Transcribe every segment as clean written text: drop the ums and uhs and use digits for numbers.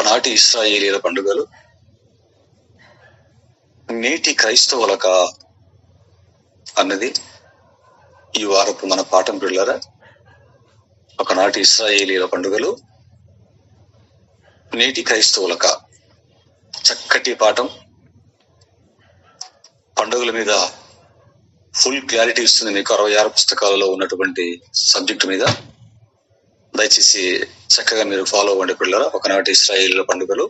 ఒకనాటి ఇశ్రాయేలీయుల పండుగలు నేటి క్రైస్తవులక అన్నది ఈ వారపు మన పాఠం పిల్లరా. ఒకనాటి ఇశ్రాయేలీయుల పండుగలు నేటి క్రైస్తవులక. చక్కటి పాఠం, పండుగల మీద ఫుల్ క్లారిటీ ఇస్తుంది మీకు 66 పుస్తకాలలో ఉన్నటువంటి సబ్జెక్టు మీద. దయచేసి చక్కగా మీరు ఫాలో అవ్వండి పిల్లరా. ఒకనాటి ఇశ్రాయేలీయుల పండుగలు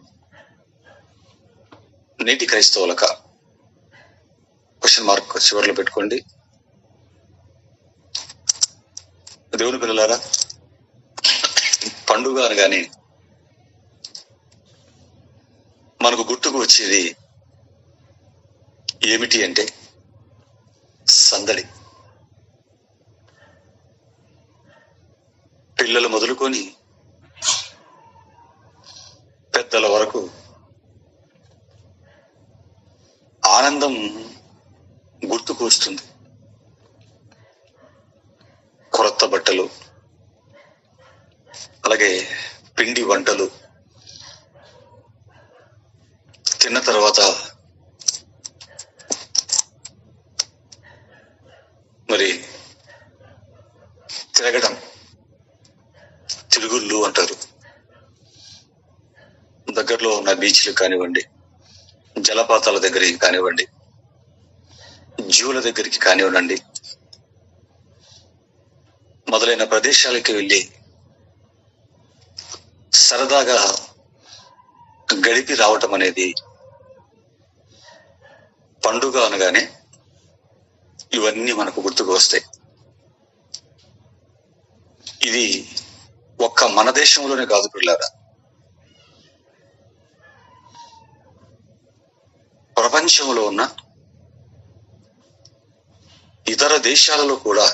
నేటి క్రైస్తవులక. క్వశ్చన్ మార్క్ చివరిలో పెట్టుకోండి. దేవుని పిల్లలారా, పండుగ అనగానే మనకు గుర్తుకు వచ్చేది ఏమిటి అంటే సందడి. పిల్లలు మొదలుకొని పెద్దల వరకు ఆనందం గుర్తుకు వస్తుంది. కొత్త బట్టలు, అలాగే పిండి వంటలు, తిన్న తర్వాత మరి తిరగడం, తిరుగుళ్ళు అంటారు. దగ్గరలో ఉన్న బీచ్లు కానివ్వండి, జలపాతాల దగ్గరికి కానివ్వండి, జూల దగ్గరికి కానివ్వండి, మొదలైన ప్రదేశాలకి వెళ్ళి సరదాగా గడిపి రావటం అనేది పండుగ అనగానే ఇవన్నీ మనకు గుర్తుకు వస్తాయి. ఇది ఒక్క మన దేశంలోనే కాదు పిల్లారా, ప్రపంచంలో ఉన్న ఇతర దేశాలలో కూడా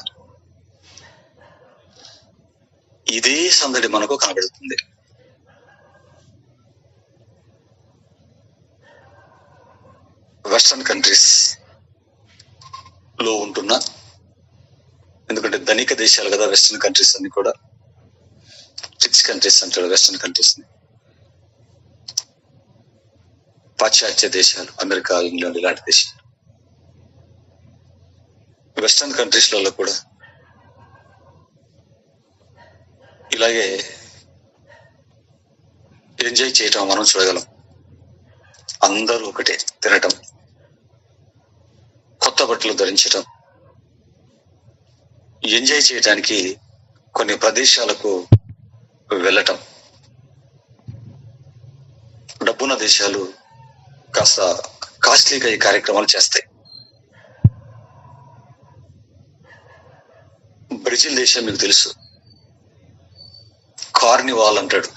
ఇదే సందడి మనకు కనబడుతుంది. వెస్టర్న్ కంట్రీస్ లో ఉంటున్న, ఎందుకంటే ధనిక దేశాలు కదా వెస్టర్న్ కంట్రీస్ అన్ని కూడా. రిచ్ కంట్రీస్ అంటారు వెస్టర్న్ కంట్రీస్ ని. పాశ్చాత్య దేశాలు, అమెరికా, ఇంగ్లాండ్ ఇలాంటి దేశాలు. వెస్టర్న్ కంట్రీస్లలో కూడా ఇలాగే ఎంజాయ్ చేయటం మనం చూడగలం. అందరూ ఒకటే, తినటం, కొత్త బట్టలు ధరించటం, ఎంజాయ్ చేయటానికి కొన్ని ప్రదేశాలకు వెళ్ళటం. డబ్బున్న దేశాలు కాస్త కాస్ట్లీగా ఈ కార్యక్రమాలు చేస్తాయి. బ్రెజిల్ దేశం మీకు తెలుసు, కార్నివాల్ అంటాడు.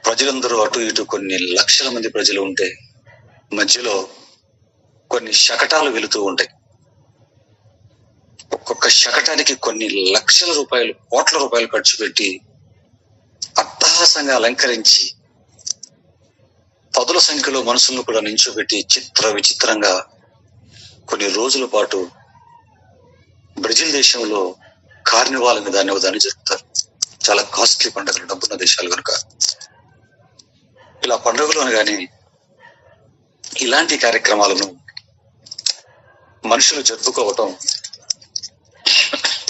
ప్రజలందరూ అటు ఇటు కొన్ని లక్షల మంది ప్రజలు ఉంటే మధ్యలో కొన్ని శకటాలు వెళుతూ ఉంటాయి. ఒక్కొక్క శకటానికి కొన్ని లక్షల రూపాయలు, కోట్ల రూపాయలు ఖర్చు పెట్టి అట్టహాసంగా అలంకరించి పదుల సంఖ్యలో మనుషులను కూడా నించోబెట్టి చిత్ర విచిత్రంగా కొన్ని రోజుల పాటు బ్రెజిల్ దేశంలో కార్నివాల్ అనే దాన్ని జరుపుతారు. చాలా కాస్ట్లీ పండుగలు, డబ్బున్న దేశాలు కనుక. ఇలా పండుగలు అనగానే ఇలాంటి కార్యక్రమాలను మనుషులు జరుపుకోవటం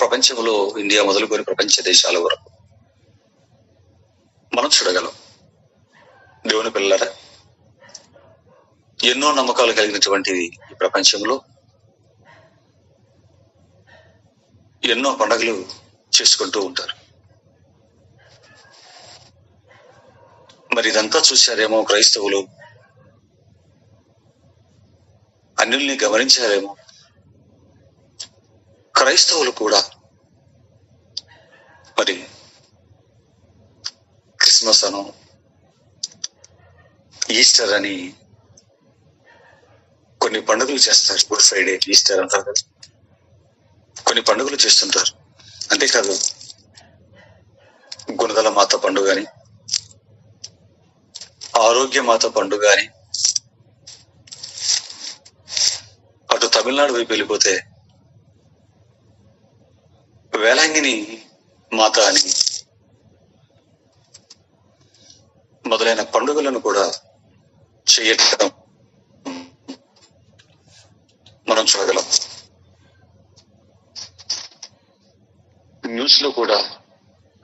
ప్రపంచంలో ఇండియా మొదలుకొని ప్రపంచ దేశాల వరకు మనం చూడగలం. దేవుని పిల్లరా, ఎన్నో నమ్మకాలు కలిగినటువంటివి ఈ ప్రపంచంలో ఎన్నో పండుగలు చేసుకుంటూ ఉంటారు. మరి ఇదంతా చూశారేమో క్రైస్తవులు, అన్యుల్ని గమనించారేమో. క్రైస్తవులు కూడా మరి క్రిస్మస్ అను, ఈస్టర్ అని కొన్ని పండుగలు చేస్తారు. గుడ్ ఫ్రైడే, ఈస్టర్ అంటారు కదా, కొన్ని పండుగలు చేస్తుంటారు. అంతేకాదు, గుణదల మాత పండుగ అని, ఆరోగ్య మాత పండుగ అని, అటు తమిళనాడు వైపు వెళ్ళిపోతే వేలాంగిని మాత అని, మొదలైన పండుగలను కూడా చేయటం మనం చూడగలం. న్యూస్ లో కూడా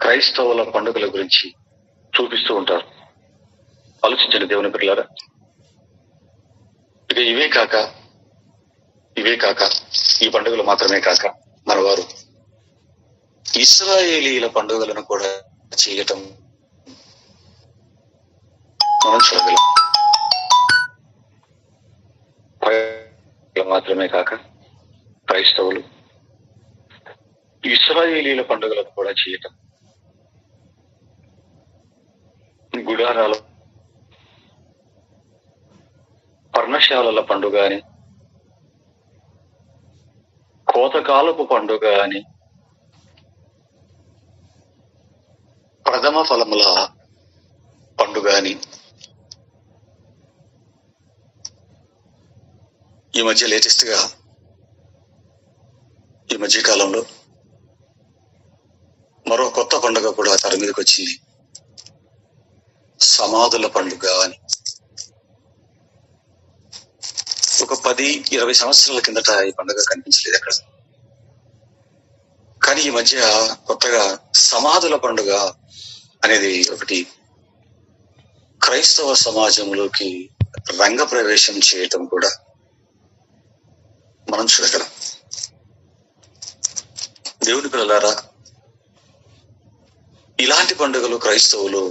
క్రైస్తవుల పండుగల గురించి చూపిస్తూ ఉంటారు. ఆలోచించండి దేవుని పిల్లలారా. ఇక ఇవే కాక ఈ పండుగలు మాత్రమే కాక మన వారు ఇశ్రాయేలీల పండుగలను కూడా చేయటం మనం చూడగలం. మాత్రమే కాక క్రైస్తవులు ఇశ్రాయేలీల పండుగలను కూడా చేయటం, గుడారాల పర్ణశాలల పండుగ అని, కోతకాలపు పండుగ అని, ప్రథమ ఫలముల పండుగ అని, ఈ మధ్య కాలంలో మరో కొత్త పండుగ కూడా తెర మీదకి వచ్చింది, సమాధుల పండుగ అని. ఒక 10-20 సంవత్సరాల కిందట ఈ పండుగ కనిపించలేదు అక్కడ. కానీ ఈ మధ్య కొత్తగా సమాధుల పండుగ అనేది ఒకటి క్రైస్తవ సమాజంలోకి రంగ ప్రవేశం చేయటం కూడా మనం చూడగలం. దేవుని పిల్లలారా, ఇలాంటి పండుగలు క్రైస్తవులు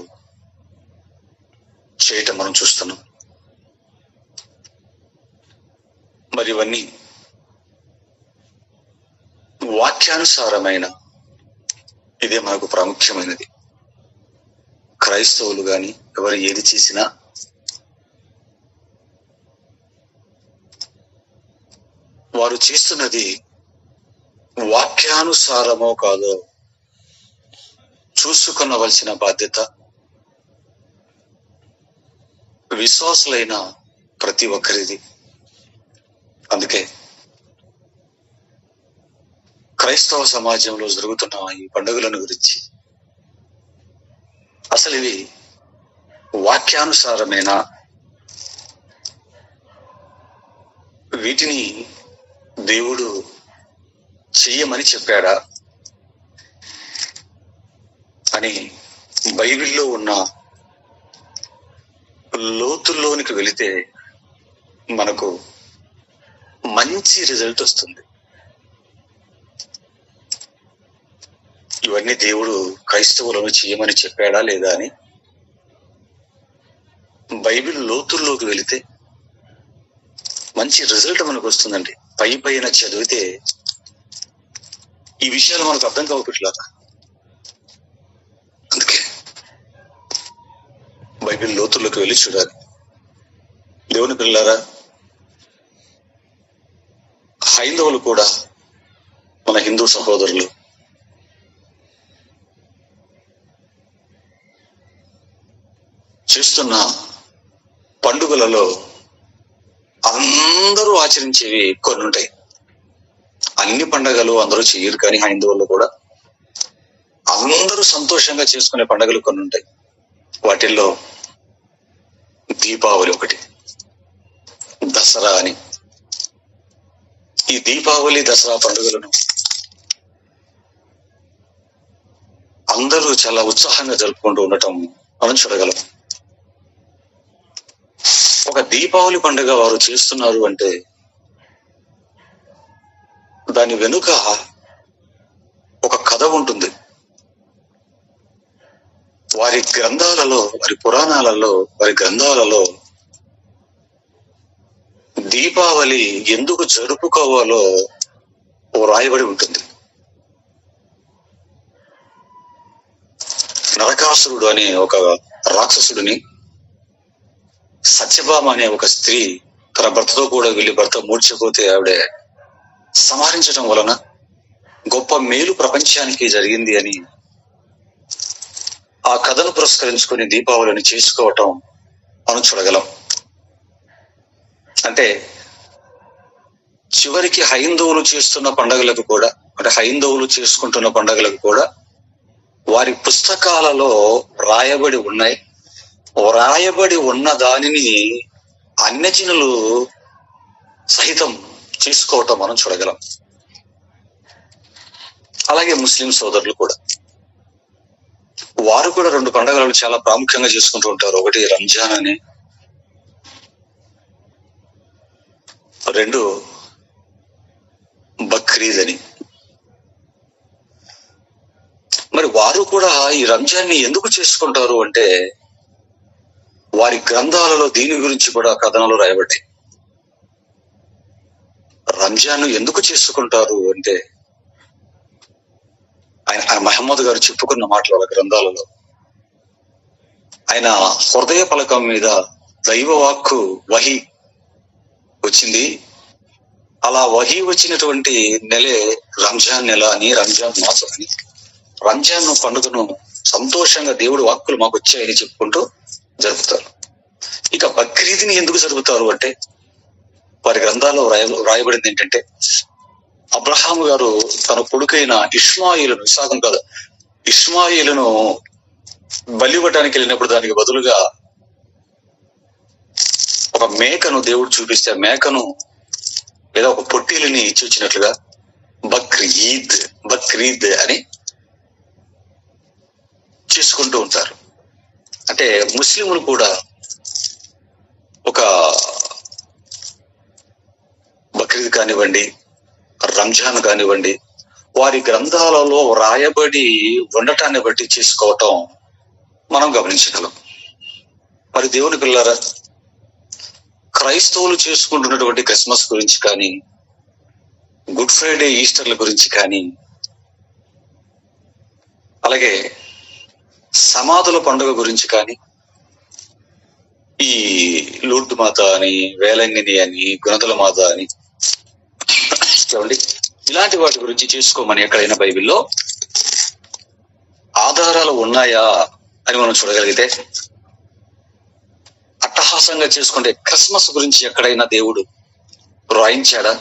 చేయటం మనం చూస్తున్నాం. మరి ఇవన్నీ వాక్యానుసారమైన, ఇదే మనకు ప్రాముఖ్యమైనది. క్రైస్తవులు గాని ఎవరు ఏది చేసినా వారు చేస్తున్నది వాక్యానుసారమో కాదో చూసుకొనవలసిన బాధ్యత విశ్వాసులైన ప్రతి ఒక్కరిది. అందుకే క్రైస్తవ సమాజంలో జరుగుతున్న ఈ పండుగలను గురించి, అసలు ఇవి వాక్యానుసారమేనా, వీటిని దేవుడు చెయ్యమని చెప్పాడా అని బైబిల్లో ఉన్న లోతుల్లోనికి వెళితే మనకు మంచి రిజల్ట్ వస్తుంది. ఇవన్నీ దేవుడు క్రైస్తవులను చేయమని చెప్పాడా లేదా అని బైబిల్ లోతుల్లోకి వెళితే మంచి రిజల్ట్ మనకు వస్తుందండి. పైన చదివితే ఈ విషయాలు మనకు అర్థం కావట్లేదు. అందుకే బైబిల్ లోతుల్లోకి వెళ్ళి చూడాలి. దేవుని పిల్లలారా, హైందవులు కూడా మన హిందూ సహోదరులు చేస్తున్న పండుగలలో అందరూ ఆచరించేవి కొన్ని ఉంటాయి. అన్ని పండుగలు అందరూ చేయరు, కానీ హైందవులు కూడా అందరూ సంతోషంగా చేసుకునే పండుగలు కొన్ని ఉంటాయి. వాటిల్లో దీపావళి ఒకటి, దసరా అని. ఈ దీపావళి, దసరా పండుగలను అందరూ చాలా ఉత్సాహంగా జరుపుకుంటూ ఉండటం మనం చూడగలం. ఒక దీపావళి పండుగ వారు చేస్తున్నారు అంటే దాని వెనుక ఒక కథ ఉంటుంది. వారి గ్రంథాలలో, వారి పురాణాలలో, వారి గ్రంథాలలో దీపావళి ఎందుకు జరుపుకోవాలో ఓ రాయబడి ఉంటుంది. నరకాసురుడు అనే ఒక రాక్షసుడిని సత్యభామ అనే ఒక స్త్రీ తన భర్తతో కూడా వెళ్లి భర్త మూర్చిపోతే ఆవిడ సంహరించడం వలన గొప్ప మేలు ప్రపంచానికి జరిగింది అని ఆ కథను పురస్కరించుకుని దీపావళిని చేసుకోవటం మనం చూడగలం. అంటే చివరికి హైందవులు చేస్తున్న పండుగలకు కూడా, అంటే హైందవులు చేసుకుంటున్న పండుగలకు కూడా వారి పుస్తకాలలో రాయబడి ఉన్నాయి. వ్రాయబడి ఉన్న దానిని అన్యజనులు సహితం చేసుకోవటం మనం చూడగలం. అలాగే ముస్లిం సోదరులు కూడా, వారు కూడా 2 పండుగలను చాలా ప్రాముఖ్యంగా చేసుకుంటూ ఉంటారు. ఒకటి రంజాన్ అని, 2 బక్రీద్ అని. మరి వారు కూడా ఈ రంజాన్ని ఎందుకు చేసుకుంటారు అంటే, వారి గ్రంథాలలో దీని గురించి కూడా కథనాలు రాయబడ్డాయి. రంజాన్ ఎందుకు చేసుకుంటారు అంటే, ఆయన మహమ్మద్ గారు చెప్పుకున్న మాటలు వాళ్ళ గ్రంథాలలో, ఆయన హృదయ పలకం మీద దైవ వాక్కు వహీ వచ్చింది. అలా వహీ వచ్చినటువంటి నెలే రంజాన్ నెల అని, రంజాన్ మాసం అని, రంజాన్ పండుగను సంతోషంగా దేవుడు వాక్కులు మాకు వచ్చాయని చెప్పుకుంటూ జరుపుతారు. ఇక బక్రీద్ని ఎందుకు జరుపుతారు అంటే, వారి గ్రంథాల్లో రాయబడింది ఏంటంటే, అబ్రహాము గారు తన కొడుకైన ఇష్మాయిలును, ఇస్సాకును కాదు, ఇష్మాయిలును బలివ్వటానికి వెళ్ళినప్పుడు దానికి బదులుగా ఒక మేకను దేవుడు చూపిస్తే, మేకను లేదా ఒక పొట్టేలుని ఇచ్చి వచ్చినట్లుగా బక్రీద్ అని చేసుకుంటూ ఉంటారు. అంటే ముస్లింలు కూడా ఒక బక్రీద్ కానివ్వండి, రంజాన్ కానివ్వండి, వారి గ్రంథాలలో రాయబడి ఉండటాన్ని బట్టి చేసుకోవటం మనం గమనించగలం. మరి దేవుని పిల్లరా, క్రైస్తవులు చేసుకుంటున్నటువంటి క్రిస్మస్ గురించి కానీ, గుడ్ ఫ్రైడే, ఈస్టర్ల గురించి కానీ, అలాగే సమాధుల పండుగ గురించి కానీ, ఈ లూర్దు మాత అని, వేలంగిని అని, గుణదల మాత అని చూడండి, ఇలాంటి వాటి గురించి చేసుకోమని ఎక్కడైనా బైబిల్లో ఆధారాలు ఉన్నాయా అని మనం చూడగలిగితే, అట్టహాసంగా చేసుకుంటే క్రిస్మస్ గురించి ఎక్కడైనా దేవుడు రాయించాడా?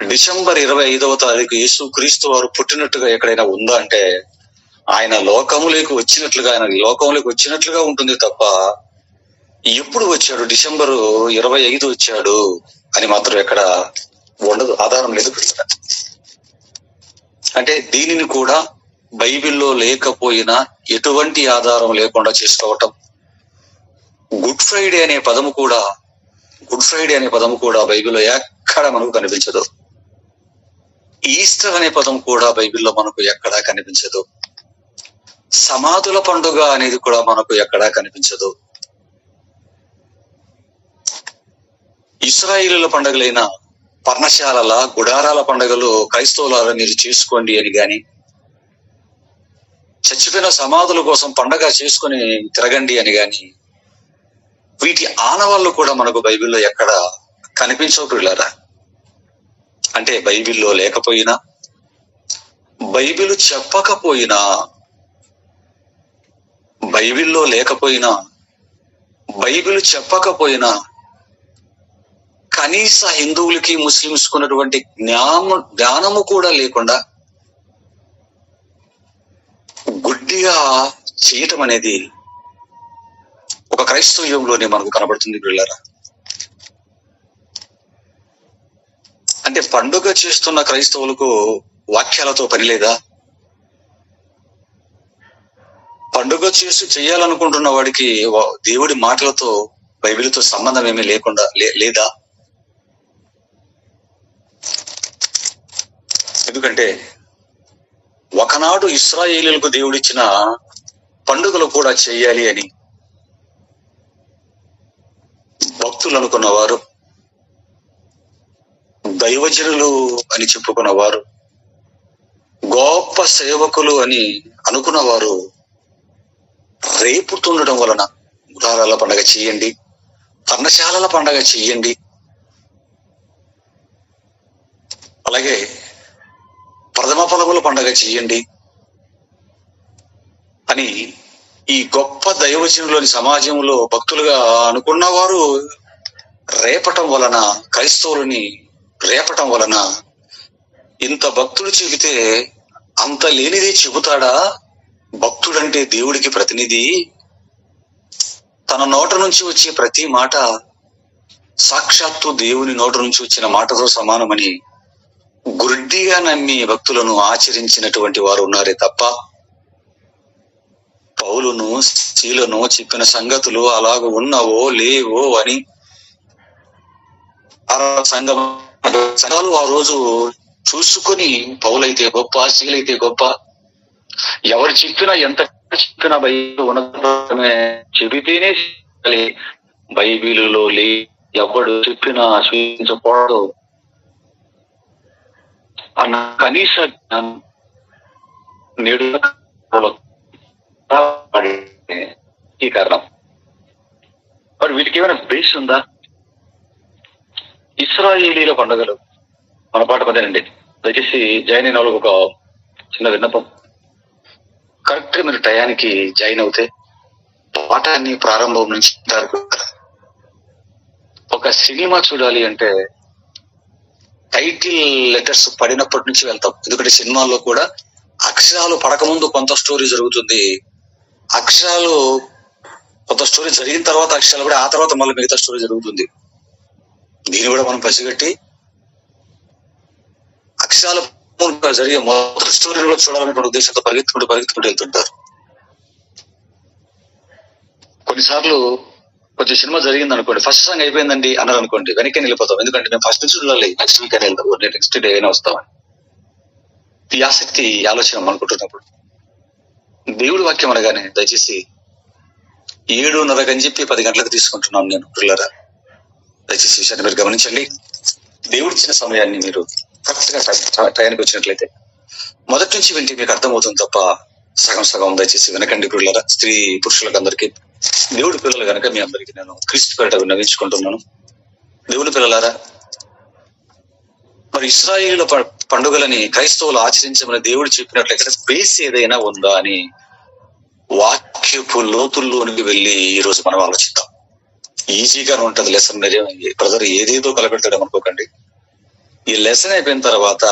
డిసెంబర్ 25వ తారీఖు యేసు క్రీస్తు వారు పుట్టినట్టుగా ఎక్కడైనా ఉందా అంటే, ఆయన లోకములోకి వచ్చినట్లుగా ఉంటుంది తప్ప, ఎప్పుడు వచ్చాడు, డిసెంబర్ 25 వచ్చాడు అని మాత్రం ఎక్కడ ఉండదు, ఆధారం లేదు. అంటే దీనిని కూడా బైబిల్లో లేకపోయినా, ఎటువంటి ఆధారం లేకుండా చేసుకోవటం. గుడ్ ఫ్రైడే అనే పదము కూడా బైబిల్లో ఎక్కడ మనకు కనిపించదు. ఈస్టర్ అనే పదం కూడా బైబిల్లో మనకు ఎక్కడా కనిపించదు. సమాధుల పండుగ అనేది కూడా మనకు ఎక్కడా కనిపించదు. ఇశ్రాయేలీయుల పండుగలైన పర్ణశాలల, గుడారాల పండుగలు క్రైస్తవులారా మీరు చేసుకోండి అని గాని, చచ్చిపోయిన సమాధుల కోసం పండగ చేసుకుని తిరగండి అని గాని, వీటి ఆనవాళ్ళు కూడా మనకు బైబిల్లో ఎక్కడ కనిపించవు పిల్లారా. అంటే బైబిల్లో లేకపోయినా, బైబిల్ చెప్పకపోయినా కనీస హిందువులకి, ముస్లింస్ కున్నటువంటి జ్ఞానము కూడా లేకుండా గుడ్డిగా చేయటం అనేది ఒక క్రైస్తవ్యంలోనే మనకు కనబడుతుంది పిల్లరా. అంటే పండుగ చేస్తున్న క్రైస్తవులకు వాక్యాలతో పని లేదా? పండుగ చేయాలనుకుంటున్న వాడికి దేవుడి మాటలతో, బైబిల్తో సంబంధం ఏమీ లేకుండా లేదా? ఎందుకంటే ఒకనాడు ఇశ్రాయేలీయులకు దేవుడిచ్చిన పండుగలు కూడా చెయ్యాలి అని భక్తులు అనుకున్నవారు, దైవజనులు అని చెప్పుకున్నవారు, గొప్ప సేవకులు అని అనుకున్నవారు రేపుతుండటం వలన గుడారాల పండగ చెయ్యండి, పర్ణశాలల పండగ చెయ్యండి, అలాగే ప్రథమ ఫలముల పండగ చెయ్యండి అని ఈ గొప్ప దైవజనులోని సమాజంలో భక్తులుగా అనుకున్నవారు క్రైస్తవులని రేపటం వలన ఇంత భక్తులు చెబితే అంత లేనిదే చెబుతాడా? భక్తుడంటే దేవుడికి ప్రతినిధి. తన నోట నుంచి వచ్చే ప్రతి మాట సాక్షాత్తు దేవుని నోట నుంచి వచ్చిన మాటతో సమానమని గుడ్డిగా నమ్మి భక్తులను ఆచరించినటువంటి వారు ఉన్నారే తప్ప పౌలును శీలను చెప్పిన సంగతులు అలాగ ఉన్నావో లేవో అని సంఘాలు ఆ రోజు చూసుకొని పౌలైతే గొప్ప, శీలైతే గొప్ప, ఎవరు చెప్పినా ఎంత చెప్పినా బైబిల్ ఉన్నతమే చెబితేనే బైబిలులో ఎవడు చెప్పినా స్వీకరించకూడదు అన్న కనీస నేడు ఈ కారణం. మరి వీటికి ఏమైనా బేస్ ఉందా? ఇశ్రాయేలీల పండుగలు మన పాట పదేనండి. దయచేసి జాయిన్ అయిన వాళ్ళకి ఒక చిన్న విన్నపం. కరెక్ట్ గా మీరు టయానికి జాయిన్ అవుతే పాఠాన్ని ప్రారంభం నుంచి ఒక సినిమా చూడాలి అంటే టైటిల్ లెటర్స్ పడినప్పటి నుంచి వెళ్తాం. ఎందుకంటే సినిమాల్లో కూడా అక్షరాలు పడకముందు కొంత స్టోరీ జరుగుతుంది, అక్షరాలు కొంత స్టోరీ జరిగిన తర్వాత అక్షరాలు కూడా ఆ తర్వాత మళ్ళీ మిగతా స్టోరీ జరుగుతుంది. దీన్ని కూడా మనం పసిగట్టి అక్షరాలు జరిగే మొదటి స్టోరీ కూడా చూడాలనే ఉద్దేశంతో పరిగెత్తుకుంటూ వెళ్తుంటారు. కొన్నిసార్లు కొంచెం సినిమా జరిగింది అనుకోండి, ఫస్ట్ సాంగ్ అయిపోయిందండి అన్నారు అనుకోండి, వెనక్కి వెళ్ళిపోతాం. ఎందుకంటే మేము ఫస్ట్ నుంచి చూడాలి, నెక్స్ట్ వీక్ అని వెళ్తాం, నెక్స్ట్ డే అయినా వస్తామని. ఈ ఆసక్తి ఆలోచన అనుకుంటున్నప్పుడు దేవుడి వాక్యం అనగానే దయచేసి 7:30 అని చెప్పి 10 గంటలకు తీసుకుంటున్నాను నేను. పిల్లరా దయచేసి విషయాన్ని మీరు గమనించండి. దేవుడిచ్చిన సమయాన్ని మీరు కరెక్ట్ గా టయానికి వచ్చినట్లయితే మొదటి నుంచి వింటే మీకు అర్థమవుతుంది తప్ప సగం దయచేసి వినకండి. పిల్లరా, స్త్రీ పురుషులకు అందరికీ దేవుడి పిల్లలు కనుక మీ అందరికీ నేను క్రీస్తు పేరిట విన్నవించుకుంటున్నాను. దేవుడి పిల్లలారా, మరి ఇశ్రాయేలు పండుగలని క్రైస్తవులు ఆచరించమని దేవుడు చెప్పినట్లయితే బేస్ ఏదైనా ఉందా అని వాక్యపు లోతుల్లోనికి వెళ్ళి ఈ రోజు మనం ఆలోచిద్దాం. ఈజీగానే ఉంటది లెసన్. బ్రదర్ ఏదేదో కలపెడతాడు అనుకోకండి. ఈ లెసన్ అయిపోయిన తర్వాత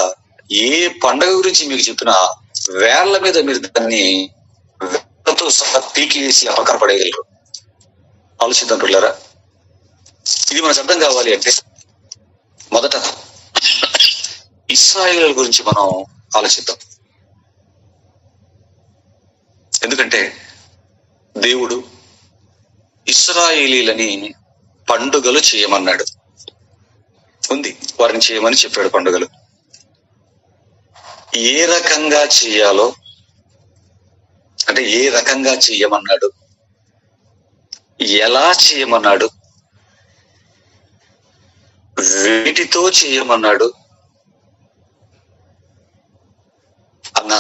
ఏ పండుగ గురించి మీకు చెప్పినా వేళ్ల మీద మీరు దాన్ని పీకేసి అపకర పడేయగలరు. ఆలోచిద్దాం పిల్లరా. ఇది మనకు అర్థం కావాలి అంటే మొదట ఇశ్రాయేలు గురించి మనం ఆలోచిద్దాం. ఎందుకంటే దేవుడు ఇశ్రాయేలీలని పండుగలు చేయమన్నాడు, ఉంది, వారిని చేయమని చెప్పాడు. పండుగలు ఏ రకంగా చేయాలో అంటే ఏ రకంగా చేయమన్నాడు, ఎలా చేయమన్నాడు, వీటితో చేయమన్నాడు అన్న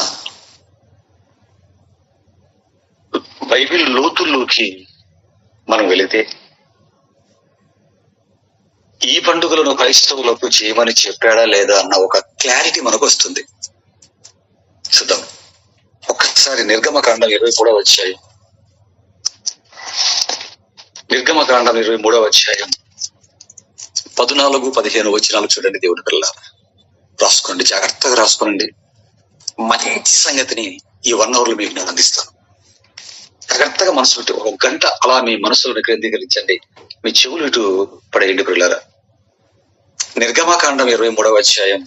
బైబిల్ లోతుల్లోకి మనం వెళితే ఈ పండుగలను క్రైస్తవులకు చేయమని చెప్పాడా లేదా అన్న ఒక క్లారిటీ మనకు వస్తుంది. చూద్దాం ఒక్కసారి నిర్గమకాండం 23వ అధ్యాయం. నిర్గమకాండం 23వ అధ్యాయం 14-15 వచనాలు చూడండి. దేవుడి పిల్ల రాసుకోండి, జాగ్రత్తగా రాసుకోండి. మంచి సంగతిని ఈ 1 hour మీకు నేను అందిస్తాను. జాగ్రత్తగా మనసు పెట్టి 1 గంట అలా మీ మనసులను కేంద్రీకరించండి, మీ చెవులు ఇటు పడేయండి పిల్లరా. నిర్గమకాండం 23వ అధ్యాయం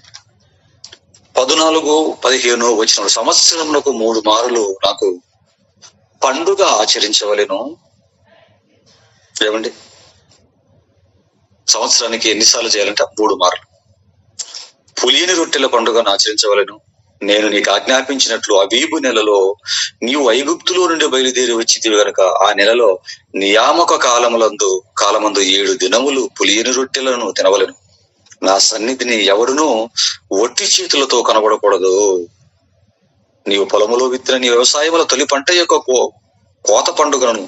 14-15 వచనాలు. సంవత్సరమునకు 3 మారులు నాకు పండుగ ఆచరించవలెను. ఏమండి, సంవత్సరానికి ఎన్నిసార్లు చేయాలంటే 3 మారులు. పులియని రొట్టెల పండుగను ఆచరించవలెను. నేను నీకు ఆజ్ఞాపించినట్లు అబీబు నెలలో నీవు ఐగుప్తులో నుండి బయలుదేరి వచ్చితివి గనుక ఆ నెలలో నియామక కాలమందు 7 దినములు పులియని రొట్టెలను తినవలెను. నా సన్నిధిని ఎవడునూ ఒట్టి చేతులతో కనబడకూడదు. నీవు పొలములో విత్తిన నీ వ్యవసాయముల తొలి పంట యొక్క కోత పండుగను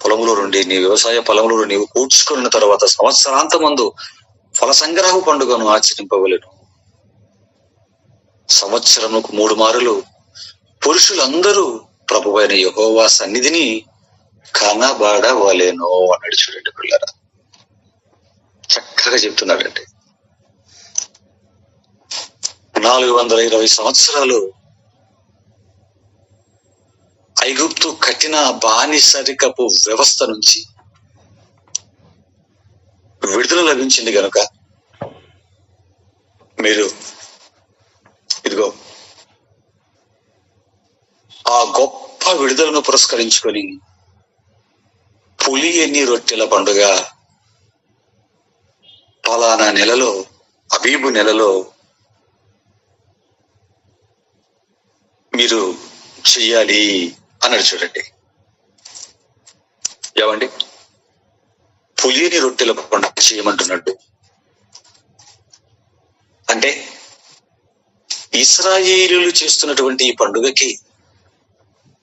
పొలములో నుండి నీ వ్యవసాయ పొలములో నీవు కూర్చుకున్న తర్వాత సంవత్సరాంతమందు ఫల సంగ్రహ పండుగను ఆచరింపవలెను. సంవత్సరముకు 3 మారులు పురుషులందరూ ప్రభువైన యెహోవా సన్నిధిని కనబడవలెను అన్నాడు. చూడండి పిల్లరా, చక్కగా చెప్తున్నాడండి. 420 సంవత్సరాలు ఐగుప్తు కఠిన బానిసరికపు వ్యవస్థ నుంచి విడుదల లభించింది గనుక మీరు ఇదిగో ఆ గొప్ప విడుదలను పురస్కరించుకొని పులియని రొట్టెల పండుగ పలానా నెలలో, అబీబు నెలలో మీరు చెయ్యాలి అన్నాడు. చూడండి ఏమండి, పులియని రొట్టెల పండుగ చేయమంటున్నాడు. అంటే ఇశ్రాయేలీయులు చేస్తున్నటువంటి ఈ పండుగకి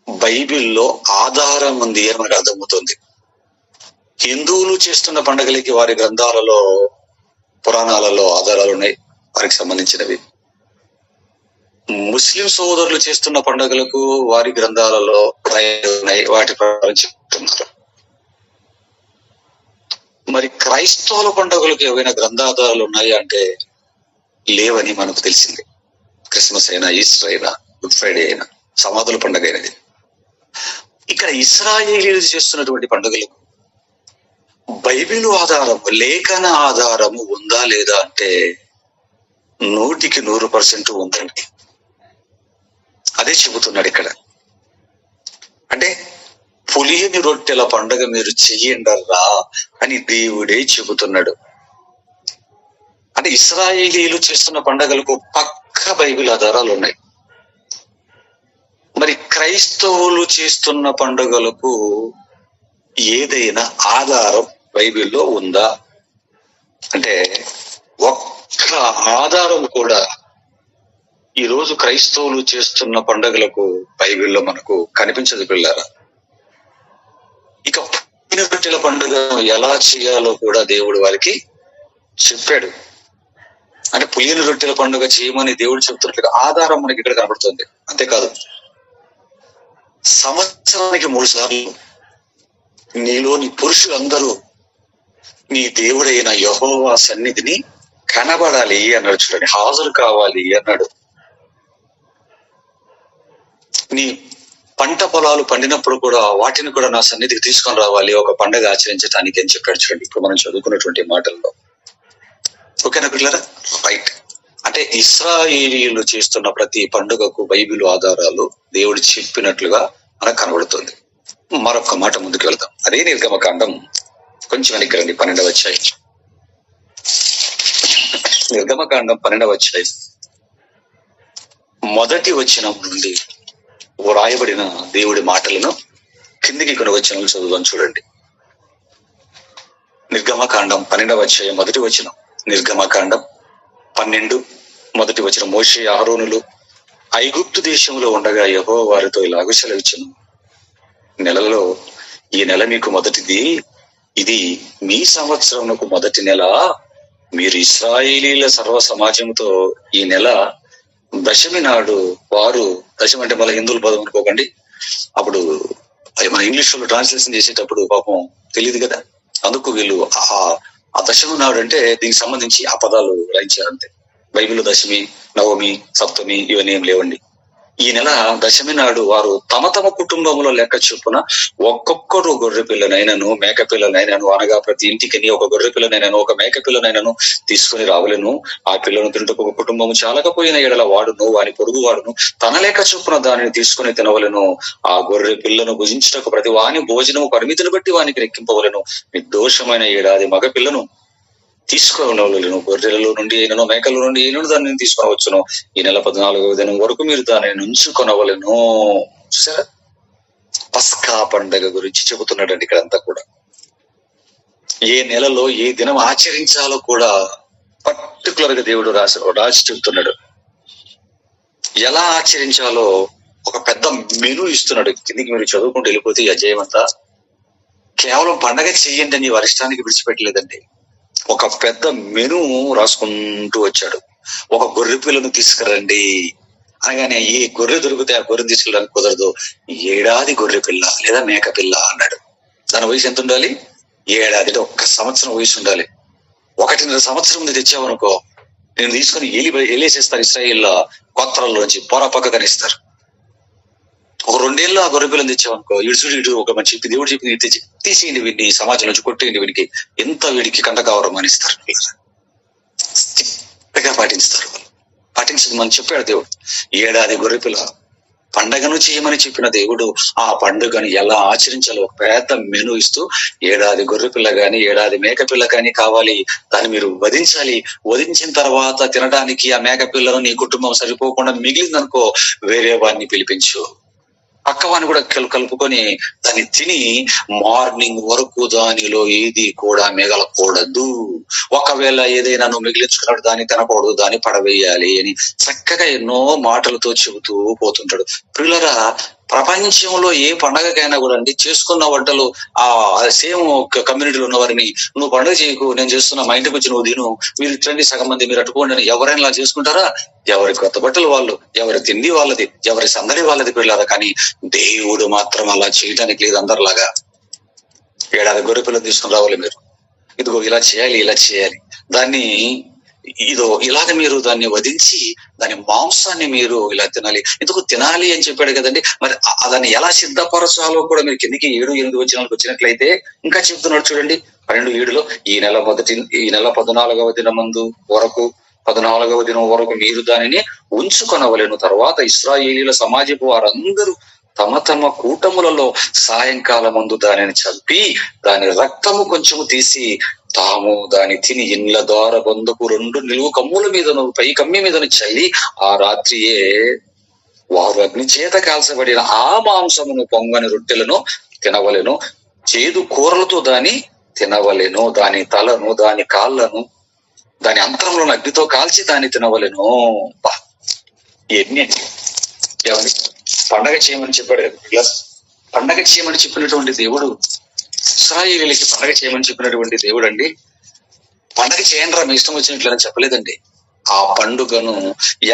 బైబిల్లో ఆధారం ఉంది అని మనకు అర్థమవుతుంది. హిందువులు చేస్తున్న పండుగలకి వారి గ్రంథాలలో, పురాణాలలో ఆధారాలు ఉన్నాయి, వారికి సంబంధించినవి. ముస్లిం సోదరులు చేస్తున్న పండుగలకు వారి గ్రంథాలలో ఉన్నాయి, వాటి ప్రకారం చెప్తున్నారు. మరి క్రైస్తవుల పండుగలకు ఏవైనా గ్రంథాధారాలు ఉన్నాయి అంటే లేవని మనకు తెలిసింది. క్రిస్మస్ అయినా, ఈస్టర్ అయినా, గుడ్ ఫ్రైడే అయినా, సమాధుల పండుగ అయినది. ఇక్కడ ఇశ్రాయేలీయులు చేస్తున్నటువంటి పండుగలకు బైబిల్ ఆధారము, లేఖన ఆధారము ఉందా లేదా అంటే 100% ఉందండి. అదే చెబుతున్నాడు ఇక్కడ. అంటే పులియని రొట్టెల పండుగ మీరు చెయ్యండర్రా అని దేవుడే చెబుతున్నాడు. అంటే ఇశ్రాయేలీయులు చేస్తున్న పండుగలకు పక్క బైబిల్ ఆధారాలు ఉన్నాయి. మరి క్రైస్తవులు చేస్తున్న పండుగలకు ఏదైనా ఆధారం బైబిల్లో ఉందా అంటే ఒక్క ఆధారం కూడా ఈరోజు క్రైస్తవులు చేస్తున్న పండుగలకు బైబిల్లో మనకు కనిపించదు పిల్లారా. ఇక పులియని రొట్టెల పండుగ ఎలా చేయాలో కూడా దేవుడు వారికి చెప్పాడు. అంటే పులియని రొట్టెల పండుగ చేయమని దేవుడు చెప్తున్నట్లుగా ఆధారం మనకి ఇక్కడ కనబడుతుంది. అంతేకాదు, సంవత్సరానికి 3 సార్లు నీలోని పురుషులందరూ నీ దేవుడైన యెహోవా సన్నిధిని కనబడాలి అన్నాడు. చూడండి, హాజరు కావాలి అన్నాడు. నీ పంట పొలాలు పండినప్పుడు కూడా వాటిని కూడా నా సన్నిధికి తీసుకొని రావాలి ఒక పండుగ ఆచరించడానికి అని చెప్పాడు. చూడండి, ఇప్పుడు మనం చదువుకున్నటువంటి మాటల్లో. ఓకేనా పిల్లరా? రైట్. అంటే ఇశ్రాయేలీయులు చేస్తున్న ప్రతి పండుగకు బైబిల్ ఆధారాలు దేవుడు చెప్పినట్లుగా మనకు కనబడుతుంది. మరొక మాట ముందుకు వెళ్తాం. అదే నిర్గమకాండం కొంచెం వెనక్కి రండి, 12వ అధ్యాయం. నిర్గమకాండం 12వ అధ్యాయం మొదటి వచనం నుండి వ్రాయబడిన దేవుడి మాటలను కిందికి కొన్ని వచనాలు చదువుదాం. చూడండి, నిర్గమకాండం 12వ అధ్యాయం మొదటి వచనం. నిర్గమకాండం 12 మొదటి వచనం. మోషే అహరోనులు ఐగుప్తు దేశంలో ఉండగా యెహోవా వారితో ఇలాగ సెలవిచ్చెను, నెలలో ఈ నెల మీకు మొదటిది, ఇది మీ సంవత్సరమునకు మొదటి నెల. మీరు ఇశ్రాయేలీల సర్వ సమాజంతో ఈ నెల దశమి నాడు వారు, దశమి అంటే మళ్ళీ హిందువుల పదం అనుకోకండి, అప్పుడు మన ఇంగ్లీష్ లో ట్రాన్స్లేషన్ చేసేటప్పుడు పాపం తెలియదు కదా, అందుకు వీళ్ళు ఆ దశమి నాడు అంటే దీనికి సంబంధించి ఆ పదాలు రాయించారు అంతే. బైబిల్లో దశమి, నవమి, సప్తమి ఇవన్నీ ఏం లేవండి. ఈ నెల దశమి నాడు వారు తమ తమ కుటుంబంలో లెక్క చొప్పున ఒక్కొక్కరు గొర్రె పిల్లనైనను మేక పిల్లనైనను, అనగా ప్రతి ఇంటికి ఒక గొర్రె పిల్లనైనను ఒక మేక పిల్లనైనను తీసుకుని రావలను. ఆ పిల్లను తింటూ ఒక కుటుంబము చాలకపోయిన ఎడల వాడును వాని పొరుగు వాడును తన లెక్క చొప్పున దానిని తీసుకుని తినవలను. ఆ గొర్రె పిల్లను భుజించటకు ప్రతి వాని భోజనము పరిమితిని బట్టి వానికి రెక్కింపవలను. నిర్దోషమైన ఏడాది మగ పిల్లను తీసుకోవలను. గొర్రెలలో నుండి అయినను మేకల నుండి అయినను దానిని తీసుకునవచ్చును. ఈ నెల 14వ దినం వరకు మీరు దానిని ఉంచుకొనవలను. చూసారా, పస్కా పండగ గురించి చెబుతున్నాడండి ఇక్కడంతా కూడా. ఏ నెలలో ఏ దినం ఆచరించాలో కూడా పర్టికులర్ గా దేవుడు రాసి చెబుతున్నాడు. ఎలా ఆచరించాలో ఒక పెద్ద మెను ఇస్తున్నాడు. కిందికి మీరు చదువుకుంటూ వెళ్ళిపోతే ఈ అధ్యాయం అంతా కేవలం పండగ చెయ్యండి అని వారి ఇష్టానికి విడిచిపెట్టలేదండి. ఒక పెద్ద మెను రాసుకుంటూ వచ్చాడు. ఒక గొర్రె పిల్లను తీసుకురండి అనగానే ఏ గొర్రె దొరికితే ఆ గొర్రె తీసుకెళ్ళడానికి కుదరదు. ఏడాది గొర్రె పిల్ల లేదా మేక పిల్ల అన్నాడు. దాని వయసు ఎంత ఉండాలి? ఏడాది, 1 సంవత్సరం వయసు ఉండాలి. 1.5 సంవత్సరం ముందు తెచ్చావనుకో, నేను తీసుకుని ఎలేసేస్తారు. ఇశ్రాయేల్ కొత్తలలోంచి పొర పక్కనిస్తారు. ఒక 2 ఏళ్ళు ఆ గొర్రె పిల్లని తెచ్చామనుకో, ఇటు ఒక మంచి దేవుడు చెప్పి తెచ్చి తీసేయండి వీడిని, సమాజం నుంచి కొట్టేయండి వీడికి, ఎంత వీడికి కంటకావరం అనిస్తారు. పాటిస్తారు వాళ్ళు. పాటించమని చెప్పాడు దేవుడు. ఏడాది గొర్రె పిల్ల పండగను చేయమని చెప్పిన దేవుడు ఆ పండుగను ఎలా ఆచరించాలో ఒక పెద్ద మెను ఇస్తూ, ఏడాది గొర్రె పిల్ల గాని, ఏడాది మేక పిల్ల గాని కావాలి, దాన్ని మీరు వధించాలి. వధించిన తర్వాత తినడానికి ఆ మేక పిల్లను నీ కుటుంబం సరిపోకుండా మిగిలిందనుకో, వేరే వాడిని పిలిపించు, పక్కవాన్ని కూడా కలుపుకొని దాన్ని తిని మార్నింగ్ వరకు దానిలో ఏది కూడా మిగలకూడదు. ఒకవేళ ఏదైనా నువ్వు మిగిలించుకున్నాడు దాన్ని తినకూడదు, దాన్ని పడవేయాలి అని చక్కగా ఎన్నో మాటలతో చెబుతూ పోతుంటాడు. పిల్లరా, ప్రపంచంలో ఏ పండగకైనా కూడా అండి చేసుకున్న వంటలు ఆ సేమ్ కమ్యూనిటీలో ఉన్న వారిని, నువ్వు పండుగ చేయకు, నేను చేస్తున్నా, మా ఇంటికి వచ్చి నువ్వు తిను, మీరు ఇట్లండి సగం మంది మీరు అట్టుకోండి అని ఎవరైనా ఇలా చేసుకుంటారా? ఎవరి కొత్త బట్టలు వాళ్ళు, ఎవరి తిండి వాళ్ళది, ఎవరి సందడి వాళ్ళది పిల్లరా. కానీ దేవుడు మాత్రం అలా చేయడానికి లేదు. అందరిలాగా ఏడాది గొర్రె పిల్లలు తీసుకుని రావాలి మీరు, ఇదిగో ఇలా చేయాలి, ఇలా చేయాలి, దాన్ని ఇలాగ మీరు దాన్ని వధించి దాని మాంసాన్ని మీరు ఇలా తినాలి. ఎందుకు తినాలి అని చెప్పాడు కదండి. మరి దాన్ని ఎలా సిద్ధపరచాలో కూడా మీరు కిందికి 7-8 వచనాలకు వచ్చినట్లయితే ఇంకా చెప్తున్నాడు చూడండి. 12:7 ఈ నెల 14వ దినమందు వరకు 14వ దినం వరకు మీరు దానిని ఉంచుకొనవలెను. తర్వాత ఇశ్రాయేలీయుల సమాజపు వారందరూ తమ తమ కూటములలో సాయంకాలమందు దానిని చంపి దాని రక్తము కొంచెము తీసి తాము దాని తిని ఇండ్ల ద్వారా బొందకు 2 నిలువు కమ్ముల మీదను పై కమ్మి మీదను చల్లి ఆ రాత్రియే వారు అగ్ని చేత కాల్చబడిన ఆ మాంసమును పొంగని రొట్టెలను తినవలెను. చేదు కూరలతో దాన్ని తినవలెను. దాని తలను, దాని కాళ్ళను, దాని అంతరంలో అగ్నితో కాల్చి దాన్ని తినవలెను. ఎన్ని ఏమని పండగ చేయమని చెప్పాడు. ప్లస్ పండగ చేయమని చెప్పినటువంటి దేవుడు, ఇశ్రాయేలీయులకి పండగ చేయమని చెప్పినటువంటి దేవుడు అండి, పండగ చేయండి రా మీ ఇష్టం వచ్చినట్లని చెప్పలేదండి. ఆ పండుగను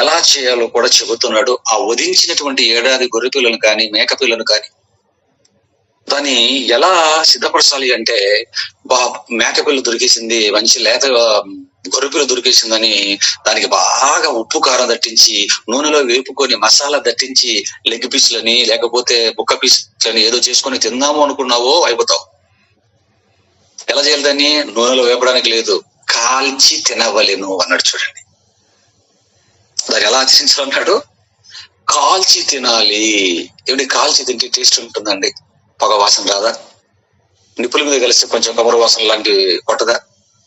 ఎలా చేయాలో కూడా చెబుతున్నాడు. ఆ వధించినటువంటి ఏడాది గొర్రె పిల్లను కానీ, మేక పిల్లను కానీ దాన్ని ఎలా సిద్ధపరచాలి అంటే, మేక పిల్ల దొరికేసింది, మంచి లేత గొర్రెపిల్ల దొరికేసిందని దానికి బాగా ఉప్పు కారం దట్టించి నూనెలో వేపుకొని మసాలా దట్టించి లెగ్ పీస్లని లేకపోతే బుక్క పీస్లని ఏదో చేసుకొని తిందాము అనుకున్నావో అయిపోతావు. ఎలా చేయాలి దాన్ని? నూనెలో వేపడానికి లేదు, కాల్చి తినవలెను అన్నాడు. చూడండి దాన్ని ఎలా ఆచరించాలన్నాడు, కాల్చి తినాలి. ఏమిటి కాల్చి తింటే టేస్ట్ ఉంటుందండి, పొగ వాసన రాదా? నిప్పుల మీద కలిసి కొంచెం కొబ్బరి వాసన లాంటి కొట్టదా?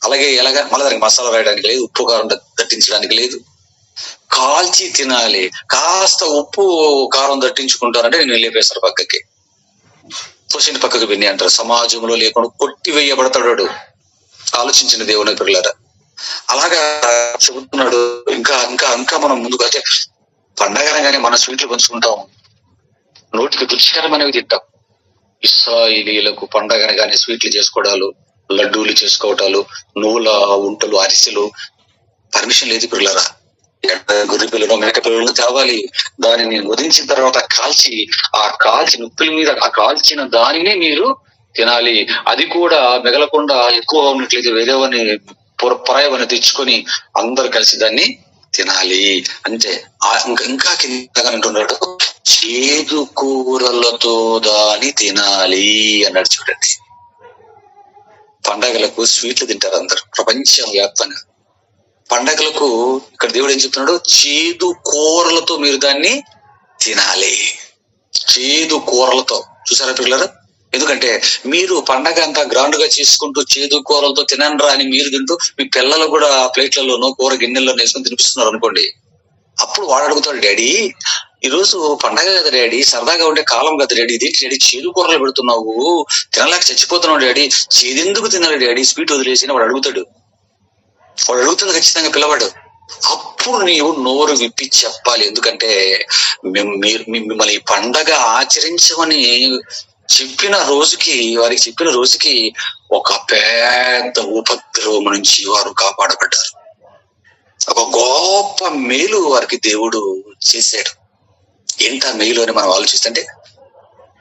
అలాగే ఎలాగా మళ్ళీ దానికి మసాలా వేయడానికి లేదు, ఉప్పు కారం దట్టించడానికి లేదు, కాల్చి తినాలి. కాస్త ఉప్పు కారం దట్టించుకుంటారంటే నేను వెళ్ళిపోయేస్తారు పక్కకి, తోసిన పక్కకి విని అంటారు. సమాజంలో లేకుండా కొట్టి వేయబడతాడు. ఆలోచించిన దేవుని పిల్లరా, అలాగా చెబుతున్నాడు. ఇంకా ఇంకా ఇంకా మనం ముందుకు అంటే పండగ అనగానే మన స్వీట్లు పంచుకుంటాం, నోటికి రుచికరమైనవి తింటాం. ఇశ్రాయేలీయులకు పండగ అనగానే స్వీట్లు చేసుకోవడాలు, లడ్డూలు చేసుకోవటాలు, నువ్వుల ఉంటలు, అరిసెలు పర్మిషన్ లేదు పిల్లరా. గొర్రె పిల్లలు మేక పిల్లలు తేవాలి, దానిని వధించిన తర్వాత కాల్చి ఆ కాల్చిన ఉప్పుల మీద ఆ కాల్చిన దానిని మీరు తినాలి. అది కూడా మిగలకుండా ఎక్కువగా ఉన్నట్లయితే వేరేవని పరాయవని తెచ్చుకొని అందరు కలిసి దాన్ని తినాలి. అంటే ఇంకా కింద అంటున్నాడు, చేదు కూరలతో దాన్ని తినాలి అన్నాడు. చూడండి, పండగలకు స్వీట్లు తింటారు అందరు ప్రపంచం వ్యాప్తంగా. పండగలకు ఇక్కడ దేవుడు ఏం చెప్తున్నాడు, చేదు కూరలతో మీరు దాన్ని తినాలి. చేదు కూరలతో. చూసారా పిల్లలు? ఎందుకంటే మీరు పండగ అంతా గ్రాండ్ గా చేసుకుంటూ చేదు కూరలతో తినండ్రా అని మీరు తింటూ మీ పిల్లలు కూడా ప్లేట్లలోనో కూర గిన్నెల్లోనో వేసుకొని తినిపిస్తున్నారు అనుకోండి. అప్పుడు వాడు అడుగుతాడు, డాడీ ఈరోజు పండగ కదా డాడీ, సరదాగా ఉండే కాలం కదా డాడీ, ఇది డాడీ చేదు కూరలు పెడుతున్నావు, తినలేక చచ్చిపోతున్నావు డాడీ, చేదెందుకు తినాలి డాడీ, స్వీట్ వదిలేసి వాడు అడుగుతాడు. వాడు అడుగుతుంది ఖచ్చితంగా పిల్లవాడు. అప్పుడు నీవు నోరు విప్పి చెప్పాలి. ఎందుకంటే మిమ్మల్ని ఈ పండగ ఆచరించమని చెప్పిన రోజుకి, వారికి చెప్పిన రోజుకి ఒక పెద్ద ఉపద్రవం నుంచి వారు కాపాడబడ్డారు. ఒక గొప్ప మేలు వారికి దేవుడు చేశాడు. ఏంటి ఆ మేలు అని మనం ఆలోచిస్తుంటే,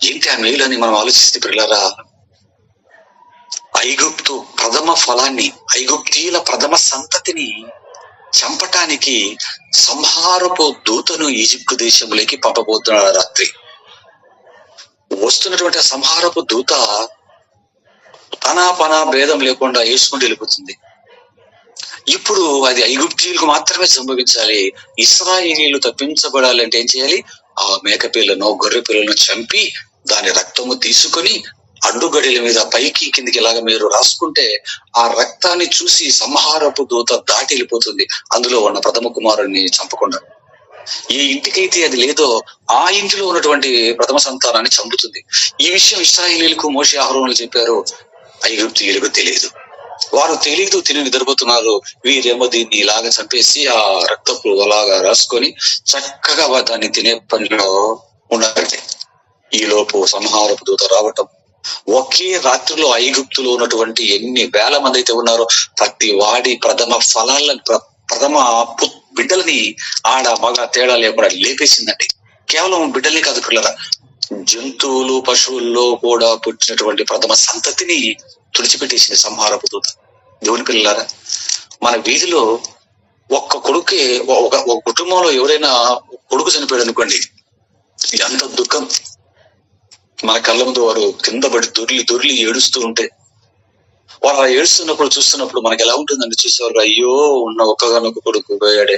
ఏంటి ఆ మేలు అని మనం ఆలోచిస్తే పిల్లరా, ఐగుప్తు ప్రథమ ఫలాన్ని, ఐగుప్తీయుల ప్రథమ సంతతిని చంపటానికి సంహారపు దూతను ఈజిప్టు దేశంలోకి పంపబోతున్నాడు రాత్రి. వస్తున్నటువంటి ఆ సంహారపు దూత పన భేదం లేకుండా వేసుకుంటూ వెళ్ళిపోతుంది. ఇప్పుడు అది ఐగుప్తీయులకు మాత్రమే సంభవించాలి. ఇశ్రాయేలీయులు తప్పించబడాలంటే ఏం చేయాలి? ఆ మేక పిల్లను, గొర్రె పిల్లను చంపి దాని రక్తము తీసుకొని అడ్డుగడిల మీద పైకి కిందికి ఇలాగ మీరు రాసుకుంటే ఆ రక్తాన్ని చూసి సంహారపు దూత దాటి వెళ్ళిపోతుంది, అందులో ఉన్న ప్రథమ కుమారుణ్ణి చంపకుండా. ఏ ఇంటికైతే అది లేదో ఆ ఇంటిలో ఉన్నటువంటి ప్రథమ సంతానాన్ని చంపుతుంది. ఈ విషయం ఇశ్రాయేలీయులకు మోషే అహరోనులు చెప్పారు, ఐగుప్తీయులకు తెలియదు. వారు తెలియదు, తిని నిద్రపోతున్నారు. వీరేమో దీన్ని ఇలాగ చంపేసి ఆ రక్తపు అలాగా రాసుకొని చక్కగా దాన్ని తినే పనిలో ఉండాలంటే ఈ లోపు సంహారపు దూత రావటం, ఒకే రాత్రిలో ఐగుప్తులో ఉన్నటువంటి ఎన్ని వేల మంది అయితే ఉన్నారో ప్రతి వాడి ప్రథమ ఫలాలను, ప్రథమ బిడ్డలని ఆడ మగ తేడా లేకుండా లేపేసిందండి. కేవలం బిడ్డల్ని కాదు పిల్లల, జంతువులు పశువుల్లో కూడా పుట్టినటువంటి ప్రథమ సంతతిని తుడిచిపెట్టేసింది సంహారపు దూత. దేవుని పిల్లలారా, మన వీధిలో ఒక్క కొడుకే, ఒక కుటుంబంలో ఎవరైనా కొడుకు చనిపోయాడు అనుకోండి, ఎంత దుఃఖం. మన కళ్ళ ముందు వారు కింద పడి దొర్లి ఏడుస్తూ ఉంటే, వారు అలా ఏడుస్తున్నప్పుడు చూస్తున్నప్పుడు మనకి ఎలా ఉంటుందండి? చూసేవారు, అయ్యో ఉన్న ఒక్కగానొక్క కొడుకు పోయాడే,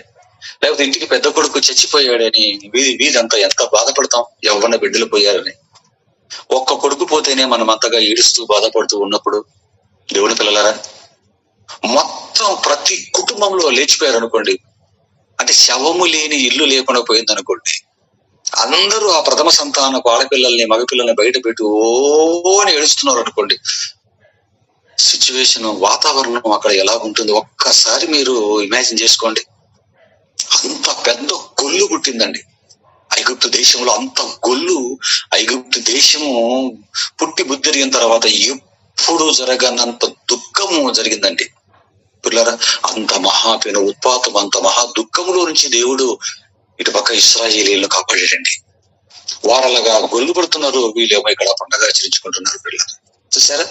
లేకపోతే ఇంటికి పెద్ద కొడుకు చచ్చిపోయాడని వీధి అంతా ఎంత బాధపడతాం, ఎవరన్నా బిడ్డలు పోయారని. ఒక్క కొడుకు పోతేనే మనం అంతగా ఏడుస్తూ బాధపడుతూ ఉన్నప్పుడు, దేవుని పిల్లలారా, మొత్తం ప్రతి కుటుంబంలో లేచిపోయారు అనుకోండి, అంటే శవము లేని ఇల్లు లేకుండా పోయింది అనుకోండి, అందరూ ఆ ప్రథమ సంతానపు ఆడపిల్లల్ని మగపిల్లల్ని బయట పెట్టి ఓని ఏడుస్తున్నారు అనుకోండి, సిచ్యువేషన్, వాతావరణం అక్కడ ఎలా ఉంటుంది ఒక్కసారి మీరు ఇమాజిన్ చేసుకోండి. అంత పెద్ద గొల్లు పుట్టిందండి ఐగుప్తు దేశంలో. అంత గొల్లు ఐగుప్తు దేశము పుట్టి బుద్ధిరిగిన తర్వాత ఎప్పుడు జరగనంత దుఃఖము జరిగిందండి పిల్లరా. అంత మహాపెను ఉత్పాతం, అంత మహా దుఃఖములో నుంచి దేవుడు ఇటు పక్క ఇశ్రాయేలీయులను కాపాడాడండి. వారలాగా గొల్లు పడుతున్నారు, వీళ్ళేమో ఇక్కడ పండగ ఆచరించుకుంటున్నారు పిల్లలు, చూసారా?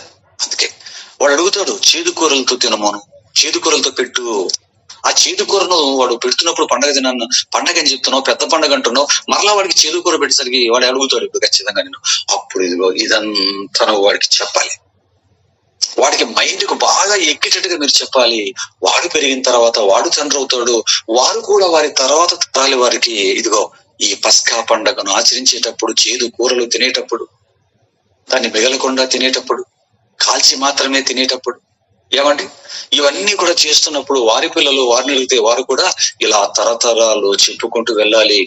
అందుకే వాడు అడుగుతాడు, చేదు కూరలతో తినమోను, చేదు కూరలతో పెట్టు. ఆ చేదు కూరను వాడు పెడుతున్నప్పుడు పండగ అని చెప్తున్నావు, పెద్ద పండగ అంటున్నావు, మరలా వాడికి చేదు కూర పెట్టేసరికి వాడు అడుగుతాడు, ఇప్పుడు ఖచ్చితంగా నేను అప్పుడు ఇదిగో ఇదంతా వాడికి చెప్పాలి. వాడికి మైండ్ కు బాగా ఎక్కేటట్టుగా మీరు చెప్పాలి. వాడు పెరిగిన తర్వాత వాడు తండ్రి అవుతాడు, వారు కూడా వారి తర్వాత తరాలి వారికి ఇదిగో ఈ పస్కా పండుగను ఆచరించేటప్పుడు, చేదు కూరలు తినేటప్పుడు, దాన్ని మిగలకుండా తినేటప్పుడు, కాల్చి మాత్రమే తినేటప్పుడు, ఏమండి ఇవన్నీ కూడా చేస్తున్నప్పుడు వారి పిల్లలు వారిని అడిగితే వారు కూడా ఇలా తరతరాలు చెప్పుకుంటూ వెళ్ళాలి.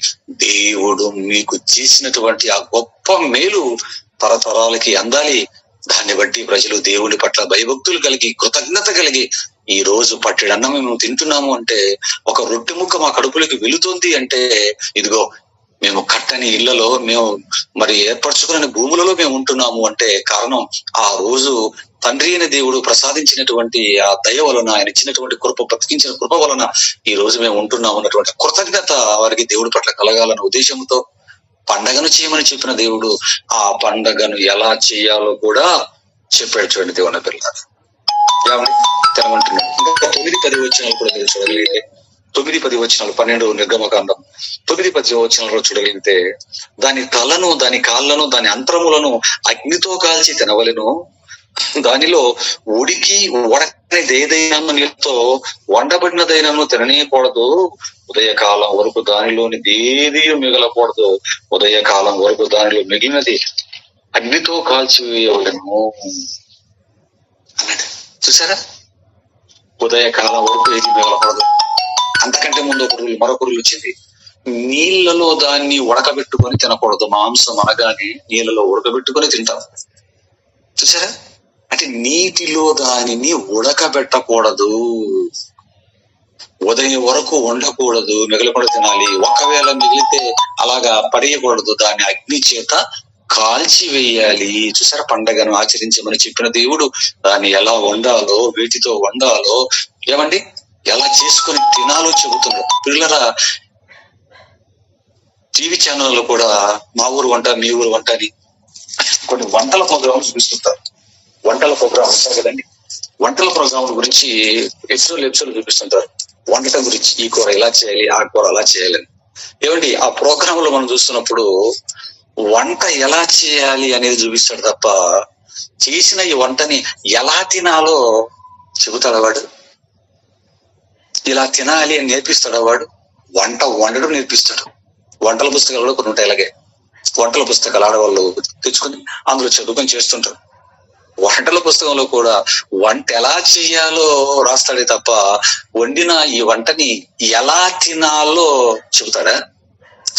దేవుడు మీకు చేసినటువంటి ఆ గొప్ప మేలు తరతరాలకి అందాలి. దాన్ని బట్టి ప్రజలు దేవుని పట్ల భయభక్తులు కలిగి, కృతజ్ఞత కలిగి, ఈ రోజు పట్టెడన్నం మేము తింటున్నాము అంటే, ఒక రొట్టె ముక్క మా కడుపులోకి వెళుతుంది అంటే, ఇదిగో మేము కట్టని ఇళ్లలో, మేము మరి ఏర్పరచుకునే భూములలో మేము ఉంటున్నాము అంటే కారణం ఆ రోజు తండ్రి అయిన దేవుడు ప్రసాదించినటువంటి ఆ దయ వలన, ఆయన ఇచ్చినటువంటి కృప, బ్రతికించిన కృప వలన ఈ రోజు మేము ఉంటున్నాము అన్నటువంటి కృతజ్ఞత వారికి దేవుడి పట్ల కలగాలన్న ఉద్దేశంతో పండగను చేయమని చెప్పిన దేవుడు ఆ పండగను ఎలా చేయాలో కూడా చెప్పాడు. చూడండి దేవుని పిల్లలు, తినమంటున్నాడు. ఇంకా 9-10 వచనాలు కూడా మీరు చూడగలిగితే, 9-10 వచనాలు 12 నిర్గమకాండం 9-10 వచనాలలో చూడగలిగితే, దాని తలను, దాని కాళ్ళను, దాని అంతరములను అగ్నితో కాల్చి తినవలెను, దానిలో ఉడికి ఉడకనిదేదైనా నీళ్ళతో వండబడినదైనాను తిననీయకూడదు, ఉదయకాలం వరకు దానిలోని దేది మిగలకూడదు, ఉదయకాలం వరకు దానిలో మిగిలినది అగ్నితో కాల్చివేయవలెను అన్నాడు. చూసారా? ఉదయకాలం వరకు ఏది మిగలకూడదు. అంతకంటే ముందు మరొక రూల్ వచ్చింది, నీళ్లలో దాన్ని ఉడకబెట్టుకొని తినకూడదు. మాంసం అనగానే నీళ్ళలో ఉడకబెట్టుకొని తింటాం, చూసారా? అంటే నీటిలో దానిని ఉడకబెట్టకూడదు, ఉదయం వరకు వండకూడదు, మిగలకుండా తినాలి. ఒకవేళ మిగిలితే అలాగా పడేయకూడదు, దాన్ని అగ్ని చేత కాల్చి వేయాలి. చూసారా? పండగను ఆచరించమని చెప్పిన దేవుడు దాన్ని ఎలా వండాలో, వీటితో వండాలో, ఏమండి ఎలా చేసుకొని తినాలో చెబుతున్నాడు. పిల్లరా, టీవీ ఛానల్లో కూడా మా ఊరు వంట, మీ ఊరు వంట అని కొన్ని వంటల ప్రోగ్రామ్స్ చూపిస్తుంటారు. వంటల ప్రోగ్రామ్ ఉంటారు కదండి, వంటల ప్రోగ్రామ్ గురించి ఎపిసోడ్ చూపిస్తుంటారు. వంటల గురించి, ఈ కూర ఇలా చేయాలి, ఆ కూర అలా చేయాలని. ఏమండి ఆ ప్రోగ్రామ్ లో మనం చూస్తున్నప్పుడు వంట ఎలా చేయాలి అనేది చూపిస్తాడు తప్ప చేసిన ఈ వంటని ఎలా తినాలో చెబుతాడు వాడు. ఇలా తినాలి అని నేర్పిస్తాడు వాడు. వంట వండడం నేర్పిస్తాడు. వంటల పుస్తకాలు కూడా కొన్ని ఉంటాయి. అలాగే వంటల పుస్తకాలు ఆడవాళ్ళు తెచ్చుకొని అందులో చదువుకొని చేస్తుంటారు. వంటల పుస్తకంలో కూడా వంట ఎలా చేయాలో రాస్తాడే తప్ప వండిన ఈ వంటని ఎలా తినాలో చెబుతాడా?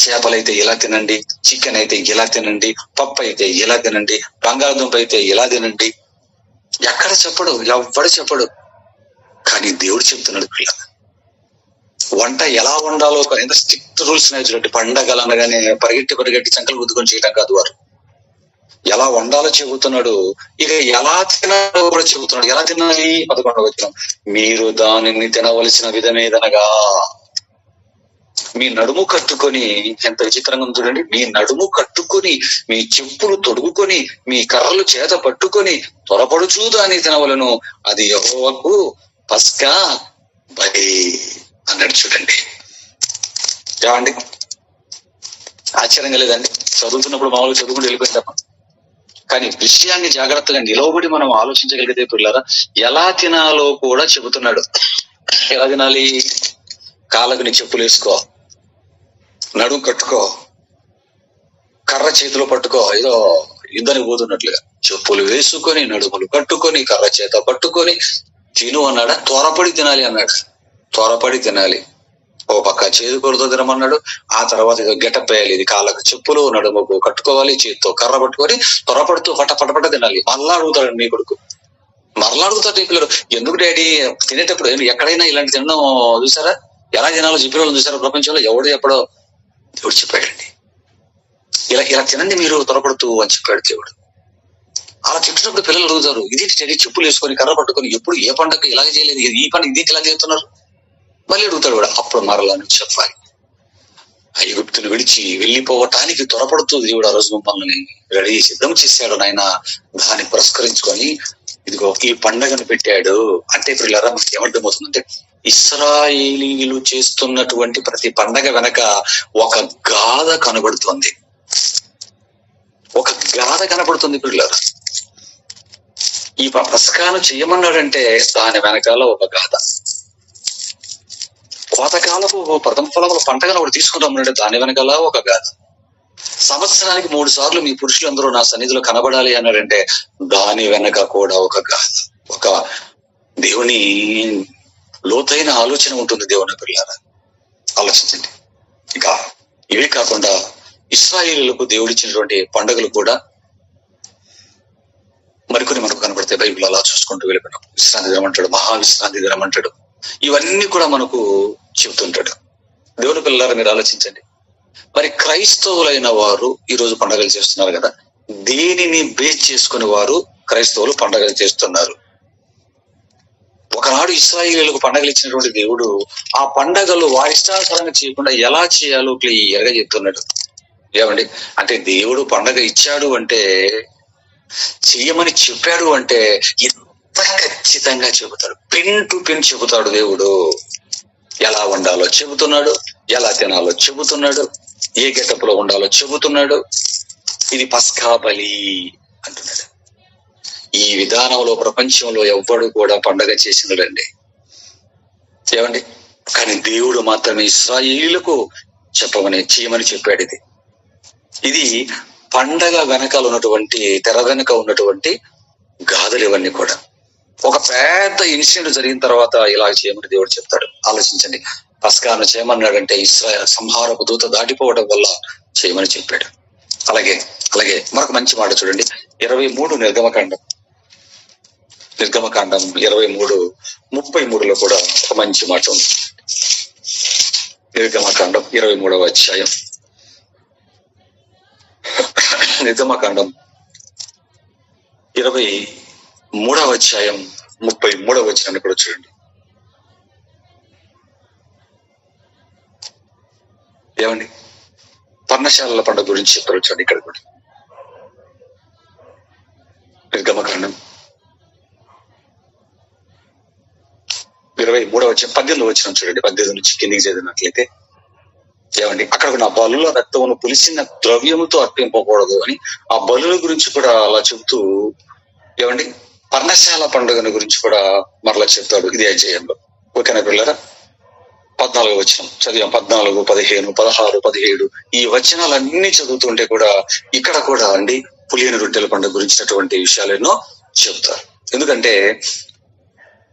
చేపలైతే ఇలా తినండి, చికెన్ అయితే ఇలా తినండి, పప్పు అయితే ఇలా తినండి, బంగాళదుంప అయితే ఇలా తినండి, ఎక్కడ చెప్పడు, ఎవ్వడు చెప్పడు. కానీ దేవుడు చెప్తున్నాడు పిల్లలు వంట ఎలా వండాలో. ఎంత స్ట్రిక్ట్ రూల్స్ నేర్చుకుంటే పండగలు అనగానే పరిగెట్టి చంకలు గుద్దుకొని చేయటం కాదు వారు. ఎలా వండాలో చెబుతున్నాడు. ఇక ఎలా తినాలో కూడా చెబుతున్నాడు. ఎలా తినాలి? 11వ వచనం, మీరు దానిని తినవలసిన విధమేదనగా మీ నడుము కట్టుకొని. ఎంత విచిత్రంగా ఉంది చూడండి. మీ నడుము కట్టుకొని, మీ చెప్పులు తొడుగుకొని, మీ కర్రలు చేత పట్టుకొని త్వరపడుచూ దాన్ని తినవలను, అది యెహోవాకు పస్కా బలి అన్నాడు. చూడండి ఏమండి, ఆశ్చర్యంగా లేదండి? చదువుతున్నప్పుడు మామూలుగా చదువుకుంటూ వెళ్ళిపోయిందమ్మా. కానీ విషయాన్ని జాగ్రత్తగా నిలవబడి మనం ఆలోచించగలిగితే పిల్లరా ఎలా తినాలో కూడా చెబుతున్నాడు. ఎలా తినాలి? కాళ్ళకు నీ చెప్పులు వేసుకో, నడుము కట్టుకో, కర్ర చేతిలో పట్టుకో, ఏదో యుద్ధానికి పోతున్నట్లుగా చెప్పులు వేసుకొని నడుములు కట్టుకొని కర్ర చేత పట్టుకొని తిను అన్నాడా? త్వరపడి తినాలి అన్నాడు. త్వరపడి తినాలి. ఓ పక్క చేదుకూరతో తినమన్నాడు. ఆ తర్వాత ఏదో గెటప్ వేయాలి. ఇది కాళ్ళకు చెప్పులు, నడుముకు కట్టుకోవాలి, చేతితో కర్ర పట్టుకొని త్వరపడుతూ పటపట తినాలి. మళ్ళా అడుగుతాడు నీ కొడుకు, మరలా అడుగుతాడు ఈ పిల్లలు, ఎందుకు డాడీ తినేటప్పుడు ఎక్కడైనా ఇలాంటి తినడం చూసారా? ఎలా తినాలో చెప్పిన వాళ్ళు చూసారా? ప్రపంచంలో ఎవడు చెప్పడో దేవుడు చెప్పాడండి. ఇలా తినండి మీరు త్వరపడుతూ అని చెప్పాడు దేవుడు. అలా తింటున్నప్పుడు పిల్లలు అడుగుతారు, ఇది డాడీ చెప్పులు వేసుకొని కర్ర పట్టుకొని ఎప్పుడు ఏ పండుగ ఇలాగ చేయలేదు, ఈ పండుగ ఇది ఇలా చేస్తున్నారు? మళ్ళీ అడుగుతాడు కూడా. అప్పుడు మరలా నువ్వు చెప్పాలి. ఐగుప్తును విడిచి వెళ్ళిపోవటానికి త్వరపడుతూ దేవుడు ఆ రోజు మమ్మల్ని రెడీ సిద్ధం చేశాడు నాయన. దాన్ని పురస్కరించుకొని ఇదిగో ఈ పండగను పెట్టాడు. అంటే పిల్లరా మనకి ఏమర్థమవుతుందంటే ఇశ్రాయేలీయులు చేస్తున్నటువంటి ప్రతి పండగ వెనక ఒక గాథ కనబడుతుంది. ఒక గాథ కనబడుతుంది పిల్లరా. ఈ పస్కాను చేయమన్నాడంటే దాని వెనకాల ఒక గాథ. కోతకాలపు ప్రథమ ఫలముల పంటగా ఒకటి తీసుకుంటామంటే దాని వెనకాల ఒక గాథ. సంవత్సరానికి 3 సార్లు మీ పురుషులందరూ నా సన్నిధిలో కనబడాలి అన్నాడంటే దాని వెనక కూడా ఒక గాథ. ఒక దేవుని లోతైన ఆలోచన ఉంటుంది దేవుని పిల్లల. ఆలోచించండి. ఇక ఇవే కాకుండా ఇశ్రాయేలీయులకు దేవుడిచ్చినటువంటి పండుగలు కూడా మరికొన్ని మనకు కనబడతాయి. బైబిల్ అలా చూసుకుంటూ వెళ్ళిపోయినప్పుడు విశ్రాంతి దినం అంటాడు, మహావిశ్రాంతి దినం అంటాడు. ఇవన్నీ కూడా మనకు చెబుతుంటాడు. దేవుని పిల్లలారా మీరు ఆలోచించండి. మరి క్రైస్తవులైన వారు ఈ రోజు పండుగలు చేస్తున్నారు కదా, దేనిని బేస్ చేసుకుని వారు క్రైస్తవులు పండుగలు చేస్తున్నారు? ఒకనాడు ఇశ్రాయేలీయులకు పండుగలు ఇచ్చినటువంటి దేవుడు ఆ పండుగలు వారి ఇష్టానుసారంగా చేయకుండా ఎలా చేయాలో క్లియర్గా చెప్తున్నాడు. ఏమండి, అంటే దేవుడు పండుగ ఇచ్చాడు అంటే, చెయ్యమని చెప్పాడు అంటే ఎంత ఖచ్చితంగా చెబుతాడు. పిన్ టు పిన్ చెబుతాడు దేవుడు. ఎలా వండాలో చెబుతున్నాడు, ఎలా తినాలో చెబుతున్నాడు, ఏ గెటప్ లో ఉండాలో చెబుతున్నాడు. ఇది పస్కా బలి అంటున్నాడు. ఈ విధానంలో ప్రపంచంలో ఎవ్వడు కూడా పండగ చేసినడండి. ఏమండి, కానీ దేవుడు మాత్రమే ఇశ్రాయేలీయులకు చేయమని చెప్పాడు. ఇది పండగ వెనకాల ఉన్నటువంటి తెర వెనక ఉన్నటువంటి గాథలు ఇవన్నీ కూడా. ఒక పెద్ద ఇన్సిడెంట్ జరిగిన తర్వాత ఇలా చేయమని దేవుడు చెప్తాడు. ఆలోచించండి. పస్కాను చేయమన్నాడంటే ఇశ్రాయేలు సంహారపు దూత దాటిపోవడం వల్ల చేయమని చెప్పాడు. అలాగే మరొక మంచి మాట చూడండి. 23 నిర్గమకాండం 23:33 కూడా ఒక మంచి మాట ఉంది. నిర్గమకాండం 23వ అధ్యాయం, నిర్గమకాండం 23వ అధ్యాయం 33వ వచనాన్ని కూడా చూడండి. ఏమండి, పర్ణశాలల పండుగ గురించి చెప్తారు. చూడండి ఇక్కడ కూడా నిర్గమకాండం 23వ అధ్యాయం 18వ వచనం చూడండి. 18 నుంచి కిందికి చదివినట్లయితే ఏమండి, అక్కడ నా బలుల రక్తమును పులిసిన ద్రవ్యముతో అర్పింపకూడదు అని ఆ బలుల గురించి కూడా అలా చెబుతూ, ఏమండి, పర్ణశాల పండుగను గురించి కూడా మరలా చెప్తాడు ఇదే అధ్యాయంలో. ఓకేనా పిల్లరా? 14వ వచనం చదివాం. 14, 15, 16, 17 ఈ వచనాలన్నీ చదువుతుంటే కూడా ఇక్కడ కూడా అండి పులియని రొట్టెల పండుగ గురించినటువంటి విషయాలు ఎన్నో చెప్తారు. ఎందుకంటే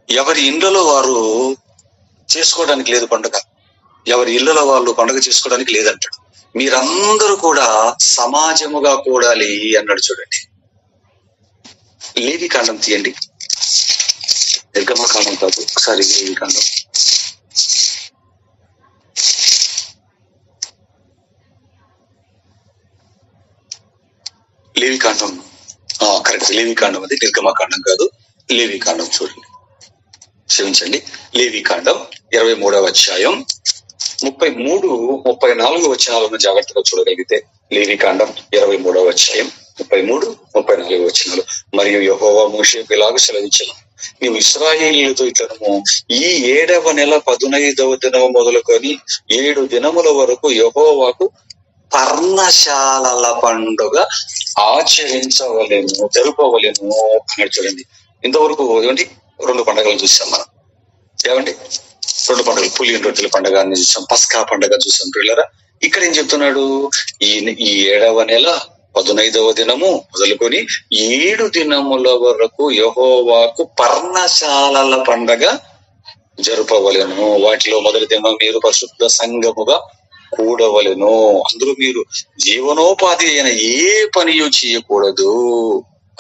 ఎవరి ఇండ్లలో వారు చేసుకోవడానికి లేదు పండుగ, ఎవరి ఇళ్లలో వాళ్ళు పండుగ చేసుకోవడానికి లేదంటాడు. మీరందరూ కూడా సమాజముగా కూడాలి అన్నాడు. చూడండి, లేవి కాండం తీయండి. నిర్గమకాండం కాదు, ఒకసారి లేవి కాండం. లేవి కాండం కరెక్ట్, లేవి కాండం, అది నిర్గమకాండం కాదు, లేవి కాండం. చూడండి, క్షమించండి, లేవి కాండం 23వ అధ్యాయం 33, 34 వచనాలను జాగ్రత్తగా చూడగలిగితే, లేవి కాండం 23వ అధ్యాయం 33, 34 వచనాలు. మరియు యెహోవా మోషేకు ఇలాగ సెలవించెను, నీవు ఇశ్రాయేలీయులతో ఇట్లనము, ఈ 7వ నెల 15వ దినము మొదలుకొని 7 దినముల వరకు యెహోవాకు పర్ణశాలల పండుగ ఆచరించవలెను, జరుపవలెను అన్నాడు. చూడండి, ఇంతవరకు ఏమండి 2 పండుగలు చూసాం మనం. ఏమండి 2 పండుగలు, పులియని రొట్టెల పండుగ చూసాం, పస్కా పండుగ చూసాం పిల్లరా. ఇక్కడ ఏం చెప్తున్నాడు, ఈ 7వ నెల 15వ దినము మొదలుకొని 7 దినముల వరకు యెహోవాకు పర్ణశాలల పండగ జరుపవలెను. వాటిలో మొదటి దినం మీరు పరిశుద్ధ సంఘముగా కూడవలెను. అందులో మీరు జీవనోపాధి అయిన ఏ పనియో చేయకూడదు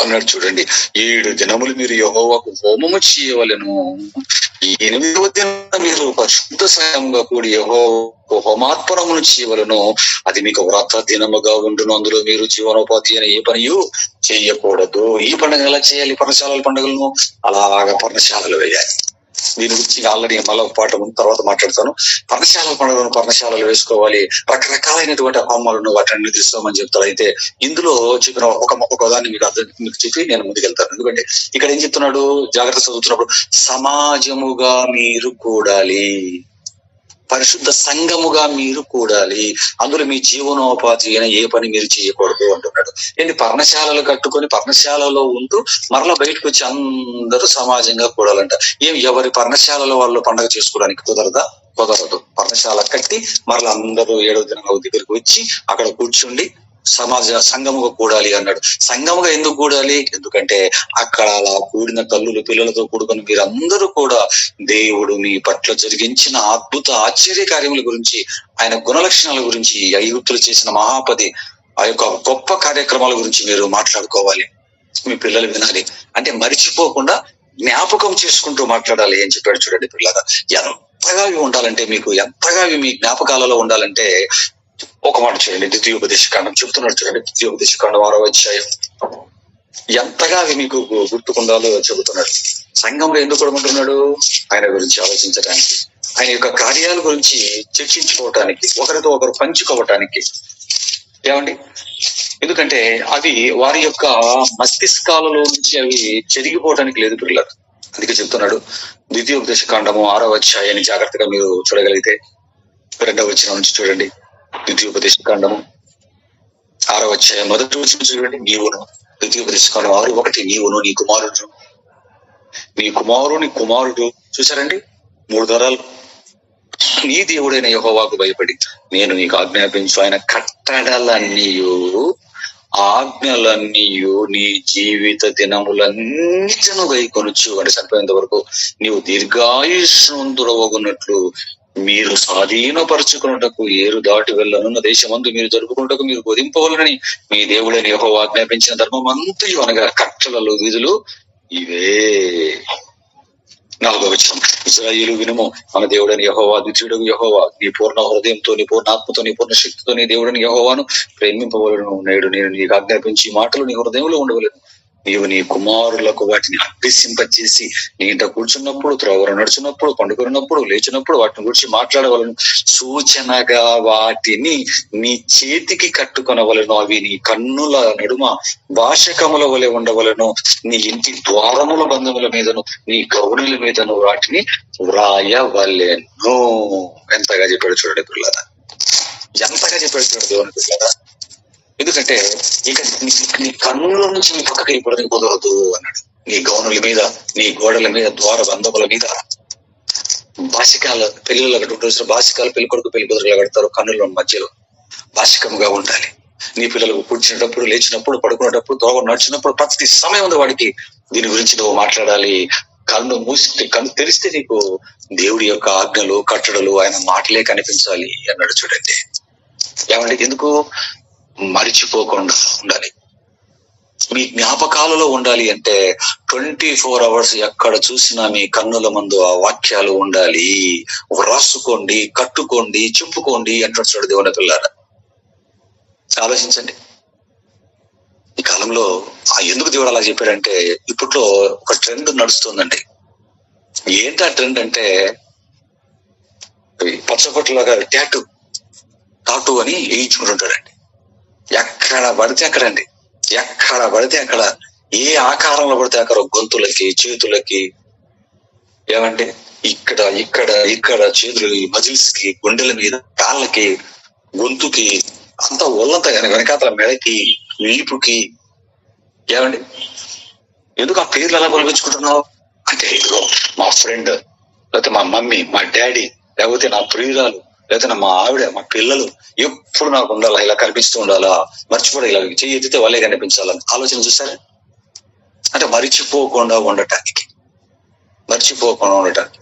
అన్నాడు. చూడండి, 7 దినములు మీరు యెహోవాకు హోమము చేయవలెను. 8వ దినం మీరు పరిశుద్ధ సంఘముగా కూడి యెహోవాకు హోమార్పణమును చేయవలెను. అది మీకు వ్రత దినముగా ఉండును. అందులో మీరు జీవనోపాధి అయిన ఏ పనియు చేయకూడదు. ఈ పండుగ ఎలా చేయాలి? పర్ణశాలల పండుగలను అలాగా పర్ణశాలలు వేయాలి. దీని గురించి ఆల్రెడీ మళ్ళీ ఒక పాట తర్వాత మాట్లాడతాను. పర్ణశాలల పండుగలను పర్ణశాలలు వేసుకోవాలి, రకరకాలైనటువంటి హోమాలను వాటిని తీసుకోమని చెప్తారు. అయితే ఇందులో చెప్పిన ఒక దాన్ని మీకు చెప్పి నేను ముందుకెళ్తాను. ఎందుకంటే ఇక్కడ ఏం చెప్తున్నాడు, జాగ్రత్త చదువుతున్నప్పుడు, సమాజముగా మీరు కూడాలి, పరిశుద్ధ సంఘముగా మీరు కూడాలి, అందులో మీ జీవనోపాధి అయిన ఏ పని మీరు చేయకూడదు అంటున్నాడు. ఏంటి, పర్ణశాలలు కట్టుకొని పర్ణశాలలో ఉంటూ మరలా బయటకు వచ్చి అందరూ సమాజంగా కూడాలంట. ఎవరి పర్ణశాలలో వాళ్ళు పండుగ చేసుకోవడానికి కుదరదు. పర్ణశాల కట్టి మరలా అందరూ 7వ దినం దగ్గరికి వచ్చి అక్కడ కూర్చుండి సంఘముగా కూడాలి అన్నాడు. సంఘముగా ఎందుకు కూడాలి? ఎందుకంటే అక్కడ అలా కూడిన తల్లులు పిల్లలతో కూడుకొని మీరందరూ కూడా దేవుడు మీ పట్ల జరిగించిన అద్భుత ఆశ్చర్య కార్యముల గురించి, ఆయన గుణలక్షణాల గురించి, ఐగుప్తులు చేసిన మహాపది ఆ యొక్క గొప్ప కార్యక్రమాల గురించి మీరు మాట్లాడుకోవాలి. మీ పిల్లలు వినాలి. అంటే మరిచిపోకుండా జ్ఞాపకం చేసుకుంటూ మాట్లాడాలి అని చెప్పాడు. చూడండి పిల్లగా, ఎంతగా ఇవి ఉండాలంటే, మీకు ఎంతగా ఇవి మీ జ్ఞాపకాలలో ఉండాలంటే ఒక మాట చూడండి, ద్వితీయోపదేశకాండం చెప్తున్నాడు. చూడండి, ద్వితీయోపదేశకాండం 6వ అధ్యాయం ఎంతగా అవి మీకు గుర్తుకుండాలో చెబుతున్నాడు. సంఘంలో ఎందుకు కొడుకుంటున్నాడు? ఆయన గురించి ఆలోచించడానికి, ఆయన యొక్క కార్యాల గురించి చర్చించుకోవటానికి, ఒకరితో ఒకరు పంచుకోవటానికి. ఏమండి, ఎందుకంటే అవి వారి యొక్క మస్తిష్కాలలో నుంచి అవి చెరిగిపోవటానికి లేదు పిల్లలు. అందుకే చెప్తున్నాడు. ద్వితీయోపదేశకాండము 6వ అధ్యాయాన్ని జాగ్రత్తగా మీరు చూడగలిగితే 2వ వచనం నుంచి చూడండి. ద్వితీయోపదేశకాండము 6వ అధ్యాయం 1వ వచనం చూడండి. నీవును, ద్వితీయోపదేశకాండం 6:1, నీవును నీ కుమారుడు చూసారండి, 3 తరాలు నీ దేవుడైన యెహోవాకు భయపడి నేను నీకు ఆజ్ఞాపించు ఆయన ఆజ్ఞలన్నీయు నీ జీవిత దినములన్నిటిను గైకొనుచు, అంటే చనిపోయేంత వరకు నీవు దీర్ఘాయుష్మంతుడవగున్నట్లు మీరు స్వాధీనపరచుకున్నటకు ఏరు దాటి వెళ్ళనున్న దేశమందు మీరు జరుపుకున్నటకు మీరు బోధింపవలనని మీ దేవుడైన యెహోవా ఆజ్ఞాపించిన ధర్మమంతయు, అనగా కట్టడలు, విధులు ఇవే. 4వ వచనం, ఇశ్రాయేలు వినుము, మన దేవుడని యెహోవా ద్వితీయుడగు యెహోవా, నీ పూర్ణ హృదయంతో, నీ పూర్ణ ఆత్మతో, నీ పూర్ణ శక్తితో నీ దేవుడని యెహోవాను ప్రేమింపవలను. నేడు నేను నీకు ఆజ్ఞాపించి మాటలు నీ హృదయంలో ఉండవలను. నీవు నీ కుమారులకు వాటిని అభ్యసింపచేసి నీ ఇంట కూర్చున్నప్పుడు, త్రోవలో నడుచున్నప్పుడు, పండుకున్నప్పుడు, లేచినప్పుడు వాటిని గురించి మాట్లాడవలను. సూచనగా వాటిని నీ చేతికి కట్టుకొనవలను. అవి నీ కన్నుల నడుమ భాషకముల వలె ఉండవలను. నీ ఇంటి ద్వారముల బంధముల మీదను నీ గౌనుల మీదను వాటిని వ్రాయవలెను. ఎంతగా చెప్పాడు చూడండి పిల్లల. ఎంతగా చెప్పాడు చూడండి దేవుని కదా. ఎందుకంటే ఇక నీ కన్నుల నుంచి నీ పక్కకి వెళ్ళిపోవడానికి కుదరదు అన్నాడు. నీ గౌనుల మీద, నీ గోడల మీద, ద్వార బంధముల మీద భాషికాల పెళ్లిలో కట్టుకుంటూ భాషికాలు పెళ్లి కొడుకు పెళ్లి కుదురుగా కడతారు. కన్నుల మధ్యలో భాషికముగా ఉండాలి. నీ పిల్లలకు పుట్టినప్పుడు, లేచినప్పుడు, పడుకునేటప్పుడు, దోవ నడిచినప్పుడు ప్రతి సమయం ఉంది వాడికి దీని గురించి నువ్వు మాట్లాడాలి. కన్ను మూసి కన్ను తెరిస్తే నీకు దేవుడి యొక్క ఆజ్ఞలు, కట్టడలు, ఆయన మాటలే కనిపించాలి అన్నాడు చూడండి. ఏమంటే ఎందుకు మరిచిపోకుండా ఉండాలి, మీ జ్ఞాపకాలలో ఉండాలి అంటే 24 hours ఎక్కడ చూసినా మీ కన్నుల ముందు ఆ వాక్యాలు ఉండాలి. రాసుకోండి, కట్టుకోండి, చెప్పుకోండి అంటాడు చూడు దేవుని పిల్లారా. ఆలోచించండి. ఈ కాలంలో ఎందుకు దేవుడు అలా చెప్పాడంటే ఇప్పట్లో ఒక ట్రెండ్ నడుస్తుందండి. ఏంటి ఆ ట్రెండ్ అంటే పచ్చబొట్టులాగా టాటూ అని వేయించుకుంటుంటాడండి. ఎక్కడ పడితే అక్కడండి, ఎక్కడ పడితే అక్కడ, ఏ ఆకారంలో పడితే అక్కడ, గొంతులకి, చేతులకి, ఏమంటే ఇక్కడ ఇక్కడ ఇక్కడ చేతులు, మజిల్స్ కి, గుండెల మీద, కాళ్ళకి, గొంతుకి, అంతా ఒళ్ళంతా కానీ వెనకాతల మెడకి, వీపుకి. ఏమండి ఎందుకు ఆ పేర్లు అలా పొలిపించుకుంటున్నావు అంటే ఇదిగో మా ఫ్రెండ్, లేకపోతే మా మమ్మీ, మా డాడీ, లేకపోతే నా ప్రియురాలు, లేకపోతే మా ఆవిడ, మా పిల్లలు ఎప్పుడు నాకు ఉండాలా, ఇలా కనిపిస్తూ ఉండాలా, మర్చిపోవడం, ఇలా చెయ్యి ఎత్తితే వాళ్ళే కనిపించాలని ఆలోచన చూసారా? అంటే మరిచిపోకుండా ఉండటానికి, మర్చిపోకుండా ఉండటానికి.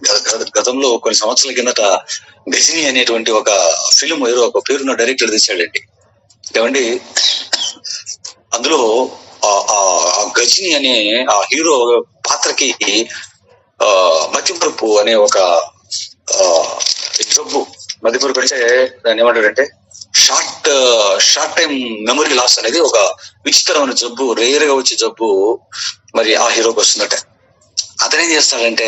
గతంలో కొన్ని సంవత్సరాల కిందట గజిని అనేటువంటి ఒక ఫిలిం ఏదో ఒక పేరున్న డైరెక్టర్ తీశాడండి. ఏమండి అందులో ఆ గజిని అనే ఆ హీరో పాత్రకి మతిమరుపు అనే ఒక జబ్బు, మతిమరుపు అంటే దాన్ని ఏమంటారంటే షార్ట్ టైం మెమరీ లాస్ అనేది ఒక విచిత్రమైన జబ్బు, రేర్ గా వచ్చే జబ్బు మరి ఆ హీరోకి వస్తుందట. అతనేం చేస్తాడంటే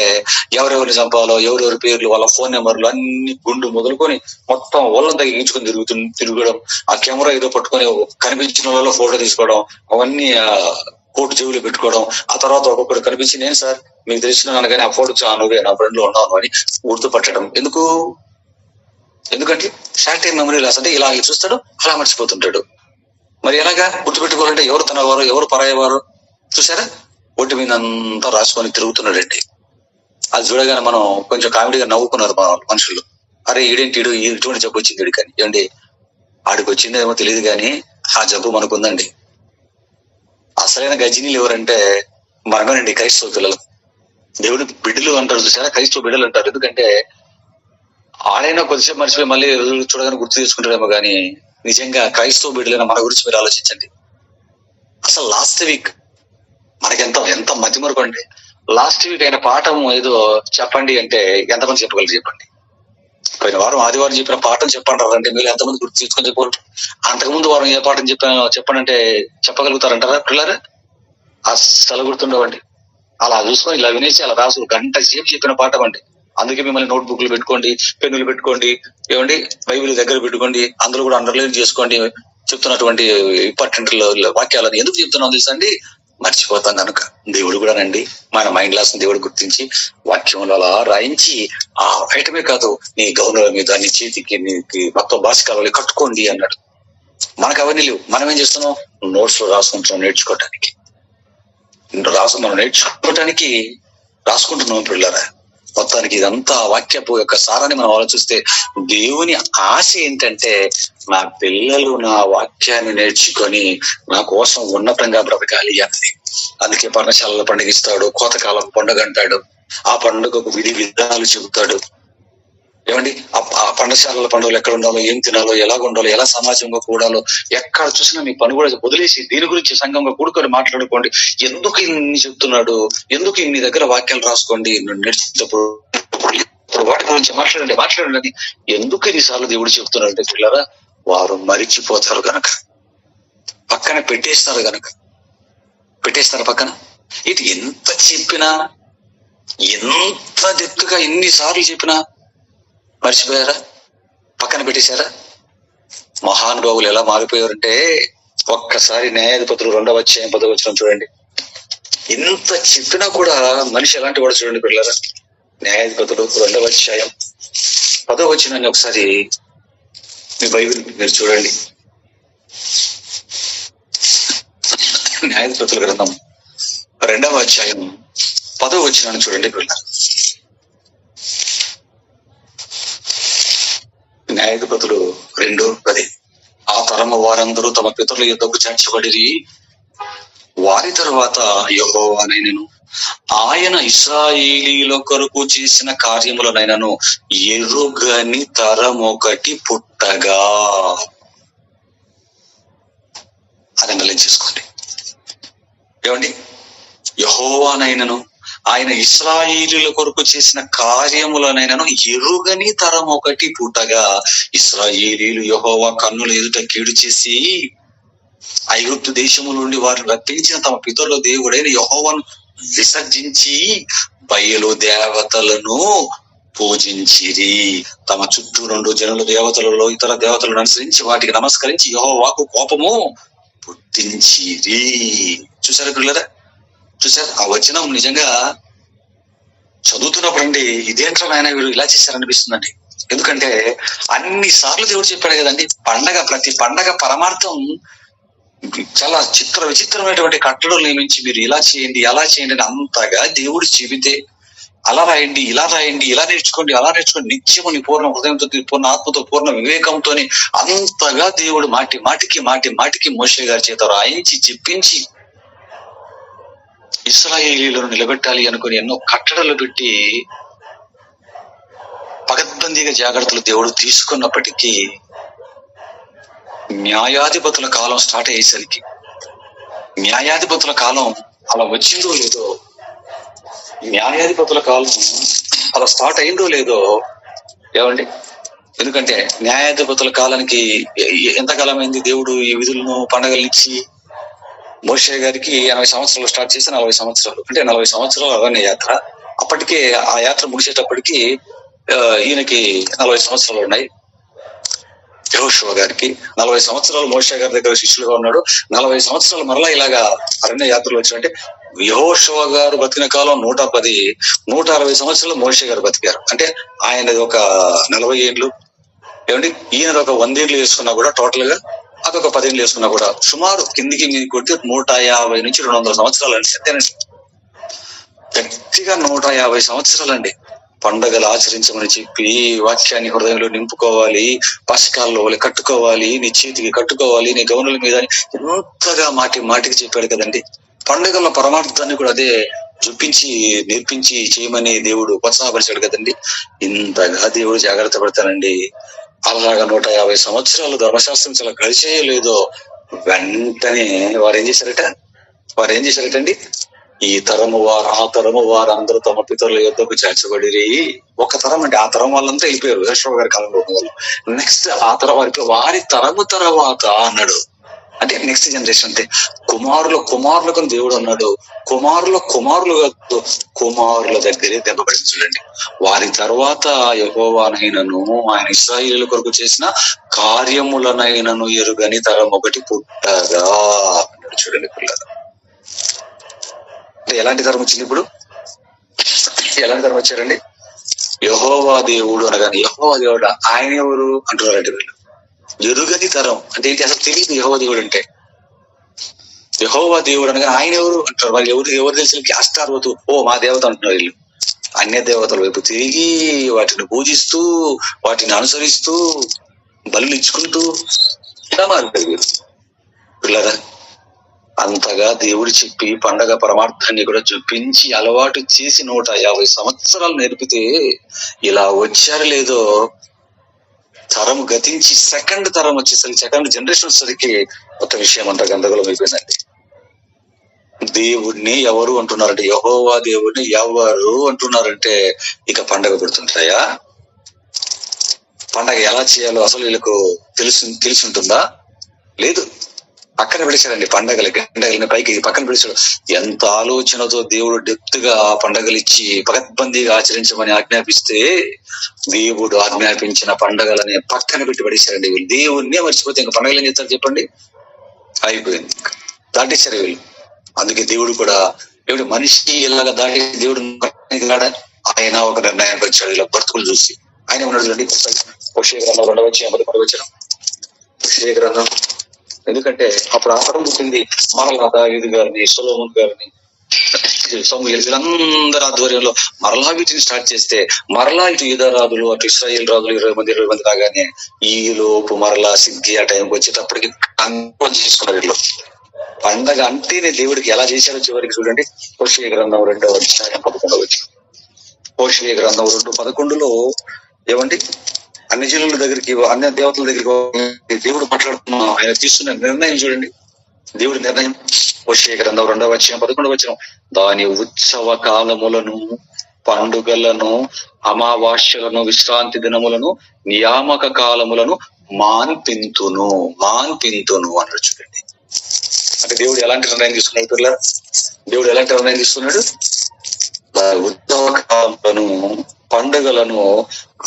ఎవరెవరిని చంపాలో, ఎవరెవరి పేర్లు, వాళ్ళ ఫోన్ నెంబర్లు అన్ని గుండు మొదలుకొని మొత్తం ఒళ్ళంతా తగ్గించుకొని తిరగడం, ఆ కెమెరా ఏదో పట్టుకొని కనిపించిన వాళ్ళలో ఫోటో తీసుకోవడం, అవన్నీ కోటు చెవులు పెట్టుకోవడం. ఆ తర్వాత ఒక్కొక్కరు కనిపించి నేను సార్ మీకు తెలిసిన కానీ ఆ ఫోటో నువ్వే నా ఫ్రెండ్ లో ఉన్నాను అని గుర్తుపట్టడం. ఎందుకంటే షార్ట్ టైం మెమరీ లాస్ అంటే ఇలా చూస్తాడు, అలా మర్చిపోతుంటాడు. మరి ఎలాగా గుర్తుపెట్టుకోవాలంటే ఎవరు తనవారు, ఎవరు పరాయవారు చూసారా? ఒంటి మీద అంతా రాసుకొని తిరుగుతున్నాడండి. అది చూడగానే మనం కొంచెం కామెడీగా నవ్వుకున్నారు మనుషులు. అరే ఈడేంటి ఇటువంటి జబ్బు వచ్చింది వీడికి అని. ఏమండి ఆడికి వచ్చిందేమో తెలియదు కానీ ఆ జబ్బు మనకుందండి. అసలైన గజినీలు ఎవరంటే మనమేనండి, క్రైస్తవ పిల్లలు. దేవుడి బిడ్డలు అంటారు చూసారా, క్రైస్తవ బిడ్డలు అంటారు. ఎందుకంటే ఆడైనా కొద్దిసేపు మర్చిపోయి మళ్ళీ చూడగానే గుర్తు తీసుకుంటారేమో కానీ నిజంగా క్రైస్తవ బిడ్డలైన మన గురించి మీరు ఆలోచించండి. అసలు లాస్ట్ వీక్ మనకి ఎంత మతిమరుపు అండి. లాస్ట్ వీక్ అయిన పాఠం ఏదో చెప్పండి అంటే ఎంతమంది చెప్పగలరు చెప్పండి? పోయిన వారం ఆదివారం చెప్పిన పాఠం చెప్పంటారంటే మీరు ఎంతమంది గుర్తు తీసుకొని చెప్పగలరు? అంతకుముందు వారం ఏ పాఠం చెప్పండి చెప్పగలుగుతారంటారా పిల్లరా? అస్సలు గుర్తుండవండి. అలా చూసుకొని ఇలా వినేసి అలా రాసు గంట సేపు చెప్పిన పాఠం అండి. అందుకే మిమ్మల్ని నోట్ బుక్లు పెట్టుకోండి, పెన్నులు పెట్టుకోండి, ఏమండి బైబిల్ దగ్గర పెట్టుకోండి, అందులో కూడా అండర్లైన్ చేసుకోండి. చెప్తున్నటువంటి ఇంపార్టెంట్ వాక్యాలను ఎందుకు చెప్తున్నాం తెలుసా అండి? మర్చిపోతాం కనుక. దేవుడు కూడా నండి మన మైండ్ లాస్ దేవుడు గుర్తించి వాక్యంలో అలా రాయించి ఆ ఐటమే కాదు, నీ గౌనుల మీద, నీ చేతికి, నీకు మొత్తం భాషకాలలో కట్టుకోండి అన్నాడు. మనకు అవన్నీ లేవు. మనం ఏం చేస్తున్నాం? నోట్స్ లో రాసుకుంటున్నాం నేర్చుకోవటానికి. మనం నేర్చుకోవటానికి రాసుకుంటున్నాం పిల్లరా. మొత్తానికి ఇదంతా వాక్యపు యొక్క సారాన్ని మనం ఆలోచిస్తే దేవుని ఆశ ఏంటంటే నా పిల్లలు నా వాక్యాన్ని నేర్చుకొని నా కోసం ఉన్నతంగా బ్రతకాలి అన్నది. అందుకే పర్ణశాలలో పండుగ ఇస్తాడు, కోతకాలం పండుగ అంటాడు. ఆ పండుగకు విధి విధానాలు చెబుతాడు. ఏమండి ఆ పండశాలల పండుగలు ఎక్కడ ఉండాలో, ఏం తినాలో, ఎలాగ ఉండాలో, ఎలా సమాజంగా కూడాలో, ఎక్కడ చూసినా మీ పని కూడా వదిలేసి దీని గురించి సంఘంగా కూడుకొని మాట్లాడుకోండి. ఎందుకు ఇన్ని చెప్తున్నాడు? ఎందుకు ఇన్ని దగ్గర వాక్యాలు రాసుకోండి నేర్చేటప్పుడు వాటి గురించి మాట్లాడండి. ఎందుకు ఇన్నిసార్లు దేవుడు చెప్తున్నాడు అంటే పిల్లరా, వారు మరిచిపోతారు గనక, పక్కన పెట్టేస్తారు పక్కన. ఇది ఎంత చెప్పినా, ఎంత డెప్త్గా ఎన్నిసార్లు చెప్పినా మర్చిపోయారా? పక్కన పెట్టేశారా? మహానుభావులు ఎలా మారిపోయారంటే ఒక్కసారి న్యాయాధిపతులు 2వ అధ్యాయం 10వ వచనం చూడండి. ఎంత చెప్పినా కూడా మనిషి ఎలాంటి వాడు చూడండి పిల్లరా. న్యాయాధిపతులు 2వ అధ్యాయం 10వ వచనాన్ని ఒకసారి మీ బైబిల్ మీరు చూడండి, న్యాయాధిపతుల గ్రంథం 2వ అధ్యాయం 10వ వచనాన్ని చూడండి పిల్లలు. న్యాయాధిపతులు 2:10. ఆ తరము వారందరూ తమ పితరుల యుద్ధకు చేర్చబడిరి. వారి తరువాత యెహోవానైనను ఆయన ఇశ్రాయేలీయుల కొరకు చేసిన కార్యములనైనను ఎరుగని తరమొకటి పుట్టగా. అది అండర్లైన్ చేసుకోండి. ఏమండి? యెహోవానైనను ఆయన ఇశ్రాయేలీయుల కొరకు చేసిన కార్యములనైనను ఎరుగని తరం ఒకటి పుట్టగా. ఇశ్రాయేలీయులు యెహోవా కన్నుల ఎదుట కీడు చేసి ఐగుప్తు దేశము నుండి వారిని రప్పించిన తమ పితరుల దేవుడైన యెహోవాను విసర్జించి బయలు దేవతలను పూజించిరి. తమ చుట్టూ 2 జనుల దేవతలలో ఇతర దేవతలను అనుసరించి వాటికి నమస్కరించి యెహోవాకు కోపము పుట్టించిరి. చూసారా పిల్లరా? చూసారు ఆ వచనం నిజంగా చదువుతున్నప్పుడండి ఇదేంట్రా ఆయన వీళ్ళు ఇలా చేశారనిపిస్తుందండి. ఎందుకంటే అన్ని సార్లు దేవుడు చెప్పాడు కదండి, ప్రతి పండగ పరమార్థం చాలా విచిత్రమైనటువంటి కట్టడలు నియమించి మీరు ఇలా చేయండి అలా చేయండి అని అంతగా దేవుడు చెబితే, అలా రాయండి ఇలా రాయండి ఇలా నేర్చుకోండి అలా నేర్చుకోండి నిత్యము నీ పూర్ణ హృదయంతో పూర్ణ ఆత్మతో పూర్ణ వివేకంతో అంతగా దేవుడు మాటికి మోషే గారి చేత రాయించి చెప్పించి ఇశ్రాయేలీయులను నిలబెట్టాలి అనుకుని ఎన్నో కట్టడలు పెట్టి పకడ్బందీగా జాగ్రత్తలు దేవుడు తీసుకున్నప్పటికీ న్యాయాధిపతుల కాలం స్టార్ట్ అయ్యేసరికి, న్యాయాధిపతుల కాలం అలా వచ్చిందో లేదో, న్యాయాధిపతుల కాలం అలా స్టార్ట్ అయిందో లేదో. ఏమండి? ఎందుకంటే న్యాయాధిపతుల కాలానికి ఎంతకాలం అయింది? దేవుడు ఈ విధులను పండగలనిచ్చి మోషే గారికి 80 సంవత్సరాలు స్టార్ట్ చేసి 40 సంవత్సరాలు అంటే 40 సంవత్సరాలు అరణ్య యాత్ర. అప్పటికే ఆ యాత్ర ముగిసేటప్పటికి ఈయనకి 40 సంవత్సరాలు ఉన్నాయి. యెహోషువ గారికి 40 సంవత్సరాలు మోషే గారి దగ్గర శిష్యులుగా ఉన్నాడు. 40 సంవత్సరాలు మరలా ఇలాగా అరణ్య యాత్రలు వచ్చినట్టే. యెహోషువ గారు బతికిన కాలం 110, 160 సంవత్సరాలు మోషే గారు బతికారు. అంటే ఆయనది ఒక 40 ఏళ్ళు. ఏమండి? ఈయనది ఒక 100 ఏళ్ళు వేసుకున్నా కూడా టోటల్ గా అదొక 10 ఏళ్ళు వేసుకున్నా కూడా సుమారు కిందికి మీద కొడితే 150 నుంచి 200 సంవత్సరాలు అండి. అంతేనండి, గట్టిగా 150 సంవత్సరాలండి. పండగలు ఆచరించమని చెప్పి వాక్యాన్ని హృదయంలో నింపుకోవాలి, పసకాల్లో కట్టుకోవాలి, నీ చేతికి కట్టుకోవాలి, నీ గౌనుల మీద ఎంతగా మాటికి చెప్పాడు కదండి. పండుగల పరమార్థాన్ని కూడా అదే చూపించి నేర్పించి చేయమని దేవుడు ప్రోత్సాహపరిచాడు కదండి. ఇంతగా దేవుడు జాగ్రత్త పడతానండి. అలాగా 150 సంవత్సరాలు ధర్మశాస్త్రం చాలా గడిచేయలేదో వెంటనే వారు ఏం చేశారటండి, ఈ తరము వారు ఆ తరము వారు అందరూ తమ పితరుల యుద్ధకు చేర్చబడిరి. ఒక తరం అంటే ఆ తరం వాళ్ళంతా వెళ్ళిపోయారు యెహోషువ గారి కాలంలో ఉన్న వాళ్ళు. నెక్స్ట్ ఆ తరం వారి తరము తర్వాత అన్నాడు. అంటే నెక్స్ట్ జనరేషన్ అంటే కుమారులకు దేవుడు అన్నాడు. కుమారుల దగ్గరే దెబ్బపడింది చూడండి. వారి తర్వాత యెహోవానైనను ఆయన ఇశ్రాయేలీయుల కొరకు చేసిన కార్యములనైనను ఎరుగని తరం ఒకటి పుట్టగా అన్నాడు. చూడండి పిల్లలు, అంటే ఎలాంటి తరం వచ్చింది ఇప్పుడు? ఎలాంటి తరం వచ్చారండి? యెహోవా దేవుడు అనగానే యెహోవా దేవుడు ఆయన ఎవరు అంటున్నారంటే వీళ్ళు. ఎరుగని తరం అంటే ఏంటి? అసలు తెలియదు యెహోవా దేవుడు అంటే. యెహోవా దేవుడు అనగా ఆయన ఎవరు అంటారు. వాళ్ళు ఎవరు తెలిసిన అష్టార్వతు మా దేవత అంటున్నారు వీళ్ళు. అన్య దేవతల వైపు తిరిగి వాటిని పూజిస్తూ వాటిని అనుసరిస్తూ బలులు ఇచ్చుకుంటూ ఇలా మారిపోయారు పిల్లరా. అంతగా దేవుడు చెప్పి పండగ పరమార్థాన్ని కూడా చూపించి అలవాటు చేసి 150 సంవత్సరాలు నేర్పితే ఇలా వచ్చారు లేదో, తరం గతించి సెకండ్ తరం వచ్చేసరికి, సెకండ్ జనరేషన్ వచ్చేసరికి ఒక విషయం అంతా గందరగోళం అయిపోయిందండి. దేవుడిని ఎవరు అంటున్నారంటే, యెహోవా దేవుడిని ఎవరు అంటున్నారంటే ఇక పండగ గుర్తుంటాయా? పండగ ఎలా చేయాలో అసలు వీళ్ళకు తెలిసి ఉంటుందా? లేదు. పక్కన పెడేశారండి పండగలని పైకి పక్కన పెడేశాడు. ఎంత ఆలోచనతో దేవుడు డెప్త్ గా పండగలు ఇచ్చి పకడ్బందీగా ఆచరించమని ఆజ్ఞాపిస్తే దేవుడు ఆజ్ఞాపించిన పండగలని పక్కన పెట్టి పడేశారండి వీళ్ళు. దేవుడినే మర్చిపోతే ఇంకా పండగలు ఏం చేస్తారు చెప్పండి? అయిపోయింది, దాటేశారు వీళ్ళు. అందుకే దేవుడు కూడా మనిషి ఇలాగా దాటి దేవుడు ఆయన ఒక నిర్ణయానికి వచ్చాడు ఇలా బ్రతుకులు చూసి. ఆయన ఉన్నాడు చూడండి, హోషేయ గ్రంథం 2వ అధ్యాయం 11వ వచనం. యెషయా గ్రంథం. ఎందుకంటే అప్పుడు ఆపడం పుట్టింది మరలా దావీదు గారిని, సొలొమోను గారిని, సమూయేలు వీళ్ళందరి ఆధ్వర్యంలో మరలా వీటిని స్టార్ట్ చేస్తే మరలా ఇటు యూదా రాజులు అటు ఇశ్రాయేల్ రాజులు 20 మంది రాగానే ఈ లోపు మరలా సిద్ధియా టైంకి వచ్చేటప్పటికి చేసుకున్నారు. వీళ్ళు పండగ అంటేనే దేవుడికి ఎలా చేశారో చివరికి చూడండి. హోషేయ గ్రంథం 2:11. హోషేయ గ్రంథం 2:11 ఏమండి, అన్ని జనుల దగ్గరికి, అన్ని దేవతల దగ్గరికి దేవుడు మాట్లాడుతున్నా ఆయన తీసుకున్న నిర్ణయం చూడండి. దేవుడి నిర్ణయం హోషేయ గ్రంథం 2:11. దాని ఉత్సవ కాలములను, పండుగలను, అమావాస్యలను, విశ్రాంతి దినములను, నియామక కాలములను మాన్పింతును అన్నాడు. చూడండి, అంటే దేవుడు ఎలాంటి నిర్ణయం తీసుకున్నాడు పిల్లలు? దేవుడు ఎలాంటి నిర్ణయం తీసుకున్నాడు? ఉత్సవ కాలములను, పండుగలను,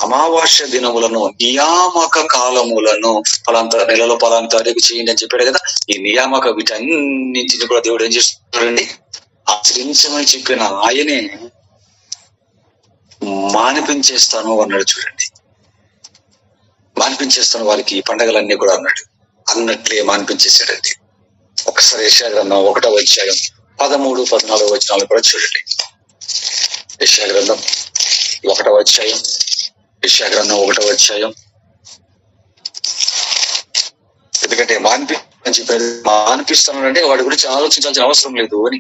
అమావాస్య దినములను, నియామక కాలములను, పలాంత నెలలో పలాంత తారీఖు చేయండి అని చెప్పాడు కదా. ఈ నియామక వీటన్నింటిని కూడా దేవుడు ఏం చేస్తున్నాడండి? ఆచరించమని చెప్పిన ఆయనే మానిపించేస్తాను అన్నాడు. చూడండి, మానిపించేస్తాను వారికి ఈ పండగలన్నీ కూడా అన్నాడు. అన్నట్లే మానిపించేశాడండి. ఒకసారి యెషయా గ్రంథం 1:13, 14 కూడా చూడండి. యెషయా గ్రంథం 1:13, యెషయా గ్రంథం 1:13. ఎందుకంటే మానిపిస్తానంటే వాడి గురించి ఆలోచించాల్సిన అవసరం లేదు అని.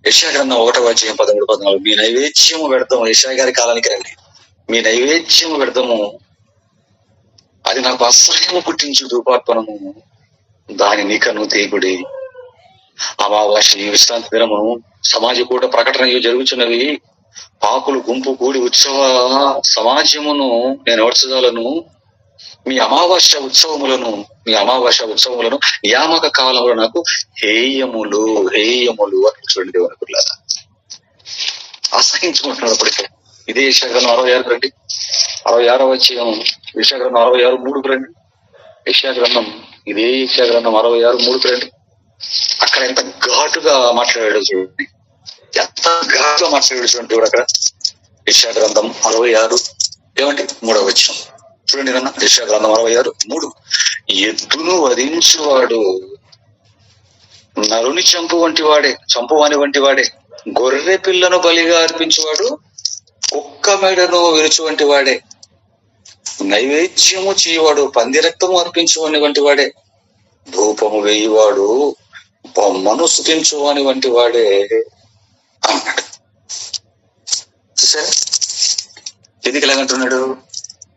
యెషయా గ్రంథం 1:13, 13, 14. మీ నైవేద్యము పెడతాము, యెషయా గారి కాలానికి రండి. మీ నైవేద్యము పెడతాము, అది నాకు అసహ్యము పుట్టించు ధూపార్పణము, దాని నీకను తేగుడి. అమావాస్య, విశ్రాంతి దినము, సమాజ కూట ప్రకటన జరుగుతున్నవి. పాపులు గుంపు కూడి ఉత్సవ సమాజమును నేను ఓడ్చదాలను. మీ అమావాస్య ఉత్సవములను నియామక కాలంలో నాకు హేయములు అని చూడండి. దేవుని పిల్లలారా, అసహించుకుంటున్నాడు. అప్పటికే ఇదే యెషయా గ్రంథం 66 రండి. 66 యెషయా గ్రంథం 66:3 రండి. యెషయా గ్రంథం 66:3 రండి. అక్కడ ఎంత ఘాటుగా మాట్లాడాడు చూడండి, ఎంత ఘాటుగా మాట్లాడాడు చూడండి దేవుడు అక్కడ. యెషయా గ్రంథం 66 ఏమండి 3వ వచనం చూడండి నాన్న. యెషయా గ్రంథం 66:3. ఎద్దును వధించువాడు నరుని చంపువాని వంటి వాడే, గొర్రె పిల్లను బలిగా అర్పించువాడు కుక్క మెడను విరుచు వంటి వాడే, నైవేద్యము చేయవాడు పంది రక్తము అర్పించువాని వంటి వాడే, ధూపము వేయువాడు బొమ్మను స్తుతించువాని వంటి వాడే అన్నాడు. చూసారా ఎందుకు ఇలాగంటున్నాడు?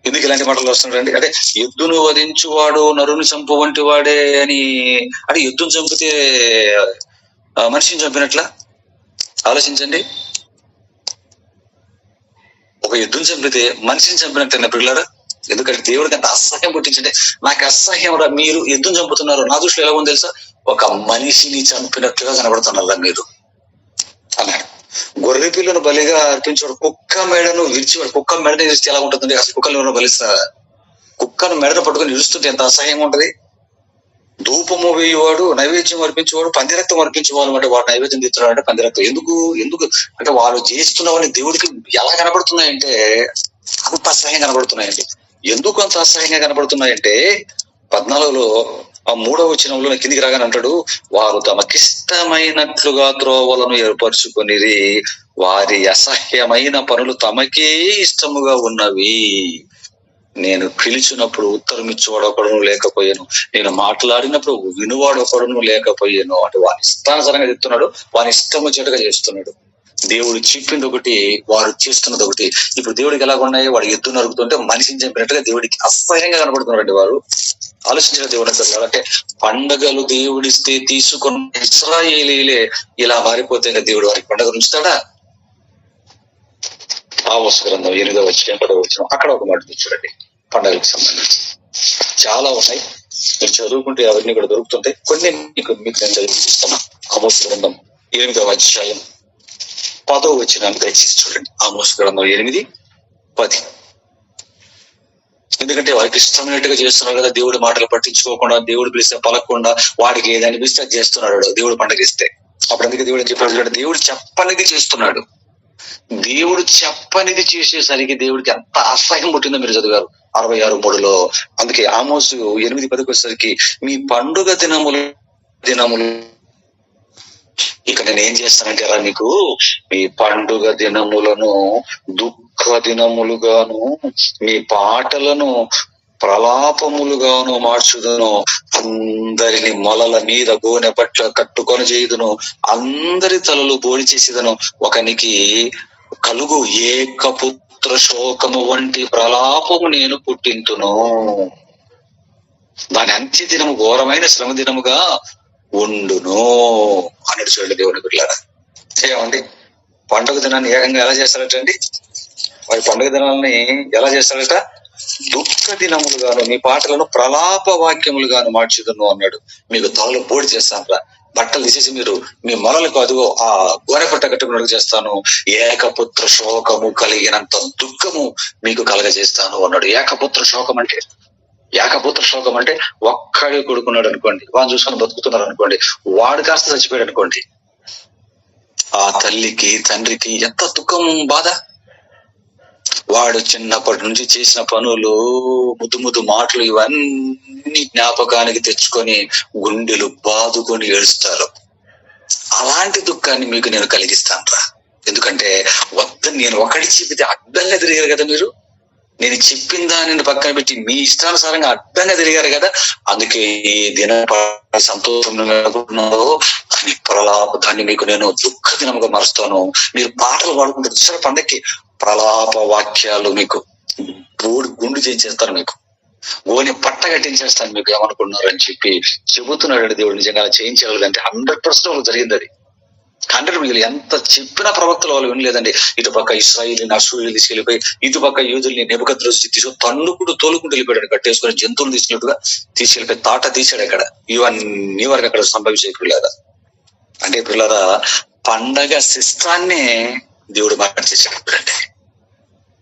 ఎందుకు ఇలాంటి మాటలు వస్తున్నాడు? అంటే ఎద్దును వధించువాడు నరుని చంపు వంటి వాడే అని. అంటే ఎద్దును చంపితే మనిషిని చంపినట్లా ఆలోచించండి. ఒక ఎద్దును చంపితే మనిషిని చంపినట్టు పిల్లరా. ఎందుకంటే దేవుడికి అంత అసహ్యం పుట్టించంటే, నాకు అసహ్యం రా, మీరు ఎద్దును చంపుతున్నారు, నా దృష్టిలో ఎలా ఉంది తెలుసా? ఒక మనిషిని చంపినట్లుగా కనబడుతున్నారు మీరు అన్నాడు. గొర్రె పిల్లను బలిగా అర్పించేవాడు కుక్క మెడను విరిచేవాడు. కుక్క మెడని విరిస్తే ఎలా ఉంటుంది? అసలు కుక్కలను బలిస్తారా? కుక్కను మెడను పట్టుకుని విరుస్తుంటే ఎంత అసహ్యం ఉంటది. ధూపము వేయువాడు నైవేద్యం అర్పించేవాడు పంది రక్తం అర్పించేవాడు అంటే వాడు నైవేద్యం తీస్తున్నాడు అంటే పంది రక్తం ఎందుకు అంటే వాళ్ళు చేస్తున్నవని దేవుడికి ఎలా కనబడుతున్నాయంటే అంత అసహ్యం కనబడుతున్నాయండి. ఎందుకు అంత అసహ్యంగా కనబడుతున్నాయంటే 14లో ఆ 3వ వచనంలో కిందికి రాగానే అంటాడు, వారు తమకిష్టమైనట్లుగా త్రోవలను ఏర్పరచుకొనిరి, వారి అసహ్యమైన పనులు తమకే ఇష్టముగా ఉన్నవి. నేను పిలిచినప్పుడు ఉత్తరం ఇచ్చేవాడు ఒకడును లేకపోయాను, నేను మాట్లాడినప్పుడు వినువాడు ఒకడును లేకపోయాను. అంటే వాని ఇష్టానుసారంగా చెప్తున్నాడు, వాని ఇష్టం వచ్చేట్టుగా చేస్తున్నాడు. దేవుడు చెప్పింది ఒకటి, వారు చేస్తున్నది ఒకటి. ఇప్పుడు దేవుడికి ఎలాగ ఉన్నాయి? వాడు ఎద్దు నరుకుతుంటే మనిషిని చంపినట్టుగా దేవుడికి అసహ్యంగా కనబడుతున్నాడు. వారు ఆలోచించిన దేవుడు అంటే పండగలు దేవుడిస్తే తీసుకున్న ఇశ్రాయేలీలే ఇలా మారిపోతే దేవుడు వారికి పండుగ ఉంచుతాడా? ఆమోస్ గ్రంథం 8వ వచనం 10వ వచనం అక్కడ ఒక మాట చూడండి. పండుగలకు సంబంధించి చాలా ఉన్నాయి, మీరు చదువుకుంటే అవన్నీ కూడా దొరుకుతుంటాయి. కొన్ని మీకు నేను చదివిస్తున్నా. ఆమోస్ గ్రంథం 8వ అధ్యాయం 10వ వచనాన్ని దయచేసి చూడండి. ఆమోస్ గ్రంథం 8:10. ఎందుకంటే వారికి ఇష్టమైనట్టుగా చేస్తున్నాడు కదా. దేవుడి మాటలు పట్టించుకోకుండా, దేవుడు పిలిస్తే పలకకుండా, వాడికి ఏది అనిపిస్తే అది చేస్తున్నాడు దేవుడు పండుగ ఇస్తే. అప్పుడు అందుకే దేవుడు ఏం చెప్పాడు? దేవుడు చెప్పనిది చేస్తున్నాడు. దేవుడు చెప్పనిది చేసేసరికి దేవుడికి ఎంత అసహ్యం పుట్టిందో మీరు చదివారు. 66:3 అందుకే ఆమోసు 8:10 వచ్చేసరికి మీ పండుగ దినములు ఇక నేను ఏం చేస్తానంటే రా మీకు మీ పండుగ దినములను దుఃఖ దినములుగాను మీ పాటలను ప్రలాపములుగాను మార్చుదును, అందరిని మొలల మీద గోనె పట్ల కట్టుకొని చేయుదును, అందరి తలలు బోడి చేసేదను, ఒకనికి కలుగు ఏకపుత్ర శోకము వంటి ప్రలాపము నేను పుట్టింతును, దాని అంత్య దినము ఘోరమైన శ్రమ దినముగా ఉండును అన్నాడు. చూడండి దేవుని బిడ్డలారా, ఏమండి పండుగ దినాన్ని ఏకంగా ఎలా చేస్తారటండి? వారి పండుగ దినాలని ఎలా చేస్తారట? దుఃఖ దినములుగాను మీ పాటలను ప్రలాప వాక్యములుగాను మార్చుదును అన్నాడు. మీకు తలలు బోడి చేస్తాను, బట్టలు తీసేసి మీరు మీ మొలలకు అదిగో ఆ గోనె పట్ట కట్టుకున్నట్టు చేస్తాను, ఏకపుత్ర శోకము కలిగినంత దుఃఖము మీకు కలగజేస్తాను అన్నాడు. ఏకపుత్ర శోకం అంటే ఒక్కడే కొడుకున్నాడు అనుకోండి, వాడిని చూసుకొని బతుకుతున్నారు అనుకోండి, వాడు కాస్త చచ్చిపోయాడు అనుకోండి, ఆ తల్లికి తండ్రికి ఎంత దుఃఖం బాధ. వాడు చిన్నప్పటి నుంచి చేసిన పనులు, ముద్దు మాటలు ఇవన్నీ జ్ఞాపకానికి తెచ్చుకొని గుండెలు బాదుకొని ఏడుస్తారు. అలాంటి దుఃఖాన్ని మీకు నేను కలిగిస్తాను రా. ఎందుకంటే నేను ఒకటి చెబితే అడ్డంగా తిరిగారు కదా మీరు, నేను చెప్పిన దానిని పక్కన పెట్టి మీ ఇష్టానుసారంగా అడ్డంగా తిరిగారు కదా, అందుకే ఈ దిన సంతోషం అని దాన్ని మీకు నేను దుఃఖ దినముగా మారుస్తాను. మీరు పాటలు పాడుకుంటారు చూసారు, పండక్కి ప్రలాప వాక్యాలు మీకు గుండు చేయించేస్తాను, మీకు గోని పట్ట కట్టించేస్తాను, మీకు ఏమనుకున్నారు అని చెప్పి చెబుతున్నాడు దేవుడు. నిజంగా చేయించగలదంటే 100% జరిగింది. అది 100 మిగిలి ఎంత చెప్పినా ప్రవక్తలు వాళ్ళు వినలేదండి. ఇటుపక్క ఇశ్రాయేలుని అశ్షూరులు తీసుకెళ్లిపోయి, ఇటుపక్క యూదుల్ని నెబుకద్నెజరు తీసుకొని తోలుకుంటూ వెళ్ళిపోయాడు, కట్టేసుకొని జంతువులు తీసుకెళ్లిపోయి తాట తీసాడు. అక్కడ ఇవన్నీ వరకు అక్కడ సంభవించే పిల్లరా. అంటే పిల్లరా, పండగ శిష్టాన్నే దేవుడు మార్చేసాడు. అంటే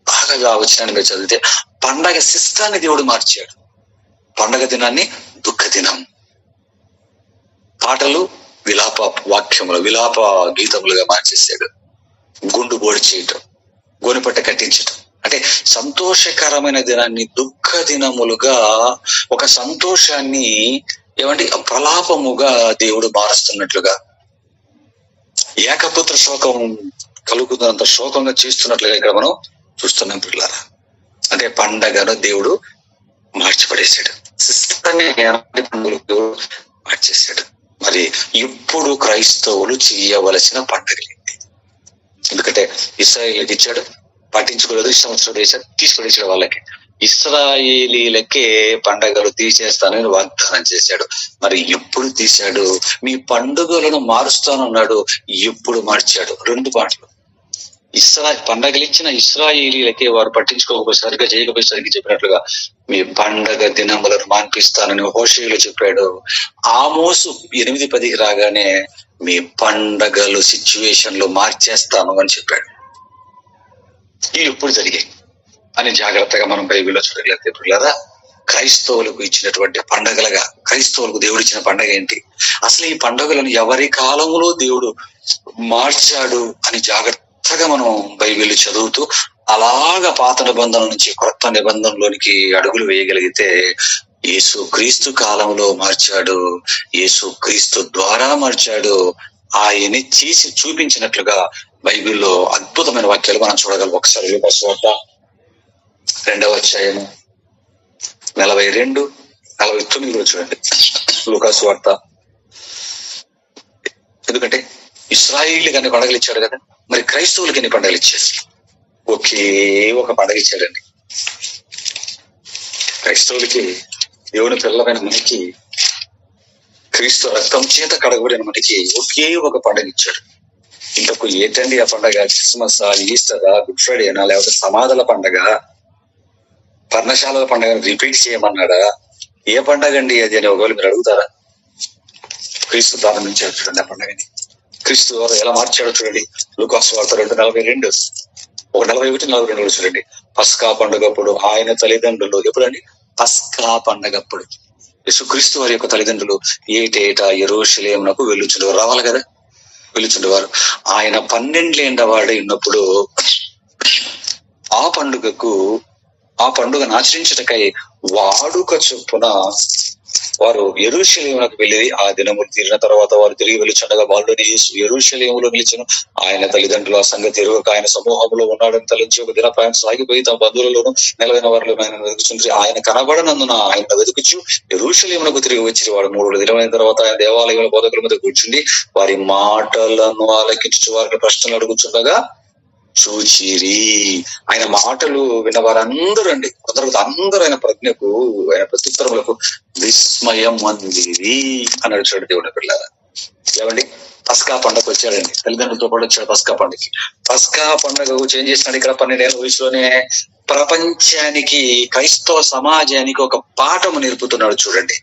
బాగా వచ్చినాన్ని మీరు చదివితే పండగ శిష్టాన్ని దేవుడు మార్చాడు. పండగ దినాన్ని దుఃఖ దినం, పాటలు విలాప వాక్యములు, విలాప గీతములుగా మార్చేసాడు. గుండు బోడి చేయటం, గోనెపట్ట కట్టించటం, అంటే సంతోషకరమైన దినాన్ని దుఃఖ దినములుగా, ఒక సంతోషాన్ని ఏమంటే ప్రలాపముగా దేవుడు మారుస్తున్నట్లుగా, ఏకపుత్ర శోకం కలుగుతున్నంత శోకంగా చేస్తున్నట్లుగా ఇక్కడ మనం చూస్తున్నాం పిల్లరా. అంటే పండగను దేవుడు మార్చిపడేశాడు, దేవుడు మార్చేశాడు. మరి ఇప్పుడు క్రైస్తవులు చేయవలసిన పండగలేంటి? ఎందుకంటే ఇశ్రాయేలీకి ఇచ్చాడు, పట్టించుకోలేదు, ఇష్టం వచ్చినట్టు చేశాడు, తీసుకొచ్చాడు వాళ్ళకి. ఇశ్రాయేలీలకే పండగలు తీసేస్తానని వాగ్దానం చేశాడు. మరి ఎప్పుడు తీశాడు? మీ పండుగలను మారుస్తానన్నాడు, ఎప్పుడు మార్చాడు? 2 మాటలు. పండగలు ఇచ్చిన ఇశ్రాయేలీలకే వారు పట్టించుకోకపోయి సరిగ్గా చేయకపోయేసరికి చెప్పినట్లుగా మీ పండగ దినములను మాన్పిస్తానని హోషేయులు చెప్పాడు. ఆమోసు 8:10 రాగానే మీ పండగలు సిచ్యువేషన్లు మార్చేస్తాను అని చెప్పాడు. ఇవి ఎప్పుడు జరిగాయి అని జాగ్రత్తగా మనం బైబిల్లో చూడగలిగితే పిల్లరా, క్రైస్తవులకు ఇచ్చినటువంటి పండగలుగా, క్రైస్తవులకు దేవుడు ఇచ్చిన పండగ ఏంటి? అసలు ఈ పండుగలను ఎవరి కాలంలో దేవుడు మార్చాడు అని జాగ్రత్తగా మనం బైబిల్ చదువుతూ అలాగా పాత నిబంధనల నుంచి కొత్త నిబంధనలోనికి అడుగులు వేయగలిగితే, యేసు క్రీస్తు కాలంలో మార్చాడు, యేసు క్రీస్తు ద్వారా మార్చాడు. ఆయన చేసి చూపించినట్లుగా బైబిల్లో అద్భుతమైన వాక్యాలు మనం చూడగలం. ఒకసారి లూకా సువార్త 2వ అధ్యాయము 42, 49 చూడండి. లూకా సువార్త. ఎందుకంటే ఇశ్రాయేలీకి అన్ని పండుగలు ఇచ్చాడు కదా, మరి క్రైస్తవులకి ఎన్ని పండుగలు ఇచ్చాడు? ఒకే ఒక పండుగ ఇచ్చాడండి. క్రైస్తవులకి, దేవుని పిల్లమైన మనకి, క్రీస్తు రక్తం చేత కడగబడిన మనకి ఒకే ఒక పండుగ ఇచ్చాడు. ఇంతకు ఏంటండి ఆ పండగ? క్రిస్మస్, ఈస్టరా, గుడ్ ఫ్రైడేనా, లేకపోతే సమాధుల పండగ, పర్ణశాలల పండుగ రిపీట్ చేయమన్నాడా? ఏ పండగ అండి అది అని ఒకవేళ మీరు అడుగుతారా? క్రీస్తు ప్రారంభించాడు చూడండి ఆ పండుగని. క్రీస్తు ఎలా మార్చాడో చూడండి. లూకా సువార్త 2:42, 41, 42 చూడండి. పస్కా పండుగప్పుడు ఆయన తల్లిదండ్రులు, ఎప్పుడండి? పస్కా పండగప్పుడు యేసుక్రీస్తు వారి యొక్క తల్లిదండ్రులు ఏటేటా యెరూషలేమునకు వెళ్ళుచుండేవారు. రావాలి కదా, వెళ్ళుచుండేవారు. ఆయన 12 ఏళ్ల వాడై ఉన్నప్పుడు ఆ పండుగకు ఆ పండుగను ఆచరించుటకై వాడుక చొప్పున వారు యెరూషలేమునకు వెళ్ళి ఆ దినములు తీరిన తర్వాత వారు తిరిగి వెళ్ళుచుండగా బాలుడైన యేసు యెరూషలేములో నిలిచెను. ఆయన తల్లిదండ్రులు ఆ సంగతి ఎరుగక ఆయన సమూహంలో ఉన్నాడని తలంచి ఒక దిన ప్రయాణం సాగిపోయి తమ బంధువులలోనూ నెలవైన వారిలోనూ ఆయన వెతుకుచుండ్రి. ఆయన కనబడనందున ఆయన వెతుకుచు యెరూషలేమునకు తిరిగి వచ్చి వాడు 3 దినమైన తర్వాత ఆయన దేవాలయంలో బోధకుల మీద కూర్చుండి వారి మాటలను ఆలకించు వారికి ప్రశ్నలు అడుగుచుండగా చూచిరి. ఆయన మాటలు విన్న వారందరూ అండి, కొందరు అందరూ ఆయన ప్రజ్ఞకు ఆయన ప్రత్యుత్తరములకు విస్మయం అందిరి అన్నాడు. చూడండి దేవుని పిల్లల, ఏమండి పస్కా పండుగ వచ్చాడండి, తల్లిదండ్రులతో పాటు వచ్చాడు పస్కా పండుగకి. పస్కా పండుగ ఏం చేసినాడు ఇక్కడ 12 ఏళ్ల వయసులోనే ప్రపంచానికి, క్రైస్తవ సమాజానికి ఒక పాఠము నేర్పుతున్నాడు. చూడండి,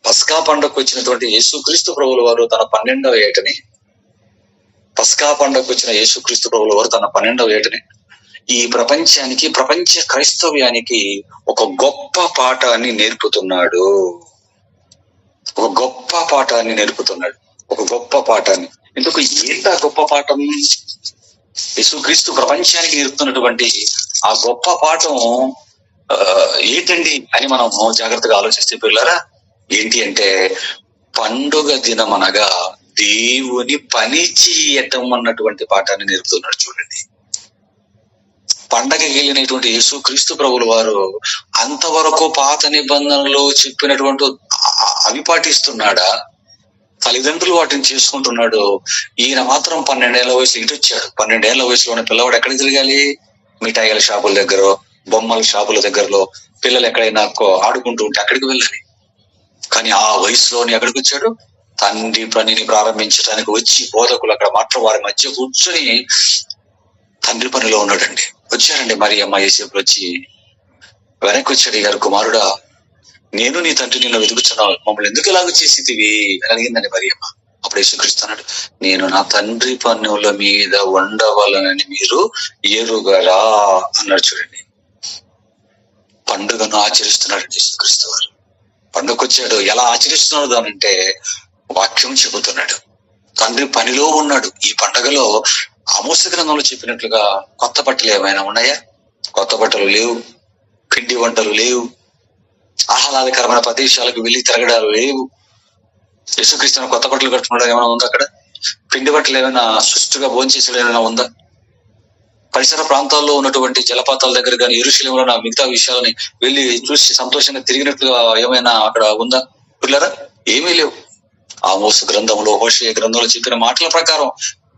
పస్కా పండుగకు వచ్చినటువంటి యేసుక్రీస్తు ప్రభువుల వారు తన 12వ ఏటని, పస్కా పండుగకు వచ్చిన యేసుక్రీస్తు ప్రభువుల వారు తన 12వ ఏటని ఈ ప్రపంచానికి, ప్రపంచ క్రైస్తవ్యానికి ఒక గొప్ప పాఠాన్ని నేర్పుతున్నాడు. ఒక గొప్ప పాఠాన్ని నేర్పుతున్నాడు. ఒక గొప్ప పాఠాన్ని. ఎందుకు ఏంట గొప్ప పాఠం? యేసుక్రీస్తు ప్రపంచానికి నేర్పుతున్నటువంటి ఆ గొప్ప పాఠం ఏంటండి అని మనం జాగ్రత్తగా ఆలోచిస్తే పిల్లరా, ఏంటి అంటే పండుగ దినం అనగా దేవుని పని చేయటం అన్నటువంటి పాఠాన్ని నేర్పుతున్నాడు. చూడండి, పండగకి వెళ్ళినటువంటి యేసుక్రీస్తు ప్రభుల వారు అంతవరకు పాత నిబంధనలు చెప్పినటువంటి అవి పాటిస్తున్నాడా? తల్లిదండ్రులు వాటిని చేసుకుంటున్నాడు. ఈయన మాత్రం 12 ఏళ్ల వయసులో ఇటు వచ్చాడు. 12 ఏళ్ల వయసులో ఉన్న పిల్లవాడు ఎక్కడికి తిరగాలి? మిఠాయిల షాపుల దగ్గర, బొమ్మల షాపుల దగ్గరలో, పిల్లలు ఎక్కడైనా ఆడుకుంటూ ఉంటే అక్కడికి వెళ్ళాలి. కానీ ఆ వయసులోని ఎక్కడికి వచ్చాడు? తండ్రి పనిని ప్రారంభించడానికి వచ్చి బోధకులు అక్కడ మాత్రం వారి మధ్య కూర్చొని తండ్రి పనిలో ఉన్నాడండి. వచ్చారండి మరి అమ్మ యేసేపులు వచ్చి వెనక్కి వచ్చాడు. గారు కుమారుడా, నేను నీ తండ్రి నిన్ను వెతుకుతున్నావు, మమ్మల్ని ఎందుకు ఇలాగ చేసితివి అని అడిగిందండి మరి అమ్మ. అప్పుడు యేసుక్రీస్తు అన్నాడు, నేను నా తండ్రి పన్నుల మీద ఉండవలనని మీరు ఎరుగరా అన్నాడు. చూడండి, పండుగను ఆచరిస్తున్నాడు యేసుక్రీస్తు వారు. పండుగకు వచ్చాడు. ఎలా ఆచరిస్తున్నాడు దానంటే వాక్యం చెబుతున్నాడు. తండ్రి పనిలో ఉన్నాడు. ఈ పండుగలో ఆమోసు గ్రంథంలో చెప్పినట్లుగా కొత్త బట్టలు ఏమైనా ఉన్నాయా? కొత్త బట్టలు లేవు, పిండి వంటలు లేవు, ఆహ్లాదకరమైన ప్రదేశాలకు వెళ్ళి తిరగడాలు లేవు. యేసుక్రీస్తును కొత్త బట్టలు కట్టుకోవడం ఏమైనా ఉందా? అక్కడ పిండి బట్టలు ఏమైనా సుష్టుగా భోంచేసేది ఏమైనా ఉందా? పరిసర ప్రాంతాల్లో ఉన్నటువంటి జలపాతాల దగ్గర కానీ, యెరూషలేములో ఉన్న మిగతా విషయాలని వెళ్ళి చూసి సంతోషంగా తిరిగినట్లుగా ఏమైనా అక్కడ ఉందా పిల్లరా? ఏమీ లేవు. ఆమోసు గ్రంథంలో, హోషేయ గ్రంథంలో చెప్పిన మాటల ప్రకారం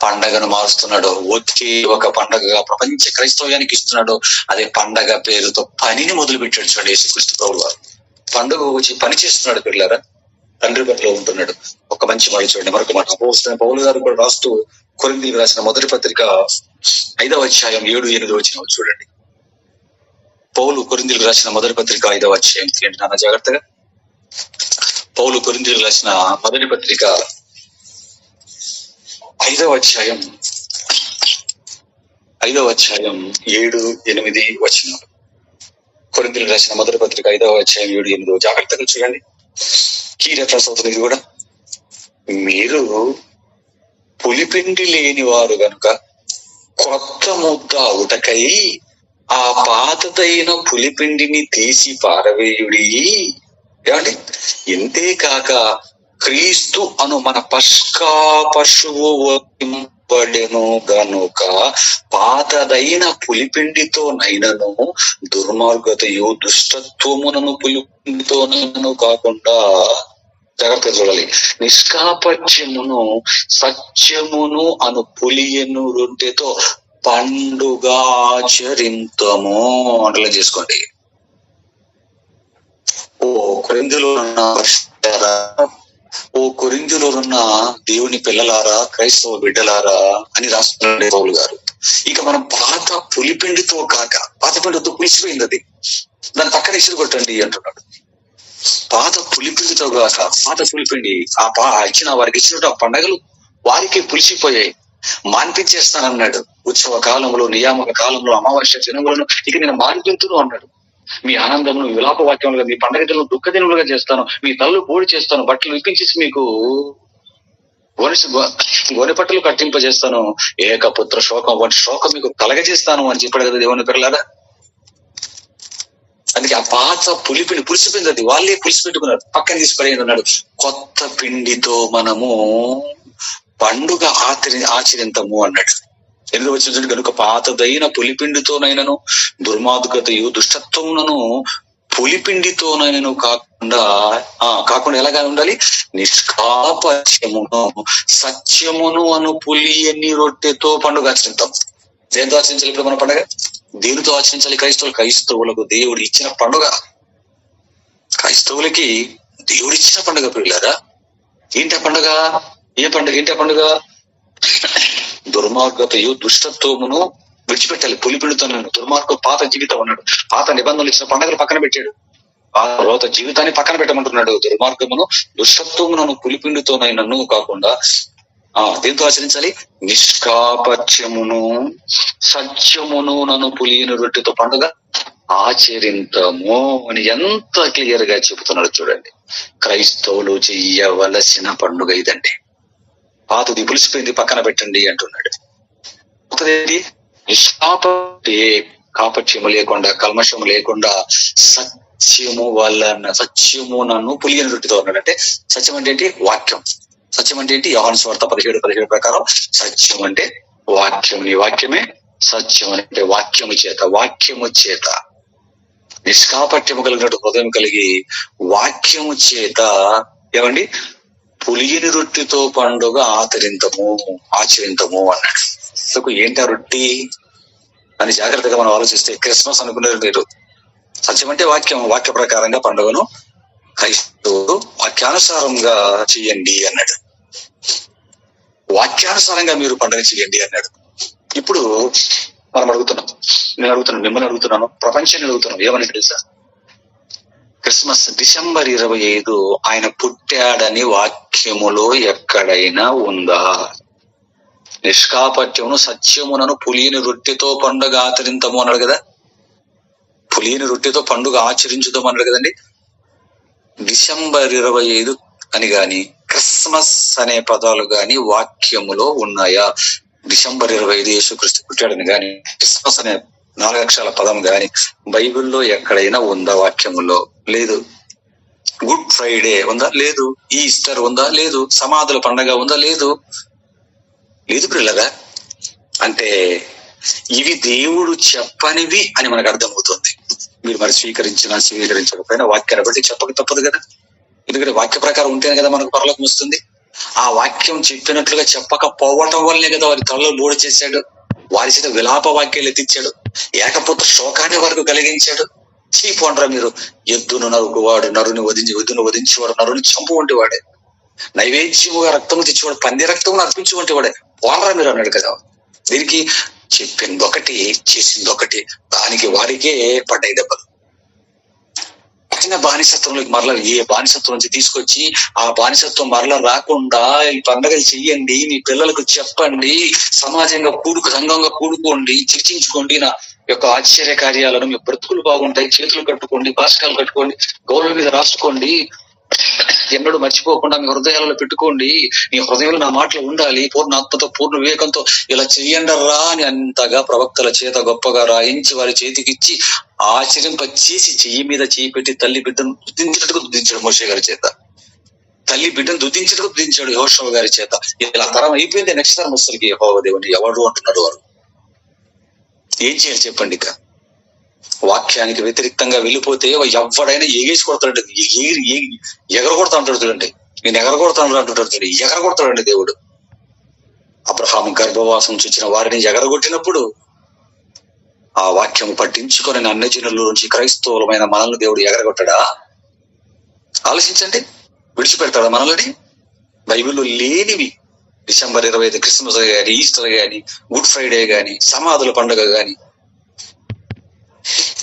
పండగను మారుస్తున్నాడు. ఒకే ఒక పండగగా ప్రపంచ క్రైస్తవ్యానికి ఇస్తున్నాడు. అదే పండగ పేరుతో పనిని మొదలు పెట్టాడు. చూడండి, యేసుక్రీస్తు ప్రభువు వారు పండుగ వచ్చి పని చేస్తున్నాడు పిల్లరా, తండ్రి పనిలో ఉంటున్నాడు. ఒక మంచి మాట చూడండి, మరొక మాట అపోస్తలుడైన పౌలు గారు కూడా రాస్తూ కొరింథీయులకు రాసిన మొదటి పత్రిక 5వ అధ్యాయం 7-8 వచనం చూడండి. పౌలు కొరింథీయులకు రాసిన మొదటి పత్రిక 5వ అధ్యాయం ఏంటి నాన్న జాగ్రత్తగా. పౌలు కొరింథీయులకు రాసిన మొదటి పత్రిక 5వ అధ్యాయం 7-8 వచనం. కొరింథీయులకు రాసిన మొదటి పత్రిక 5వ అధ్యాయం 7-8 జాగ్రత్తగా చూడండి. కీ రెఫరెన్స్ అవుతుంది ఇది కూడా. మీరు పులిపిండి లేని వారు గనుక కొత్త ముద్ద అవుటకై ఆ పాతదైన పులిపిండిని తీసి పారవేయుడి. ఏమండి, ఇంతేకాక క్రీస్తు అను మన పస్కా పశువు వధింపబడెను గనుక పాతదైన పులిపిండితో నైనను దుర్మార్గతయు దుష్టత్వమునను పులిపిండితో నైనను కాకుండా, జాగ్రత్తగా చూడాలి, నిష్కాపట్యమును సత్యమును అను పులియను రొట్టెతో పండుగ ఆచరింతము. అంటలా చేసుకోండి. ఓ కొరింథీయులో ఉన్న దేవుని పిల్లలారా, క్రైస్తవ బిడ్డలారా అని రాస్తున్నాడు పౌలు గారు. ఇక మనం పాత పులిపిండితో కాక, పాత పిండితో పులిసిపోయింది అది, దాని పక్కన ఇసురు కొట్టండి అంటున్నాడు. పాత పులిపిండితో కాక, పాత పులిపిండి ఇచ్చిన వారికి ఇచ్చిన పండగలు వారికి పులిసిపోయాయి, మాన్పించేస్తానన్నాడు. ఉత్సవ కాలంలో, నియామక కాలంలో, అమావాస్య దినములను ఇక నేను మాన్పించును అన్నాడు. మీ ఆనందమును విలాప వాక్యములుగా, మీ పండగ దినములు దుఃఖ దినములుగా చేస్తాను, మీ తల్లు పోడి చేస్తాను, బట్టలు విప్పించేసి మీకు గోనె పట్టలు కట్టింపజేస్తాను, ఏకపుత్ర శోకం వంటి శోకం మీకు కలగజేస్తాను అని చెప్పాడు కదా దేవుని పిల్లలారా. అందుకే ఆ పాత పులిపిండి పులిసిపోయింది, అది వాళ్ళే పులిసిపెట్టుకున్నారు, పక్కన తీసి పడేయండి అన్నాడు. కొత్త పిండితో మనము పండుగ ఆచరింతము అన్నాడు. ఎందుకు వచ్చింది కనుక పాతదైన పులిపిండితోనైనను దుర్మార్గతయు దుష్టత్వమునను పులిపిండితోనైనను కాకుండా ఎలాగా ఉండాలి? నిష్కాపట్యమును సత్యమును అను పులియని రొట్టెతో పండుగ ఆచరిస్తాం. దేంతో ఆచరించాలి ఇప్పుడు మన పండుగ? దేనితో ఆచరించాలి? క్రైస్తవులకు దేవుడు ఇచ్చిన పండుగ. క్రైస్తవులకి దేవుడిచ్చిన పండుగ పిల్లారా. ఏంటి ఆ పండుగ? ఏంటి ఆ పండుగ? దుర్మార్గతయు దుష్టత్వమును విడిచిపెట్టాలి. పులిపిండితో దుర్మార్గం పాత జీవితం అన్నాడు. పాత నిబంధనలు ఇచ్చిన పండుగలు పక్కన పెట్టాడు. ఆ తర్వాత జీవితాన్ని పక్కన పెట్టమంటున్నాడు. దుర్మార్గమును దుష్టత్వమును పులిపిండితోనైనను కాకుండా దేంతో ఆచరించాలి? నిష్కాపట్యమును సత్యమును నన్ను పులియని రొట్టెతో పండుగ ఆచరింతము అని ఎంత క్లియర్ గా చెబుతున్నాడు చూడండి. క్రైస్తవులు చెయ్యవలసిన పండుగ ఇదండి. పాతది పులిసిపోయింది పక్కన పెట్టండి అంటున్నాడు. కాపట్యము లేకుండా కల్మషము లేకుండా సత్యము నన్ను పులియని రొట్టెతో అన్నాడు. అంటే సత్యం అంటే ఏంటి? వాక్యం. సత్యం అంటే ఏంటి? యోహాను సువార్త 17:17 ప్రకారం సత్యం అంటే వాక్యం. ఈ వాక్యమే సత్యం. అంటే వాక్యము చేత నిష్కాపట్యము కలిగినట్టు హృదయం కలిగి వాక్యము చేత ఏమండి పులియని రొట్టెతో పండుగ ఆచరింతము అన్నాడు. ఏంటి ఆ రొట్టి అని జాగ్రత్తగా మనం ఆలోచిస్తే క్రిస్మస్ అనుకున్నారు మీరు. సత్యం అంటే వాక్య ప్రకారంగా పండుగను క్రైస్తవులు వాక్యానుసారంగా చెయ్యండి అన్నాడు. వాక్యానుసారంగా మీరు పండుగ చెయ్యండి అన్నాడు. ఇప్పుడు మిమ్మల్ని అడుగుతున్నాను, ప్రపంచాన్ని అడుగుతున్నాను. ఏమని తెలుసా? క్రిస్మస్ డిసెంబర్ 25 ఆయన పుట్టాడని వాక్యములో ఎక్కడైనా ఉందా? నిష్కాపట్యమును సత్యమునను పులియని రొట్టెతో పండుగ ఆచరింతము అన్నాడు కదా. పులియని రొట్టెతో పండుగ ఆచరించుదాం అన్నాడు కదండి. డిసెంబర్ 25 అని గాని క్రిస్మస్ అనే పదాలు గాని వాక్యములో ఉన్నాయా? డిసెంబర్ 25 యేసుక్రీస్తు పుట్టాడని గాని క్రిస్మస్ అనే 4 అక్షరాల పదం గాని బైబిల్లో ఎక్కడైనా ఉందా? వాక్యములో లేదు. గుడ్ ఫ్రైడే ఉందా? లేదు. ఈస్టర్ ఉందా? లేదు. సమాధుల పండగ ఉందా? లేదు పిల్లగా. అంటే ఇవి దేవుడు చెప్పనివి అని మనకు అర్థమవుతుంది. మీరు మరి స్వీకరించకపోయినా వాక్యాన్ని బట్టి చెప్పక తప్పదు కదా. ఎందుకంటే వాక్య ప్రకారం ఉంటేనే కదా మనకు పరలోకం వస్తుంది. ఆ వాక్యం చెప్పినట్లుగా చెప్పకపోవటం వల్లనే కదా వారి తలలో బోడి చేశాడు, వారి చేత విలాప వాక్యాలు ఎత్తిచ్చాడు, ఏకపోతే శోకాన్ని వరకు కలిగించాడు. చీపోండ్రా మీరు, ఎద్దును నరుకువాడు ఎద్దును వధించేవాడు నరుని చంపు వంటి వాడే, నైవేద్యముగా రక్తము తెచ్చేవాడు పంది రక్తమును అర్పించుకుంటే వాడే, పోనరా మీరు అన్నాడు కదా. దీనికి చెప్పింది ఒకటి, చేసింది ఒకటి, దానికి వారికే పడ్డాయి దెబ్బలు. బానిసత్వంలోకి మరల ఏ బానిసత్వం నుంచి తీసుకొచ్చి ఆ బానిసత్వం మరల రాకుండా ఈ పండుగలు చెయ్యండి, మీ పిల్లలకు చెప్పండి, సమాజంగా సంఘంగా కూడుకోండి, చర్చించుకోండి, నా యొక్క ఆశ్చర్య కార్యాలను, మీ బ్రతుకులు బాగుంటాయి, చేతులు కట్టుకోండి, బాస్కాలు కట్టుకోండి, గౌరవం మీద రాసుకోండి, ఎన్నడూ మర్చిపోకుండా మీ హృదయాలలో పెట్టుకోండి, మీ హృదయంలో నా మాటలు ఉండాలి, పూర్ణ ఆత్మతో పూర్ణ వివేకంతో ఇలా చెయ్యండర్రా అని అంతగా ప్రవక్తల చేత గొప్పగా రాయించి వారి చేతికిచ్చి ఆచరింపచేసి చెయ్యి మీద చెయ్యి పెట్టి తల్లి బిడ్డను దుద్దించినట్టుగా దుద్దించాడు మోషే గారి చేత, తల్లి బిడ్డను దుద్దించినట్టుగా దుద్దించాడు యెహోషువ గారి చేత. ఇలా తరం అయిపోయింది. నెక్స్ట్ తరం వస్తుంది యెహోవా దేవుని ఎవరు అంటున్నారు వారు. ఏం చేయాలి చెప్పండి? ఇక వాక్యానికి వ్యతిరేక్తంగా వెళ్ళిపోతే ఎవడైనా ఎగేసి కొడతాడు, ఎగరగొడతా అంటాడు చూడండి. నేను ఎగరగొడతాను అంటుంటాడు చూడండి, ఎగరగొడతాడండి దేవుడు. అబ్రహాము గర్భవాసం చూచిన వారిని ఎగరగొట్టినప్పుడు ఆ వాక్యం పట్టించుకొని అన్యజనుల నుంచి క్రైస్తవులమైన మనల్ని దేవుడు ఎగరగొట్టాడా? ఆలోచించండి. విడిచిపెడతాడా మనల్ని? బైబిల్లో లేనివి డిసెంబర్ 25 క్రిస్మస్ గాని, ఈస్టర్ గాని, గుడ్ ఫ్రైడే గాని, సమాధుల పండుగ గాని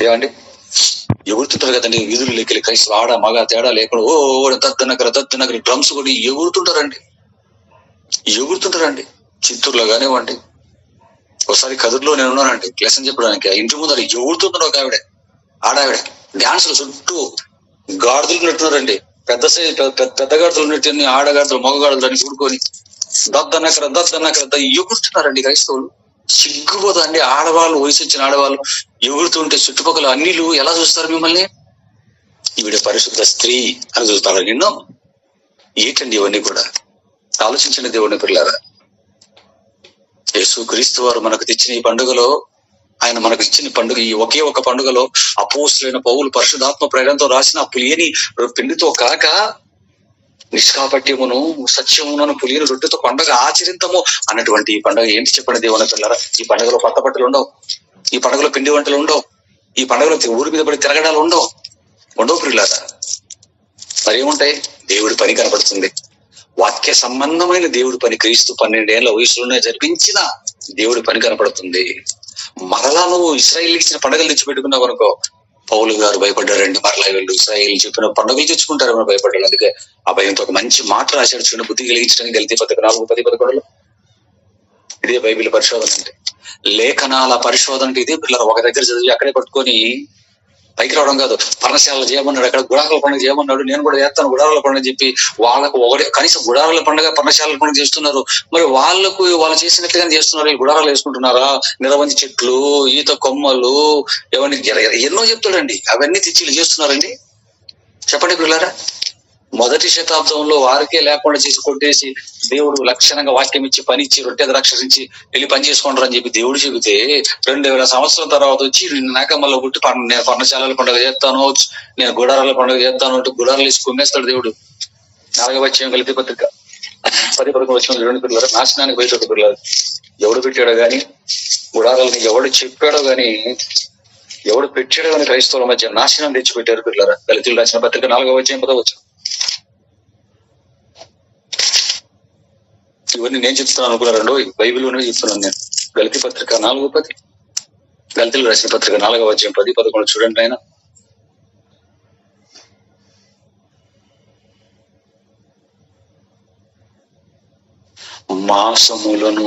ఏమండి ఎగురుతుంటారు కదండి వీధులు లెక్కలు. క్రైస్తవ ఆడ మగ తేడా లేకుండా దద్దనగర డ్రమ్స్ కూడా ఎగురుతుంటారండి. చిత్తూరులో కానివ్వండి, ఒకసారి కదురులో నేను ఉన్నానండి లెసన్ చెప్పడానికి. ఇంటి ముందర ఎగురుతుంటారు ఒక ఆడావిడ డాన్సులు చుట్టూ గాడిదలు ఉన్నట్టున్నారండి. పెద్ద గాడిదలు ఉన్నట్టు ఆడగాడిదలు మగ గాడిదలు అని చూడుకొని దద్దనకర ఎగురుతున్నారండి క్రైస్తవులు. సిగ్గుపోతుందండి. ఆడవాళ్ళు, వయసు వచ్చిన ఆడవాళ్ళు ఎగురుతుంటే చుట్టుపక్కల అన్నిలు ఎలా చూస్తారు మిమ్మల్ని? ఈవిడ పరిశుద్ధ స్త్రీ అని చూస్తారు. నిన్ను ఏంటండి ఇవన్నీ కూడా? ఆలోచించండి దేవుని పిల్లారా. యేసు క్రీస్తు వారు మనకు తెచ్చిన ఈ పండుగలో, ఆయన మనకు ఇచ్చిన పండుగ, ఈ ఒకే ఒక పండుగలో అపోస్తులైన పౌలు పరిశుద్ధాత్మ ప్రేరణతో రాసిన పులియని పిండితో కాక నిష్కాపట్యమును సత్యమును పులియని రొట్టెతో పండుగ ఆచరింతము అన్నటువంటి ఈ పండుగ ఏంటి చెప్పండి దేవుని పిల్లరా? ఈ పండుగలో కొత్త బట్టలు ఉండవు, ఈ పండుగలో పిండి వంటలు ఉండవు, ఈ పండుగలో ఊరి మీద పడి తిరగడాలు ఉండవు పిల్లారా. మరి ఏముంటాయి? దేవుడి పని కనపడుతుంది. వాక్య సంబంధమైన దేవుడి పని. క్రీస్తు 12 ఏళ్ల వయసులోనే జరిపించిన దేవుడి పని కనపడుతుంది. మరలా నువ్వు ఇశ్రాయేల్ ఇచ్చిన పండుగలు తెచ్చిపెట్టుకున్నావు అనుకో, పౌలు గారు భయపడ్డారండి. మరలా వీళ్ళు ఇశ్రాయేల్ చెప్పిన పండుగలు తెచ్చుకుంటారు భయపడ్డాడు. అందుకే ఆ భయంతో ఒక మంచి మాట రాశాడు చూడండి, బుద్ధి కలిగించడానికి. గలతీ పత్రిక 4:10-11. ఇదే బైబిల్ పరిశోధన అంటే, లేఖనాల పరిశోధన అంటే ఇదే పిల్లలు. ఒక దగ్గర చదివి అక్కడే పట్టుకొని పైకి రావడం కాదు. పర్ణశాలలు చేయమన్నాడు, అక్కడ గుడారాల పండుగ చేయమన్నాడు, నేను కూడా చేస్తాను గుడారాల పండుగ చెప్పి వాళ్ళకు కనీసం గుడారాల పండుగ పర్ణశాలల పండుగ చేస్తున్నారు. మరి వాళ్ళు చేసినట్లుగానే చేస్తున్నారు. ఈ గుడారాలు వేసుకుంటున్నారా? నిరవంజి చెట్లు, ఈత కొమ్మలు, ఎవరిని ఎన్నో చెప్తాడండి. అవన్నీ తెచ్చి చేస్తున్నారండి. చెప్పండి పిల్లారా. మొదటి శతాబ్దంలో వారికే లేకుండా చేసి కొట్టేసి దేవుడు లక్షణంగా వాక్యం ఇచ్చి పని ఇచ్చి రొట్టె ద్రాక్షరించి వెళ్ళి పని చేసుకుంటారు అని చెప్పి దేవుడు చెబితే 2000 సంవత్సరాల తర్వాత వచ్చి నాకమ్మల్లో పుట్టి నేను పర్ణశాలల పండుగ చేస్తాను, నేను గుడారాల పండుగ చేస్తాను అంటూ గుడారాలు వేసి కొమ్మేస్తాడు దేవుడు. 4వ అధ్యాయం గలతీ పత్రిక 10-11 వచ్చిన 2 పిల్లలు నాశనానికి బయట పిల్లలు. ఎవడు పెట్టాడో గాని, గుడారాలని ఎవడు చెప్పాడో గాని, ఎవడు పెట్టాడో గాని క్రైస్తవుల మధ్య నాశనం తెచ్చిపెట్టారు పిల్లరా. గలతీయులు రాసిన పత్రిక 4వ అధ్యాయం 10వ వచనం. ఇవన్నీ నేను చెప్తున్నాను అనుకున్నారండి, బైబిల్లోనే చెప్తున్నాను నేను. గలతీ పత్రిక 4:10, గలతీయులు రాసిన పత్రిక 4వ అధ్యాయం 10-11 చూడండి. ఆయన మాసములను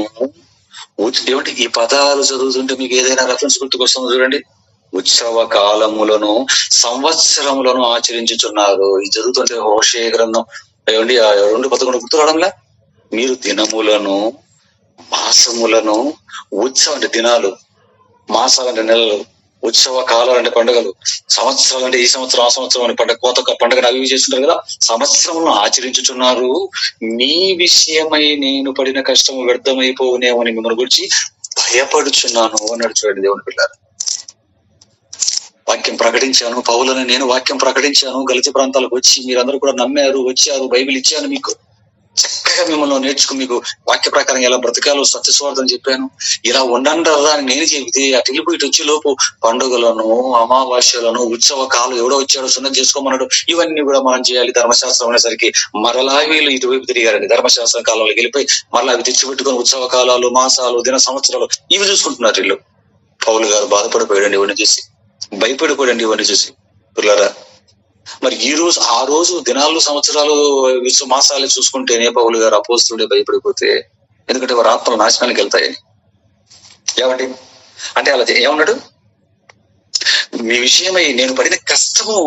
ఏమిటి? ఈ పదాలు చదువుతుంటే మీకు ఏదైనా రెఫరెన్స్ గుర్తుకొస్తుందో చూడండి. ఉత్సవ కాలములను సంవత్సరములను ఆచరించుచున్నారు. ఇది చదువుతుంటే హోషేయ గ్రంథం ఏమండి 2:11 గుర్తు రావడంలా. మీరు దినములను, మాసములను, ఉత్సవం అంటే దినాలు, మాసాలు అంటే నెలలు, ఉత్సవ కాలాలు అంటే పండుగలు, సంవత్సరాలు అంటే ఈ సంవత్సరం ఆ సంవత్సరం అని పండుగ, కొత్త పండుగ అవి చేస్తుంటారు కదా, సంవత్సరములను ఆచరించుచున్నారు. మీ విషయమై నేను పడిన కష్టము వ్యర్థమైపోనేమని మిమ్మల్ని గురించి భయపడుచున్నాను అన్నాడు చూడండి దేవుని పిల్లారు. వాక్యం ప్రకటించాను, పౌలను నేను వాక్యం ప్రకటించాను. గలతీ ప్రాంతాలకు వచ్చి మీరందరూ కూడా నమ్మారు, వచ్చారు, బైబిల్ ఇచ్చాను మీకు. చక్కగా మిమ్మల్ని నేర్చుకుని మీకు వాక్య ప్రకారం ఎలా బ్రతకాలో సత్యస్వార్థం చెప్పాను. ఇలా ఉండండి అని నేను చెబితే అటు వెళ్ళిపోయి ఇటు వచ్చే లోపు పండుగలను, అమావాస్యలను, ఉత్సవ కాలం ఎవడో వచ్చాడో సున్నతి చేసుకోమన్నాడు. ఇవన్నీ కూడా మనం చేయాలి. ధర్మశాస్త్రం అనేసరికి మరలా వీళ్ళు ఇటువైపు తిరిగారండి. ధర్మశాస్త్రం కాలంలోకి వెళ్ళిపోయి మరలా అవి తెచ్చిపెట్టుకుని ఉత్సవ కాలాలు, మాసాలు, దిన సంవత్సరాలు ఇవి చూసుకుంటున్నారు వీళ్ళు. పౌలు గారు బాధపడిపోయాడండి ఇవన్నీ చూసి, భయపడిపోయాడండి ఇవన్నీ చూసి పిల్లరా. మరి ఆ రోజు దినాలు, సంవత్సరాలు, మాసాలు చూసుకుంటేనే పౌలు గారు అపోస్తులుడే భయపడిపోతే, ఎందుకంటే వారి ఆత్మలు నాశనానికి వెళ్తాయని. ఏమండి అంటే అలా ఏమన్నాడు? మీ విషయమై నేను పడిన కష్టము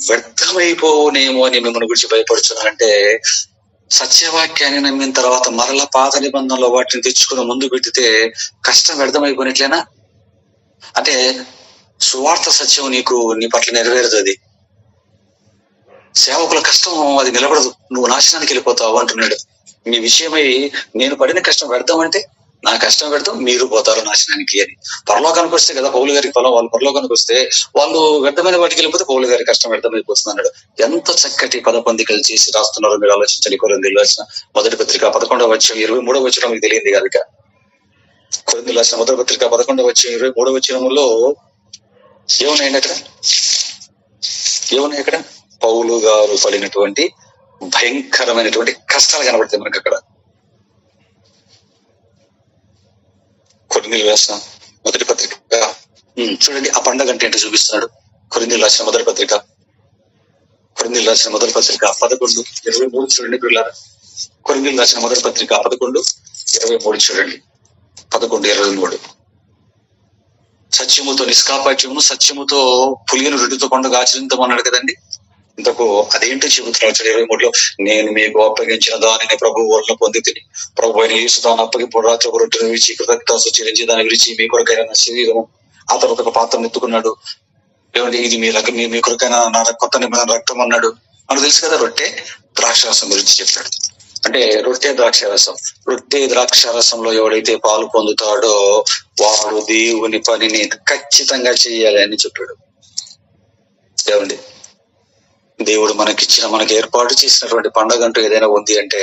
వ్యర్థమైపోనేమో అని మిమ్మల్ని గురించి భయపడుతున్నానంటే, సత్యవాక్యాన్ని నమ్మిన తర్వాత మరలా పాత నిబంధనలో వాటిని తెచ్చుకుని ముందు పెట్టితే కష్టం వ్యర్థమైపోయినట్లేనా? అంటే సువార్త సత్యం నీ పట్ల నెరవేరదు. అది సేవకుల కష్టం అది నిలబడదు, నువ్వు నాశనానికి వెళ్ళిపోతావు అంటున్నాడు. మీ విషయమై నేను పడిన కష్టం వ్యర్థం అంటే నా కష్టం వ్యర్థం, మీరు పోతారు నాశనానికి అని. పరలోకానికి వస్తే కదా పౌలు గారికి పొలం, వాళ్ళు పరలోకానికి వస్తే వాళ్ళు వ్యర్థమైన వాటికి వెళ్ళిపోతే పౌలు గారి కష్టం వ్యర్థమైపోతుంది అన్నాడు. ఎంత చక్కటి పదపందికలు చేసి రాస్తున్నారో మీరు ఆలోచించండి. కొరింథీయులకు రాసిన మొదటి పత్రిక 11వ అధ్యాయం 23వ వచనం మీకు తెలియంది కనుక. కొరింథీయులకు రాసిన మొదటి పత్రిక 11వ అధ్యాయం 23వ వచనంలో ఏమున్నాయి అక్కడ? పౌలు గారు పడినటువంటి భయంకరమైనటువంటి కష్టాలు కనబడతాయి మనకు అక్కడ. కొరింథీయులకు రాసిన మొదటి పత్రిక చూడండి, ఆ పండగ అంటే ఏంటో చూపిస్తున్నాడు. కొరింథీయులకు రాసిన మొదటి పత్రిక 11:23 చూడండి పిల్లలు. కొరింథీయులకు రాసిన మొదటి పత్రిక 11:23 చూడండి. 11:23 సత్యముతో నిష్కాపట్యము, సత్యముతో పులియను రొట్టెతో పండుగ ఆచరించమన్నాడు కదండి. ఇంతకు అదేంటో చెబుతున్నాడు 23లో, నేను మీకు అప్పగించిన దానిని ప్రభు వల్ల పొంది తిని, ప్రభు అయిన యేసు తాను అప్పగింపు రాత్రి ఒక రొట్టెను విరిచి కృతజ్ఞతాస్తుతి చెల్లించి దాన్ని విరిచి మీ కొరకైన నా శరీరము, ఆ తర్వాత ఒక పాత్రను ఎత్తుకున్నాడు. ఏమండి, ఇది మీ కొరకైన నా కొత్త నిబంధన రక్తం అన్నాడు. మనకు తెలుసు కదా, రొట్టె ద్రాక్షారసం గురించి చెప్పాడు. అంటే రొట్టె ద్రాక్షారసం, రొట్టె ద్రాక్షారసంలో ఎవడైతే పాలు పొందుతాడో వాడు దేవుని పనిని ఖచ్చితంగా చేయాలి అని చెప్పాడు. ఏమండి, దేవుడు మనకు ఏర్పాటు చేసినటువంటి పండగ అంటూ ఏదైనా ఉంది అంటే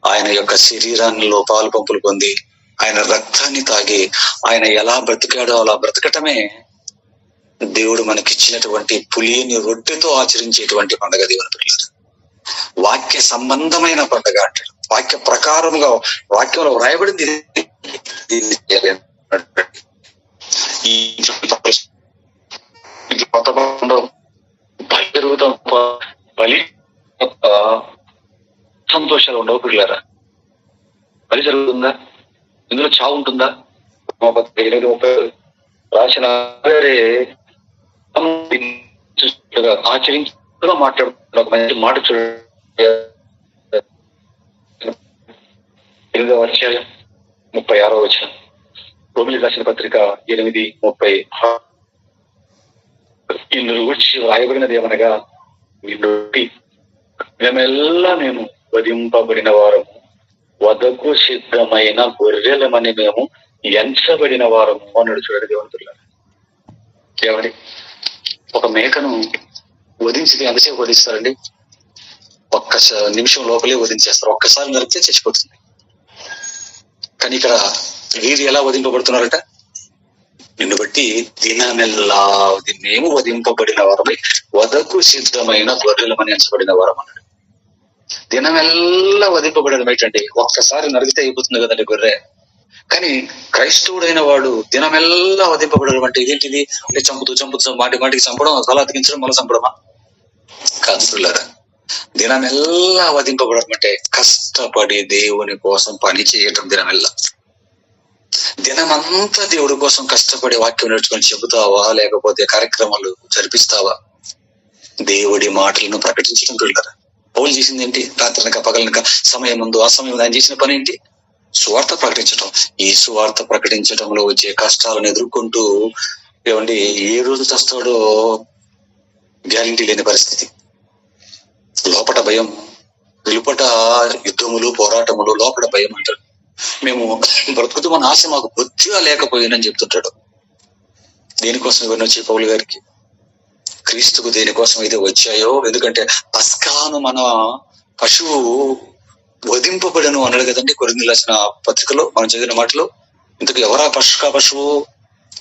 ఆయన యొక్క శరీరాల్లో పాలు పంపులు పొంది ఆయన రక్తాన్ని తాగి ఆయన ఎలా బ్రతికాడో అలా బ్రతకటమే దేవుడు మనకిచ్చినటువంటి పులిని రొట్టెతో ఆచరించేటువంటి పండగ. దేవుని పిల్లలు, వాక్య సంబంధమైన పండగ అంటాడు. వాక్య ప్రకారంగా వాక్యంలో వ్రాయబడింది. ఈ బలి సంతోషాలు ఉండవు పిల్లరా. బలి జరుగుతుందా? ఇందులో చావు ఉంటుందా? 8:30 రాసిన ఆచరించగా మాట్లాడుతున్న ఒక మంచి మాట చూడండి. 8వ అధ్యాయం 36వ వచనం, రోమిలికి రాసిన పత్రిక 8:30. ఇందులో గురించి వ్రాయబడినది ఏమనగా, మేమెల్లా మేము వధింపబడిన వారము, వధకు సిద్ధమైన గొర్రెలమని మేము ఎంచబడిన వారము అన్నాడు. చూడండి దేవంతులారా, ఏమని ఒక మేకను వధించి ఎంతసేపు వధిస్తారండి? ఒక్క నిమిషం లోపలే వధించేస్తారు. ఒక్కసారి నరికితే చచ్చిపోతుంది. కానీ ఇక్కడ వీరు ఎలా వధింపబడుతున్నారట? నిన్ను బట్టి దినమెల్లా మేము వధింపబడిన వారమై వధకు సిద్ధమైన గొర్రెలమని ఎంచబడిన వారం అన్నాడు. దినమెల్లా వధింపబడడం ఏంటంటే ఒక్కసారి నరిగితే అయిపోతుంది కదండి గొర్రె. కానీ క్రైస్తవుడైన వాడు దినమెల్లా వధింపబడడం అంటే ఇదేంటిది? అంటే చంపుతూ మాటికి చంపడం, తల అతికించడం, మళ్ళీ చంపడమా? కాదులారా, దినమెల్లా వధింపబడడం అంటే కష్టపడి దేవుని కోసం పని చేయటం. దినమంతా దేవుడి కోసం కష్టపడి వాక్యం నేర్చుకొని చెబుతావా, లేకపోతే కార్యక్రమాలు జరిపిస్తావా? దేవుడి మాటలను ప్రకటించడం పిల్లరా. పౌలు చేసింది ఏంటి? రాత్రనక పగలనక సమయం ముందు అసమయం ఆయన చేసిన పని ఏంటి? సువార్త ప్రకటించడం. ఈ సువార్త ప్రకటించడంలో వచ్చే కష్టాలను ఎదుర్కొంటూ ఏమండి ఏ రోజు చస్తాడో గ్యారంటీ లేని పరిస్థితి. లోపట భయం, వెలుపట యుద్ధములు, పోరాటములు, లోపల భయం అంటారు. మేము బ్రతుకుతామని ఆశ మాకు బొత్తిగా లేకపోయిందని చెప్తుంటాడు. దేనికోసం ఇవన్నీ వచ్చి పౌలు గారికి? క్రీస్తుకు దేనికోసం అయితే వచ్చాయో, ఎందుకంటే పస్కాను మన పశువు వధింపబడను అన్నాడు కదండి కొరింథీయులకు రాసిన పత్రికలో మనం చదివిన మాటలో. ఇంతకు ఎవరా పశువు?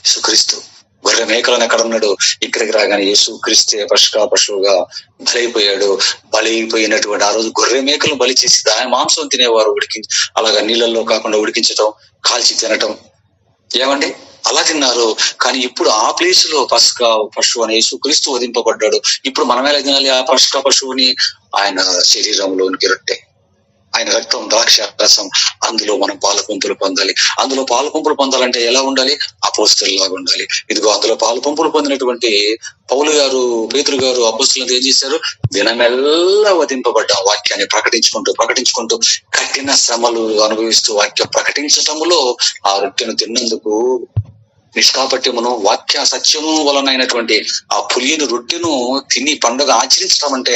యేసుక్రీస్తు. గొర్రె మేకలను ఎక్కడ ఉన్నాడు? ఇక్కడికి రాగానే యేసుక్రీస్తే పశువుగా బలైపోయాడు. బలైపోయినటువంటి ఆ రోజు గొర్రె మేకలను బలి చేసి దాని మాంసం తినేవారు. అలాగా నీళ్ళల్లో కాకుండా ఉడికించటం, కాల్చి తినటం. ఏమండి అలా తిన్నారు. కానీ ఇప్పుడు ఆ ప్లేస్ లో పశువు అని యేసుక్రీస్తు వధింపబడ్డాడు. ఇప్పుడు మనం ఎలా తినాలి ఆ పశువుని? ఆయన శరీరంలోనికి రొట్టె, ఆయన రక్తం ద్రాక్ష రసం, అందులో మనం పాలపంపులు పొందాలి. అందులో పాలపంపులు పొందాలంటే ఎలా ఉండాలి? అపోస్తలులాగా ఉండాలి. ఇదిగో అందులో పాలపంపులు పొందినటువంటి పౌలు గారు, పేతురు గారు, అపోస్తలులు ఏం చేశారు? దినమెల్లా వధింపబడ్డ వాక్యాన్ని ప్రకటించుకుంటూ కఠిన శ్రమలు అనుభవిస్తూ వాక్యం ప్రకటించటములో ఆ రొట్టెను తిన్నందుకు నిష్కాపట్యమును వాక్య సత్యము వలనైనటువంటి ఆ పులియని రొట్టెను తిని పండుగ ఆచరించడం అంటే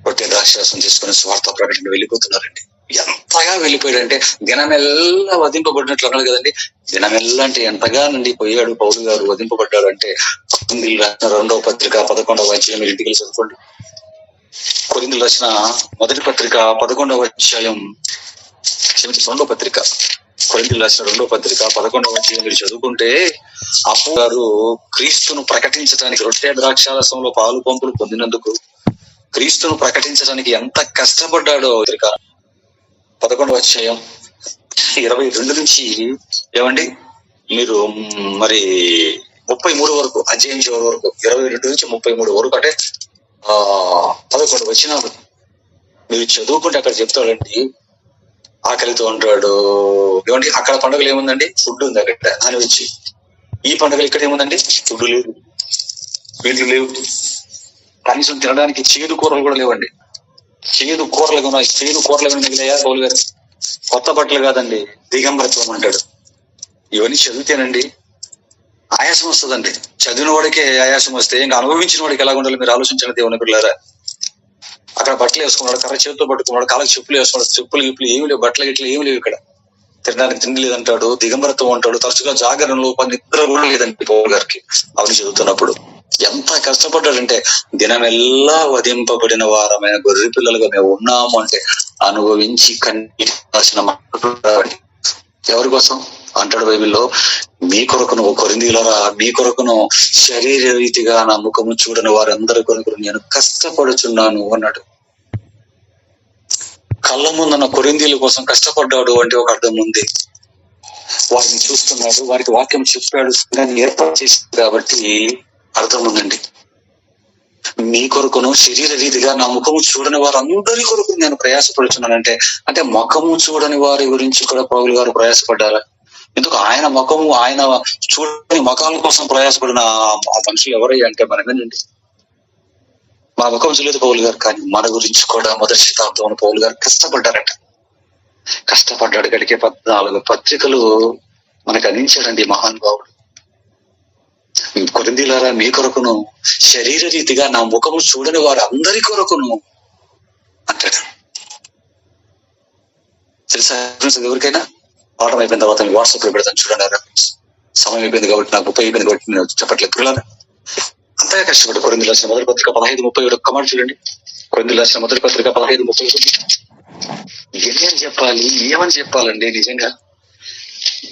రొట్టె ద్రాక్షారసం తీసుకుని స్వార్థ ప్రకటన వెళ్ళిపోతున్నారండి. ఎంతగా వెళ్ళిపోయాడంటే దినమెల్లా వధింపబడినట్లు అన్నాడు కదండి. దినమెల్లా అంటే ఎంతగా నుండి పోయాడు పౌలు గారు, వధింపబడ్డాడు అంటే. కొరింథీయులకు రాసిన 2వ పత్రిక 11వ అధ్యాయం మీరు ఇంటికి చదువుకోండి. కొరింథీయులకు రాసిన మొదటి పత్రిక 11వ అధ్యాయం, 2వ పత్రిక, కొరింథీయులకు రాసిన 2వ పత్రిక 11వ అధ్యాయం మీరు చదువుకుంటే అప్పు గారు క్రీస్తును ప్రకటించడానికి రొట్టె ద్రాక్షారసంలో పాలు పంపులు పొందినందుకు క్రీస్తును ప్రకటించడానికి ఎంత కష్టపడ్డాడో 11వ అధ్యాయం 22 నుంచి ఏమండి మీరు మరి 33 వరకు, అధ్యాయం చివరి వరకు 22 నుంచి 33 వరకు, అంటే 11 వచనాలు మీరు చదువుకుంటే అక్కడ చెప్తాడండి. ఆకలితో అంటాడు. ఏమండి అక్కడ పండుగలు ఏముందండి? ఫుడ్ ఉంది అక్కడ అని వచ్చి. ఈ పండుగలు ఇక్కడ ఏముందండి? ఫుడ్ లేదు, వీళ్ళు లేవు. కనీసం తినడానికి చేదు కూరలు కూడా లేవండి. చేదు కూరలు ఉన్నాయి. చేదు కూరలు మిగిలినయా పౌలు గారు? కొత్త బట్టలు కాదండి, దిగంబరత్వం అంటాడు. ఇవన్నీ చదివితేనండి ఆయాసం వస్తుందండి. చదివిన వాడికే ఆయాసం వస్తే ఇంకా అనుభవించిన వాడికి ఎలా ఉండాలి మీరు ఆలోచించండి దేవుని పిల్లారా. అక్కడ బట్టలు వేసుకున్నాడు, కర్ర చేతితో పట్టుకున్నాడు, కాళ్ళకి చెప్పులు వేసుకున్నాడు, చెప్పులు గిప్పులు ఏమి లేవు, బట్టలు గిట్లు ఏమి లేవు. ఇక్కడ తినడానికి తిండి లేదంటాడు, దిగంబరత్వం అంటాడు, తరచుగా జాగరణలో నిద్ర కూడా లేదండి పౌలు గారికి. అవన్నీ చదువుతున్నప్పుడు ఎంత కష్టపడ్డాడంటే, దినమెల్లా వధింపబడిన వారమైన గొర్రె పిల్లలుగా మేము ఉన్నాము అంటే అనుభవించి కన్నీటి ఎవరి కోసం అంటాడు బైబిల్లో, మీ కొరకును కొరింథీయులారా, మీ కొరకును శరీర రీతిగా నా ముఖము చూడని వారందరి కొరకు నేను కష్టపడుచున్నాను అన్నాడు. కళ్ళ ముందున్న కొరింథీయుల కోసం కష్టపడ్డాడు అంటే ఒక అర్థం ఉంది. వారిని చూస్తున్నాడు, వారికి వాక్యం చెప్పాడు, దాన్ని ఏర్పాటు చేశాడు కాబట్టి అర్థం ఉందండి. మీ కొరకును శరీర రీతిగా నా ముఖము చూడని వారందరి కొరకు నేను ప్రయాసపడుచున్నానంటే, అంటే ముఖము చూడని వారి గురించి కూడా పౌలు గారు ప్రయాసపడ్డారా? ఎందుకు ఆయన ముఖము, ఆయన చూడని ముఖాల కోసం ప్రయాసపడిన ఆ మనుషులు ఎవరయ్యా అంటే మనమేనండి. మా ముఖం చూడలేదు పౌలు గారు, కానీ మన గురించి కూడా మొదటి శతాబ్దంలో పౌలు గారు కష్టపడ్డారట. కష్టపడ్డాడు. గడికే 14 పత్రికలు మనకు అందించాడండి మహానుభావుడు. కొరింథీయులారా, మీ కొరకును శరీర రీతిగా నా ముఖము చూడని వారు అందరి కొరకును అంటాడు. తెలుసా ఎవరికైనా? పాఠం అయిపోయిన తర్వాత వాట్సాప్ లో పెడతాను చూడండి. సమయం అయిపోయింది కాబట్టి, నాకు 30 అయిపోయింది కాబట్టి నేను చెప్పట్లేదు. పిల్లలు అంతగా కష్టపడి కొరింథీయులకు రాసిన మొదటి పత్రిక 15:37 కమాండ్ చూడండి. కొరింథీయులకు రాసిన మొదటి పత్రిక 15:37. ఏమని చెప్పాలండి? నిజంగా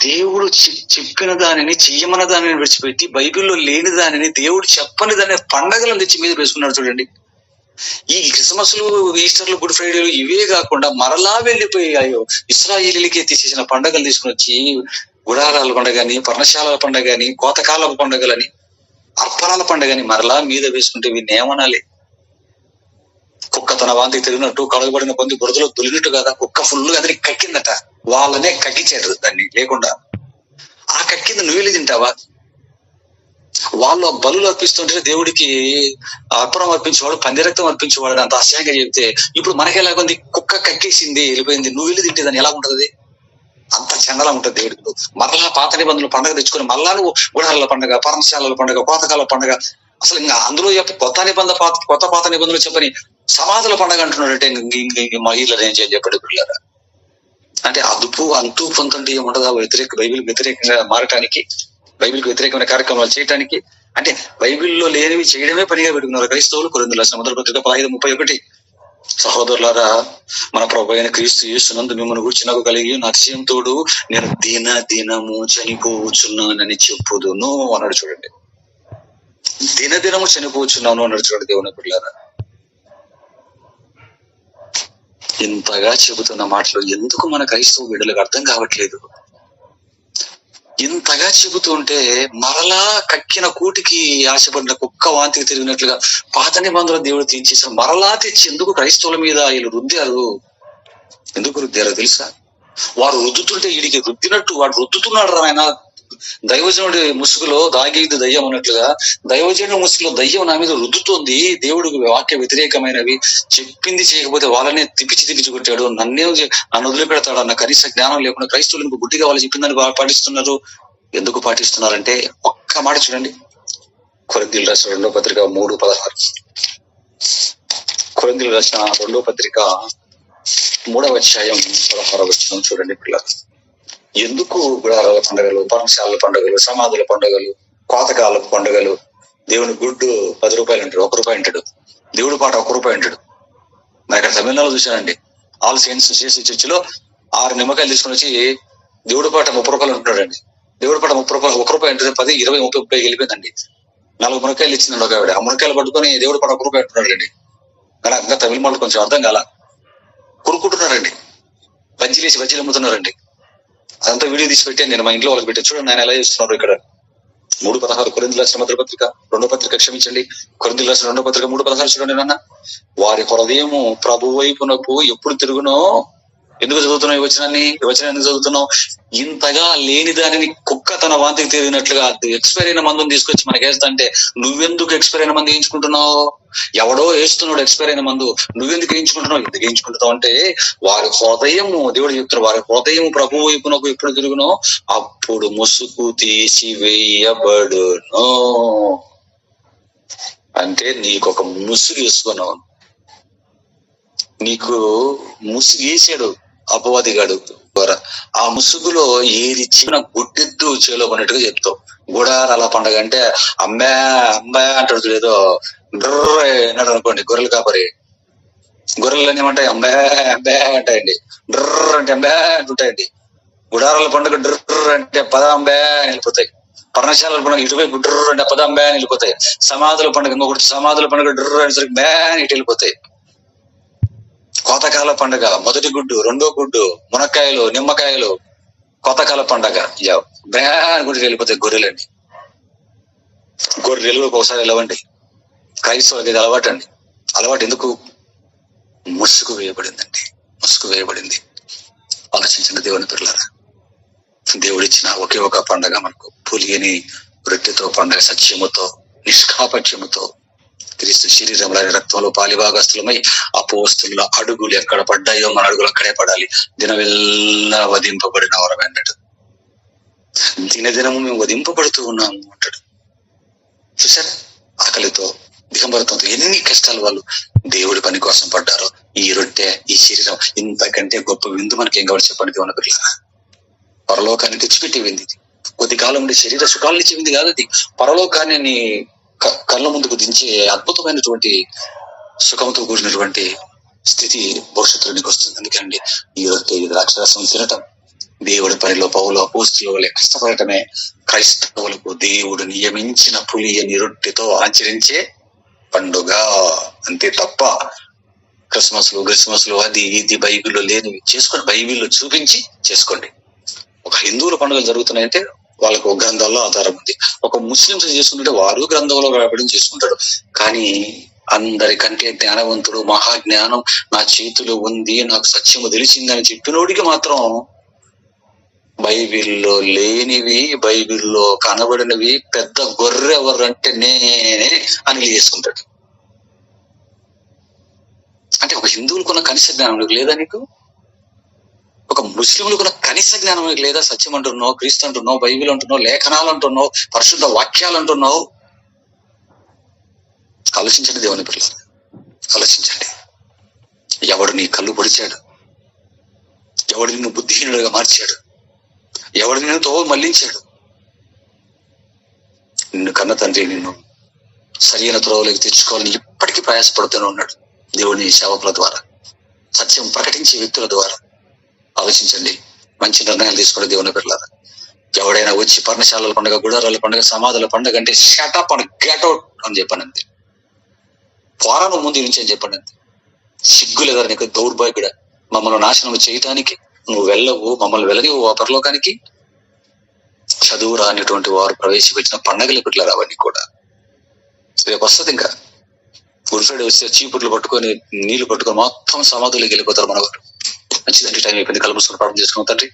దేవుడు చెప్పిన దానిని, చెయ్యమన్న దానిని విడిచిపెట్టి, బైబిల్లో లేని దానిని, దేవుడు చెప్పని దాని పండగలను తెచ్చి మీద వేసుకున్నాడు చూడండి. ఈ క్రిస్మస్లు, ఈస్టర్లు, గుడ్ ఫ్రైడేలు ఇవే కాకుండా మరలా వెళ్ళిపోయాయో ఇశ్రాయేలీలకే తీసేసిన పండగలు తీసుకుని వచ్చి, గుడారాల పండుగని, పర్ణశాలల పండుగని, కోతకాల పండుగలని, అర్పణాల పండుగని మరలా మీద వేసుకుంటే వీడిని ఏమనాలి? కుక్క తన వాంతి తిరిగినట్టు, కడగబడిన కొంది బురదలో దులినట్టు కదా కుక్క ఫుల్ గా అందరికి కక్కిందట. వాళ్ళనే కక్కించారు దాన్ని లేకుండా. ఆ కక్కింది నువ్వు తింటావా? వాళ్ళు బలులు అర్పిస్తుంటే దేవుడికి అర్పణం అర్పించేవాడు, పందిరక్తం అర్పించేవాడు అంత అసహ్యంగా చెప్తే, ఇప్పుడు మనకెలాగుంది? కుక్క కక్కేసింది వెళ్ళిపోయింది, నువ్వు వెళ్ళి తింటే దాన్ని ఎలా ఉంటది? అంత చందలా ఉంటది దేవుడికి. మరలా పాత నిబంధనలు పండుగ తెచ్చుకొని మరలా నువ్వు గుడారాల పండుగ, పర్ణశాలల పండుగ, కోతకాల పండుగ, అసలు ఇంకా అందులో కొత్త పాత నిబంధనలు చెప్పని సమాధుల పండుగ అంటున్నాడంటే మహిళలు ఏం చెప్పాడు పిల్లరా? అంటే అదుపు అంతూ పొందండి ఏముండదా? బైబిల్ వ్యతిరేకంగా మారటానికి, బైబిల్కి వ్యతిరేకమైన కార్యక్రమాలు చేయడానికి, అంటే బైబిల్లో లేనివి చేయడమే పనిగా పెట్టుకున్నారు క్రైస్తవులు. కొరింథీయులకు రాసిన మొదటి పత్రిక 15:31. సహోదరులారా, మన ప్రభు అయిన క్రీస్తు యేసునందు మిమ్మల్ని గురించి నాకు కలిగి అతిశయంతోడు నేను దినము చనిపోవచ్చున్నానని చెప్పుదును అన్నాడు చూడండి. దినము చనిపోవచ్చున్నాను అన్నాడు చూడండి దేవుని పిల్లారా. ఇంతగా చెబుతున్న మాటలు ఎందుకు మన క్రైస్తవ బిడ్డలకు అర్థం కావట్లేదు? ఇంతగా చెబుతుంటే మరలా కక్కిన కూటికి ఆశపడిన కుక్క వాంతికి తిరిగినట్లుగా పాత నిబంధనలు దేవుడు తీర్చేసారు. మరలా తెచ్చి ఎందుకు క్రైస్తవుల మీద వీళ్ళు రుద్దారు? ఎందుకు రుద్దారో తెలుసా? వారు రుద్దుతుంటే వీడికి రుద్దినట్టు వాడు రుద్దుతున్నాడు. ఆయన దైవజనుడి ముసుగులో దాగేది దయ్యం అన్నట్లుగా దైవజనుడి ముసుగులో దయ్యం నా మీద రుద్దుతోంది. దేవుడికి వాక్య వ్యతిరేకమైనవి చెప్పింది చేయకపోతే వాళ్ళనే తిప్పించి కొట్టాడు. నన్ను వదిలిపెడతాడు అన్న కనీస జ్ఞానం లేకుండా క్రైస్తవులకు గుడ్డిగా వాళ్ళు చెప్పిందని పాటిస్తున్నారు. ఎందుకు పాటిస్తున్నారంటే ఒక్క మాట చూడండి. కొరింథీయులకు రాసిన 2వ పత్రిక 3:16. కొరింథీయులకు రాసిన 2వ పత్రిక 3వ అధ్యాయం 16వ వచనం చూడండి పిల్లలు. ఎందుకు గుడారాల పండుగలు, పర్ణశాలల పండుగలు, సమాధుల పండుగలు, కోతకాల పండుగలు? దేవుని గుడ్డు 10 రూపాయలు అంటాడు, 1 రూపాయి అంటాడు. దేవుడి పాట 1 రూపాయి అంటాడు. నాకు ఇక్కడ తమిళనాడులో చూశానండి. ఆల్ సెయింట్స్ చేసి చర్చిలో 6 నిమ్మకాయలు తీసుకుని వచ్చి దేవుడి పాట 30 రూపాయలు అంటున్నాడండి. దేవుడి పాట 30 రూపాయలు, 1 రూపాయి అంటే 10, 20, 30, 30 వెళ్ళిపోయిందండి. 4 మునక్కాయలు ఇచ్చిందండి ఒక ఆవిడ. ఆ మునక్కాయలు పట్టుకొని దేవుడి పాట 1 రూపాయి అంటున్నాడు అండి. కానీ ఇంకా తమిళ మాట కొంచెం అర్థం కాల. కొనుక్కుంటున్నారండి, బజ్జీలు అమ్ముతున్నారండి. అదంతా వీడియో తీసి పెట్టాను నేను మా ఇంట్లో వాళ్ళకి పెట్టాను. చూడండి ఆయన ఎలా చేస్తున్నారు ఇక్కడ. 3:16 కొరింథీయులకు రాసిన మొదటి పత్రిక 2వ పత్రిక క్షమించండి కొరింథీయులకు రాసిన 2వ పత్రిక 3:16 చూడండి నాన్న. వారి హృదయము ప్రభు వైపునకు ఎప్పుడు తిరుగునో ఎందుకు చదువుతున్నావు ఈ వచనం ఎందుకు చదువుతున్నావు? ఇంతగా లేని దానిని కుక్క తన వాంతికి తిరిగినట్లుగా ఎక్స్పైర్ అయిన మందుని తీసుకొచ్చి మనకి వేస్తంటే నువ్వెందుకు ఎక్స్పైర్ అయిన మందు వేయించుకుంటున్నావు? ఎవడో వేస్తున్నాడు ఎక్స్పైర్ అయిన మందు, నువ్వెందుకు వేయించుకుంటున్నావు? ఎందుకు వేయించుకుంటున్నావు అంటే వారి హృదయము, దేవుడు చెప్తారు, వారి హృదయం ప్రభు వైపునకు ఎప్పుడు తిరుగునో అప్పుడు ముసుగు తీసి వేయబడును. అంటే నీకు ఒక ముసుగు వేసుకున్నావు, నీకు ముసుగు వేసాడు అపవాదిగాడు ద్వారా. ఆ ముసుగులో ఏది చిన్న గుడ్డెద్దు చేలో పన్నట్టుగా చెప్తావు. గుడారాల పండగ అంటే అంబా అంబా అంటాడు, ఏదో డ్రర్ అన్నాడు అనుకోండి. గొర్రెలు కాపరి గొర్రెలు ఏమంటాయి? అంబా అంబా అంటాయండి. డ్రర్ అంటే అంబా అంటుంటాయండి. గుడారాల పండుగ డ్రర్ అంటే పదాంబా అని వెళ్ళిపోతాయి. పర్ణశాలల పండుగ ఇటువైపు డ్రర్ అంటే పదాంబా అని వెళ్ళిపోతాయి. సమాధుల పండుగ ఇంకొకటి సమాధుల పండుగ డ్రర్ అనేసరికి బ్యా అని ఇటు వెళ్ళిపోతాయి. కోతకాల పండుగ మొదటి గుడ్డు, రెండో గుడ్డు, మునక్కాయలు, నిమ్మకాయలు, కోతకాల పండగ బ్యా అని గుడి వెళ్ళిపోతాయి గొర్రెలండి. గొర్రెలు ఒకసారి వెళ్ళవండి. క్రైస్తవులకి ఇది అలవాటు అండి. అలవాటు ఎందుకు? ముసుగు వేయబడిందండి, ముసుగు వేయబడింది. ఆలోచించిన దేవుని పిల్లలారా, దేవుడిచ్చిన ఒకే ఒక పండగ మనకు పులియని వృత్తితో పండగ, సత్యముతో నిష్కాపట్యముతో క్రీస్తు శరీరంలో రక్తంలో పాలిభాగస్తులమై అపోస్తుల అడుగులు ఎక్కడ పడ్డాయో మన అడుగులు అక్కడే పడాలి. దినవెల్లా వధింపబడిన వారం అన్నాడు. దినదినము మేము వధింపబడుతూ ఉన్నాము అంటాడు. చూసారా, ఆకలితో దిగంబరతో ఎన్ని కష్టాలు వాళ్ళు దేవుడి పని కోసం పడ్డారో. ఈ రొట్టె, ఈ శరీరం ఇంతకంటే గొప్ప విందు మనకి ఏం కావాలి చెప్పండి దేవుని పిల్లలారా? పరలోకాన్ని తెచ్చిపెట్టే వింది, కొద్ది కాలం ఉండే శరీర సుఖాలు ఇచ్చే వింది కాదు అది. పరలోకాన్ని కళ్ళ ముందుకు దించే అద్భుతమైనటువంటి సుఖంతో కూడినటువంటి స్థితి భవిష్యత్తులో నీకు వస్తుంది. అందుకండి ఈ రొట్టె, ఈ ద్రాక్షరసం తినటం, దేవుడి పనిలో పౌలు అపోస్తుల వలె కష్టపడటమే క్రైస్తవులకు దేవుడు నియమించిన పులియని రొట్టెతో ఆచరించే పండుగ. అంతే తప్ప క్రిస్మస్లు అది ఇది బైబిల్లో లేనివి చేసుకోండి, బైబిల్లో చూపించి చేసుకోండి. ఒక హిందువుల పండుగలు జరుగుతున్నాయంటే వాళ్ళకు గ్రంథాల్లో ఆధారం ఉంది. ఒక ముస్లింస్ చేసుకుంటే వారు గ్రంథంలో రాబడి చేసుకుంటాడు. కానీ అందరికంటే జ్ఞానవంతుడు, మహాజ్ఞానం నా చేతిలో ఉంది, నాకు సత్యము తెలిసిందని చెప్పినోడికి మాత్రం బైబిల్లో లేనివి, బైబిల్లో కనబడినవి పెద్ద గొర్రె ఎవరంటే నేనే అని చేసుకుంటాడు. అంటే ఒక హిందువులకున్న కనీస జ్ఞానం లేదా నీకు? ఒక ముస్లింలకు కనీస జ్ఞానం లేదా? సత్యం అంటున్నావు, క్రీస్తు అంటున్నావు, బైబిల్ అంటున్నావు, లేఖనాలు అంటున్నావు, పరిశుద్ధ వాక్యాలు అంటున్నావు. ఆలోచించండి దేవుని పిల్లలు, ఆలోచించండి. ఎవడు నీ కళ్ళు పొడిచాడు? ఎవడు నిన్ను బుద్ధిహీనుడిగా మార్చాడు? ఎవడు నిన్ను తో మళ్లించాడు? నిన్ను కన్న తండ్రి నిన్ను సరైన త్రోవలోకి తెచ్చుకోవాలని ఇప్పటికీ ప్రయాసపడుతూనే ఉన్నాడు దేవుని సేవకుల ద్వారా, సత్యం ప్రకటించే వ్యక్తుల ద్వారా. ఆలోచించండి, మంచి నిర్ణయాలు తీసుకోండి దేవుని పిల్లలారా. ఎవడైనా వచ్చి పర్ణశాలల పండుగ, గుడారాల పండుగ, సమాధుల పండుగ అంటే షటప్ అండ్ గెట్ అవుట్ అని చెప్పానంతే. పోరాను ముందు నుంచి అని చెప్పండి అంతే. సిగ్గు లేదా నీకు? దౌర్భాగ్యుడ, మమ్మల్ని నాశనం చేయటానికి నువ్వు వెళ్ళవు, మమ్మల్ని వెళ్ళనివు ఆ పరలోకానికి. చదువు రానిటువంటి వారు ప్రవేశపెట్టిన పండగలు పిల్లలు అవన్నీ కూడా రేపు వస్తుంది. ఇంకా గుడ్ ఫ్రైడే వస్తే చీపుట్లు పట్టుకొని నీళ్లు పట్టుకొని మొత్తం సమాధులకి వెళ్ళిపోతారు మనవారు. మంచిదండి, టైం అయిపోయింది. కళ్ళు మూసుకొని ప్రార్థన చేసుకున్నాం. తండ్రి,